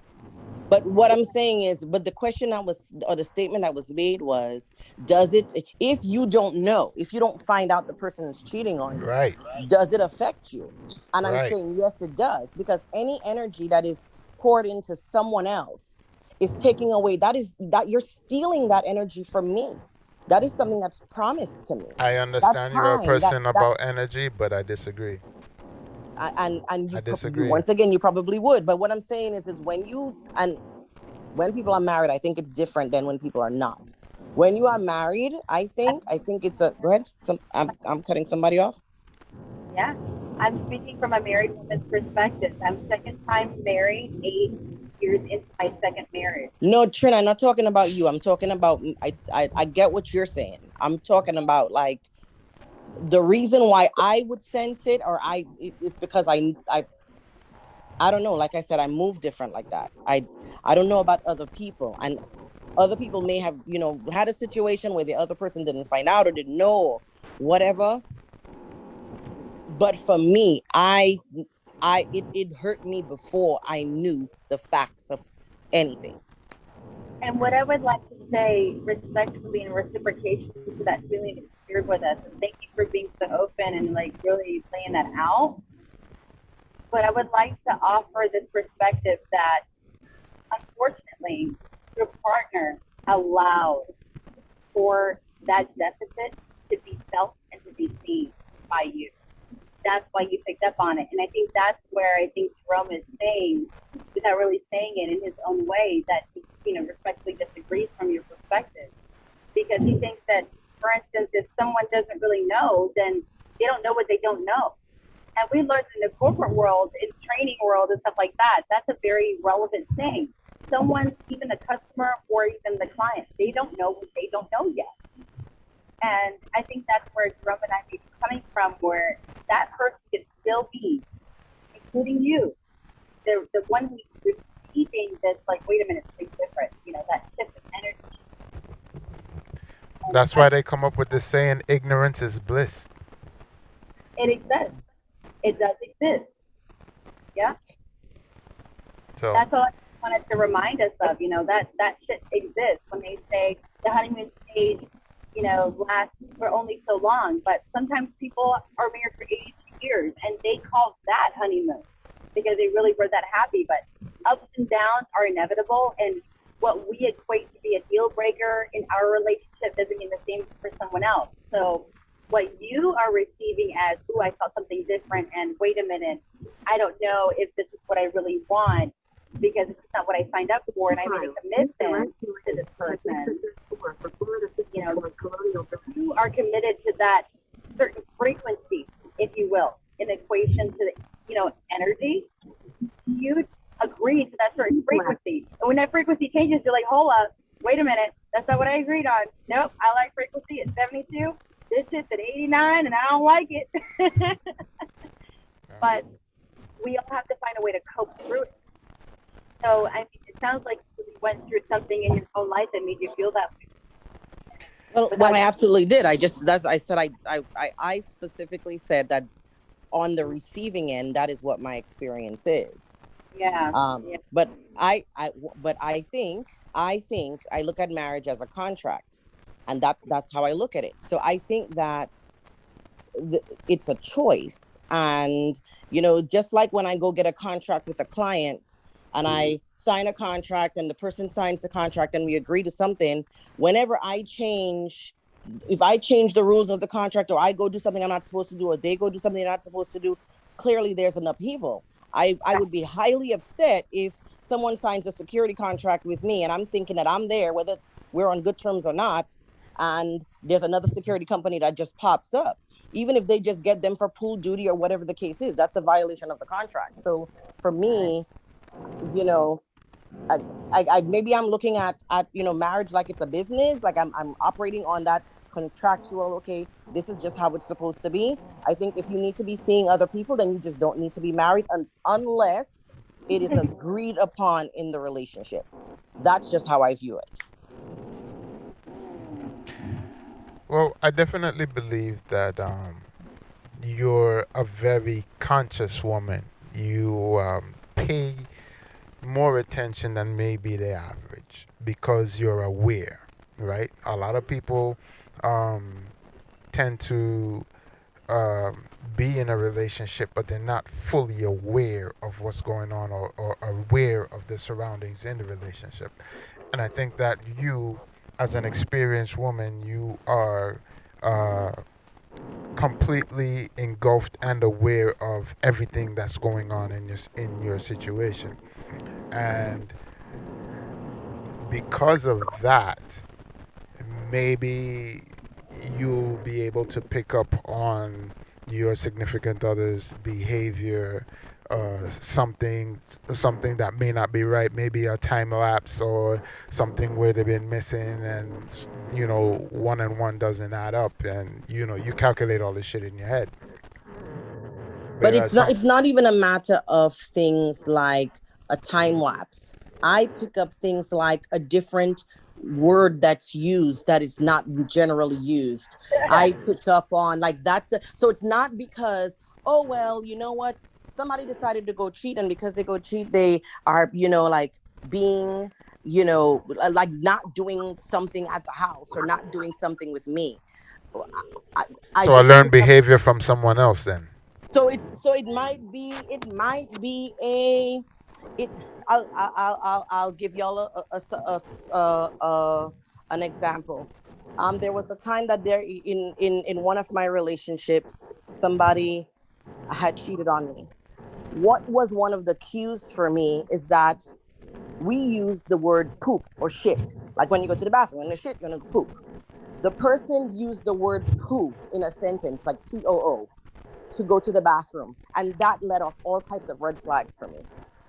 But what I'm saying is, but the question that was, or the statement that was made was, does it, if you don't know, if you don't find out the person is cheating on you, Right. does it affect you? And I'm Right. saying, yes, it does. Because any energy that is poured into someone else is taking away, that you're stealing that energy from me. That is something that's promised to me. I That understand you're a time, person about energy, but I disagree. and I you disagree. once again, you probably would. But what I'm saying is when people are married, I think it's different than when people are not. When you are married, I think it's a, go ahead. I'm cutting somebody off. Yeah, I'm speaking from a married woman's perspective. I'm second time married, 8 years into my second marriage. No, Trin, I'm not talking about you. I'm talking about, I get what you're saying. I'm talking about like the reason why I would sense it, or it's because I don't know. Like I said, I move different like that. I don't know about other people, and other people may have, had a situation where the other person didn't find out or didn't know, or whatever. But for me, it hurt me before I knew the facts of anything. And what I would like to say respectfully in reciprocation to that feeling that you shared with us, and thank you for being so open and like really laying that out. But I would like to offer this perspective that unfortunately your partner allowed for that deficit to be felt and to be seen by you. That's why you picked up on it. And I think that's where I think Jerome is saying, without really saying it in his own way, that he, respectfully disagrees from your perspective. Because he thinks that, for instance, if someone doesn't really know, then they don't know what they don't know. And we learned in the corporate world, in training world and stuff like that, that's a very relevant thing. Someone, even the customer or even the client, they don't know what they don't know yet. And I think that's where Jerome and I may be coming from, where that person could still be, including you, the one who's receiving this, like, wait a minute, something's different, that shift of energy. And That's why they come up with this saying, ignorance is bliss. it exists. It does exist. Yeah. So That's all I wanted to remind us of, that shit exists when they say the honeymoon stage, lasts for only so long. But sometimes people are married for 82 years and they call that honeymoon because they really were that happy. But ups and downs are inevitable. And what we equate to be a deal breaker in our relationship doesn't mean the same for someone else. So what you are receiving as, oh, I saw something different, and wait a minute, I don't know if this is what I really want, because it's not what I signed up for, and I made a commitment to this person. You are committed to that certain frequency, if you will, in equation to the, energy. You agree to that certain frequency, and when that frequency changes, you're like, hold up, wait a minute, that's not what I agreed on. Nope, I like frequency at 72. This shit's at 89 and I don't like it. But we all have to find a way to cope through it. So, I mean, it sounds like you went through something in your own life that made you feel that way. Well, I absolutely did. I specifically said that on the receiving end, that is what my experience is. Yeah. But I think I look at marriage as a contract. And that's how I look at it. So I think that it's a choice. And, just like when I go get a contract with a client and I sign a contract and the person signs the contract and we agree to something, whenever if I change the rules of the contract, or I go do something I'm not supposed to do, or they go do something they're not supposed to do, clearly there's an upheaval. I would be highly upset if someone signs a security contract with me and I'm thinking that I'm there, whether we're on good terms or not, and there's another security company that just pops up. Even if they just get them for pool duty or whatever the case is, that's a violation of the contract. So for me, I maybe I'm looking at marriage like it's a business, like I'm operating on that contractual, okay, this is just how it's supposed to be. I think if you need to be seeing other people, then you just don't need to be married unless it is agreed upon in the relationship. That's just how I view it. Well, I definitely believe that you're a very conscious woman. You pay more attention than maybe the average because you're aware, right? A lot of people tend to be in a relationship, but they're not fully aware of what's going on or aware of the surroundings in the relationship. And I think that you, as an experienced woman, you are completely engulfed and aware of everything that's going on in your situation. And because of that, maybe you'll be able to pick up on your significant other's behavior, something that may not be right, maybe a time lapse or something where they've been missing, and one and one doesn't add up, and you calculate all this shit in your head. But it's not even a matter of things like a time lapse. I pick up things like a different word that's used that is not generally used. I pick up on like so it's not because, oh well, you know what, somebody decided to go cheat, and because they go cheat, they are like being like not doing something at the house or not doing something with me. I learned behavior from someone else then. So it might be I'll give y'all an example. There was a time that there in one of my relationships, somebody had cheated on me. What was one of the cues for me is that we use the word poop or shit. Like when you go to the bathroom, when you shit, you're gonna poop. The person used the word poop in a sentence, like POO, to go to the bathroom. And that let off all types of red flags for me.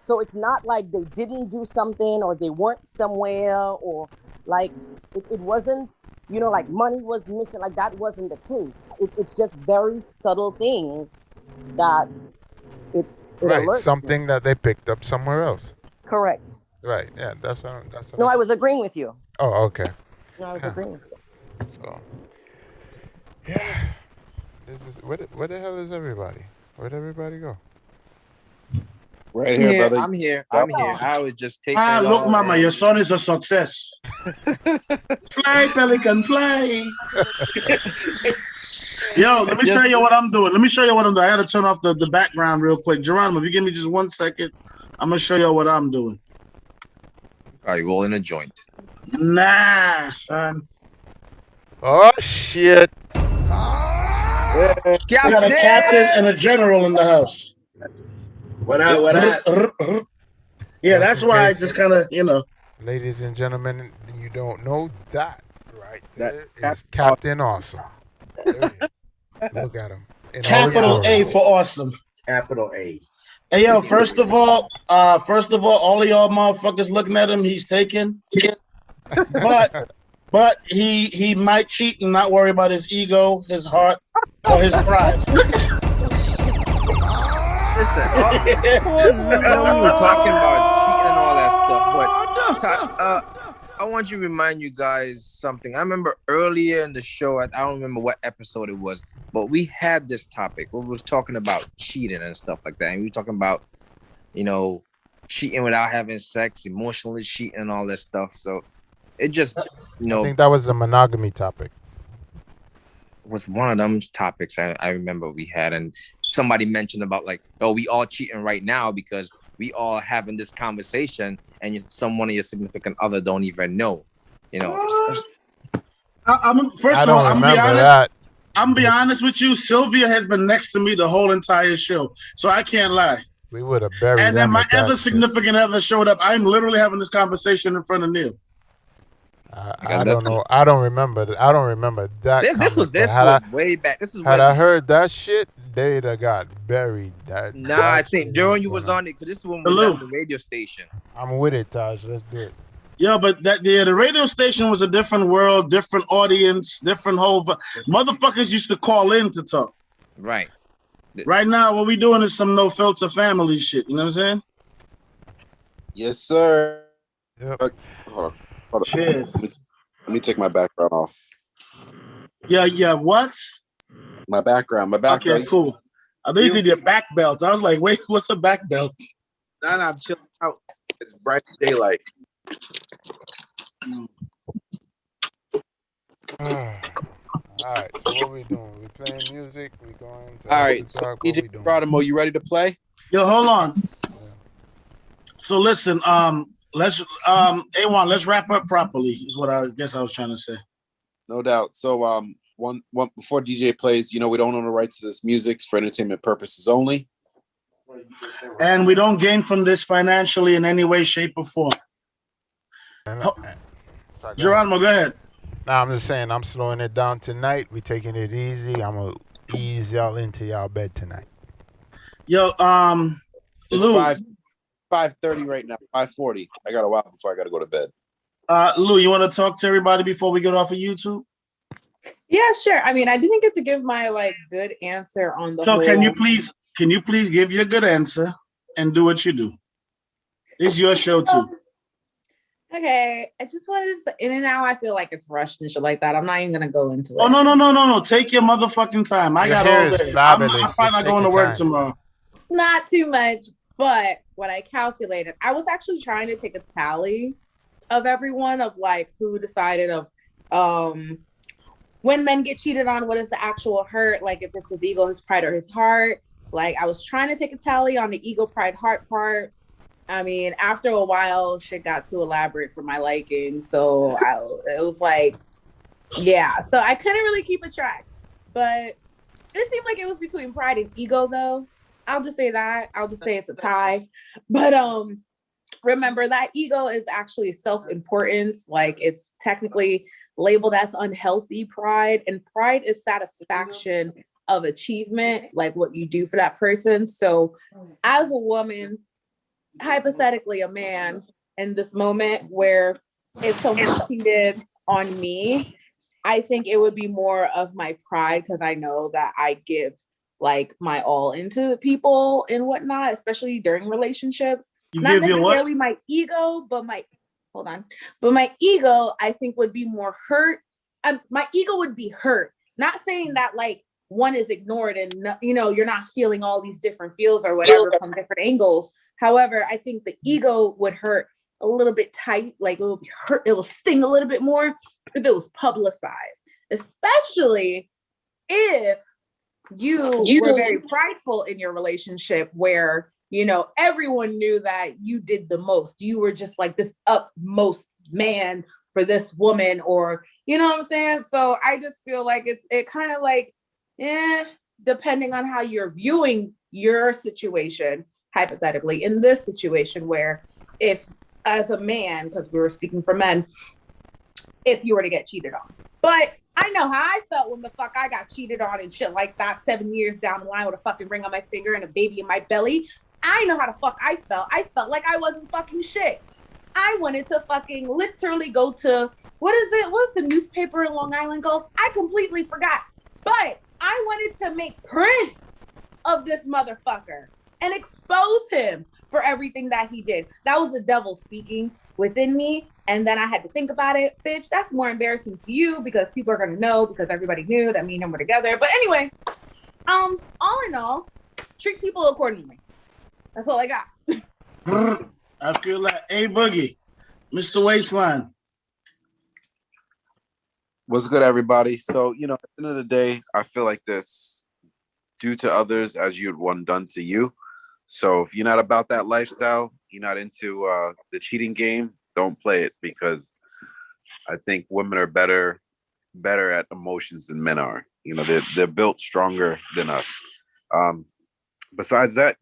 So it's not like they didn't do something or they weren't somewhere or like it wasn't, like money was missing. Like that wasn't the case. It's just very subtle things that it right, alerts something me. that they picked up somewhere else. Correct. Right, yeah, that's what No, I was agreeing with you. Oh, okay. No, I was agreeing with you. So, yeah, this is where the hell is everybody? Where'd everybody go? Right here, brother. I'm here. I was just taking. Look, mama, your son is a success. Fly, pelican, fly. Yo, let me tell you what I'm doing. Let me show you what I'm doing. I gotta turn off the background real quick. Geronimo, if you give me just 1 second, I'm gonna show you what I'm doing. Are you rolling a joint? Nah, son. Oh shit! We got a captain and a general in the house. What up? Yeah, that's why I just kind of, Ladies and gentlemen, you don't know that, right? There is Captain Awesome. Look at him. Capital A for awesome. Capital A. Hey, yo, first of all, all of y'all motherfuckers looking at him, he's taken. But he might cheat and not worry about his ego, his heart, or his pride. Listen, I know we were talking about cheating and all that stuff, but I want to remind you guys something. I remember earlier in the show, I don't remember what episode it was, but we had this topic. We was talking about cheating and stuff like that, and we were talking about, cheating without having sex, emotionally cheating and all that stuff. So it just, I think that was the monogamy topic. Was one of them topics I remember we had, and somebody mentioned about like, oh, we all cheating right now because we all having this conversation and someone of your significant other don't even know, I'm be honest with you. Sylvia has been next to me the whole entire show, so I can't lie. We would have buried. And then my other significant other showed up. I'm literally having this conversation in front of Neil. I don't know. I don't remember that. This was way back. Had I heard that shit, they'd have got buried. I think Jerome, you was on it because this one was on the radio station. I'm with it, Taj. Let's do it. Yeah, but the radio station was a different world, different audience, different whole. Motherfuckers used to call in to talk. Right. Right now, what we doing is some no filter family shit. You know what I'm saying? Yes, sir. Yep. Hold on. Cheers. Let me take my background off. Yeah. What? My background. Okay, cool. I thought you said your back belt. I was like, wait, what's a back belt? Nah, I'm chilling out. It's bright daylight. All right, so what we doing? We playing music? We going to All right, so talk? What we DJ doing? Geronimo, you ready to play? Yo, hold on. So listen, let's A1, let's wrap up properly. Is what I guess I was trying to say. No doubt. So one before DJ plays, we don't own the rights to this music. It's for entertainment purposes only. And we don't gain from this financially in any way, shape, or form. Geronimo, go ahead. Nah, I'm just saying I'm slowing it down tonight. We taking it easy. I'm gonna ease y'all into y'all bed tonight. Yo, It's Lou. 5:30 right now. 5:40. I got a while before I got to go to bed. Lou, you want to talk to everybody before we get off of YouTube? Yeah, sure. I mean, I didn't get to give my good answer on the So whole. can you please give your good answer and do what you do? It's your show too. Okay, I just wanted to say, and now I feel like it's rushed and shit like that. I'm not even gonna go into it. Oh no! Take your motherfucking time. I Your got hair all is day. fabulous. I'm Just probably not take going to your work time. tomorrow. It's not too much, but what I calculated, I was actually trying to take a tally of everyone of who decided of when men get cheated on, what is the actual hurt? Like if it's his ego, his pride, or his heart. Like I was trying to take a tally on the ego, pride, heart part. I mean, after a while, shit got too elaborate for my liking. So it was yeah. So I couldn't really keep a track. But it seemed like it was between pride and ego, though. I'll just say that. I'll just say it's a tie. But remember that ego is actually self-importance. Like it's technically labeled as unhealthy pride. And pride is satisfaction of achievement, like what you do for that person. So as a woman, hypothetically a man in this moment where if someone cheated on me, I think it would be more of my pride because I know that I give my all into people and whatnot, especially during relationships. You Not give your what? necessarily my ego, but my ego I think would be more hurt. My ego would be hurt. Not saying that one is ignored and you're not feeling all these different feels or whatever from different angles. However, I think the ego would hurt a little bit tight, it will be hurt, it will sting a little bit more if it was publicized, especially if you were very prideful in your relationship where everyone knew that you did the most. You were just this utmost man for this woman, or you know what I'm saying? So I just feel like it kind of depending on how you're viewing your situation, hypothetically, in this situation where if as a man, because we were speaking for men, if you were to get cheated on. But I know how I felt when the fuck I got cheated on and shit like that 7 years down the line with a fucking ring on my finger and a baby in my belly. I know how the fuck I felt. I felt like I wasn't fucking shit. I wanted to fucking literally go to, what's the newspaper in Long Island called? I completely forgot. But I wanted to make prints of this motherfucker and expose him for everything that he did. That was the devil speaking within me. And then I had to think about it. Bitch, that's more embarrassing to you because people are going to know because everybody knew that me and him were together. But anyway, all in all, treat people accordingly. That's all I got. I feel like Boogie, Mr. Waistline. What's good, everybody? So, at the end of the day, I feel like this: do to others as you'd want done to you. So if you're not about that lifestyle, you're not into the cheating game, don't play it, because I think women are better at emotions than men are. They're built stronger than us. Besides that,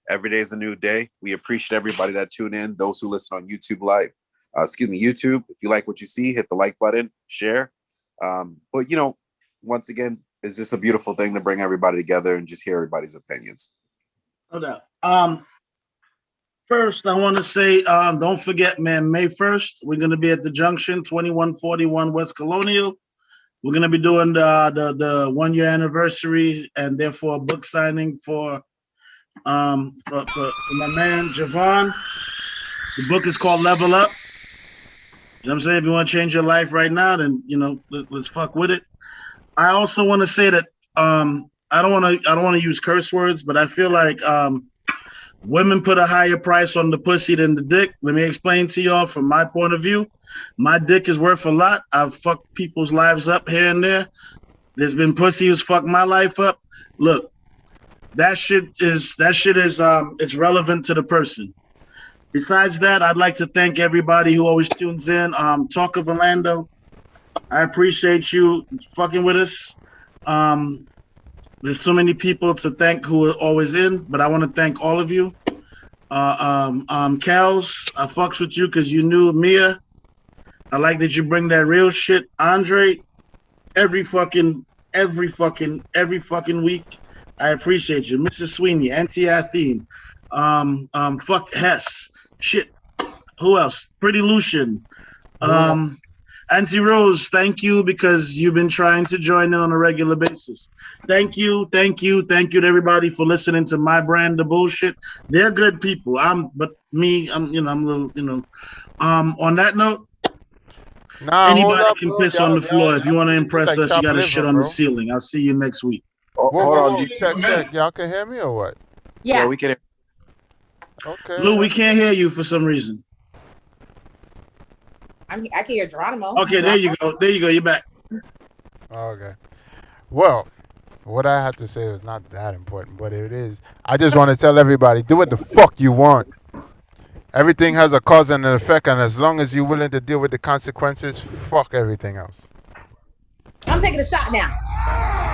every day is a new day. We appreciate everybody that tune in, those who listen on YouTube Live. YouTube. If you like what you see, hit the like button, share. But once again, it's just a beautiful thing to bring everybody together and just hear everybody's opinions. No doubt. First, I want to say, don't forget, man, May 1st, we're going to be at the Junction, 2141 West Colonial. We're going to be doing the 1 year anniversary and therefore a book signing for my man, Javon. The book is called Level Up. You know what I'm saying? If you want to change your life right now, then, let's fuck with it. I also want to say that I don't want to use curse words, but I feel like Women put a higher price on the pussy than the dick. Let me explain to y'all from my point of view. My dick is worth a lot. I've fucked people's lives up here and there. There's been pussy who's fucked my life up. Look, that shit is it's relevant to the person. Besides that, I'd like to thank everybody who always tunes in. Talk of Orlando, I appreciate you fucking with us. There's so many people to thank who are always in, but I want to thank all of you. Kels, I fucks with you because you knew Mia. I like that you bring that real shit. Andre, every fucking week. I appreciate you. Mrs. Sweeney, Auntie Athene, fuck Hess. Shit. Who else? Pretty Lucian. Auntie Rose, thank you because you've been trying to join in on a regular basis. Thank you to everybody for listening to my brand of bullshit. They're good people. I'm a little, on that note, anybody can piss on the floor. If you want to impress us, you got to shit on the ceiling. I'll see you next week. Hold on. Check. Y'all can hear me or what? Yeah, we can. Okay. Lou, we can't hear you for some reason. I can hear Geronimo. Okay, there you go. You're back. Okay. Well, what I have to say is not that important, but it is. I just want to tell everybody, do what the fuck you want. Everything has a cause and an effect, and as long as you're willing to deal with the consequences, fuck everything else. I'm taking a shot now.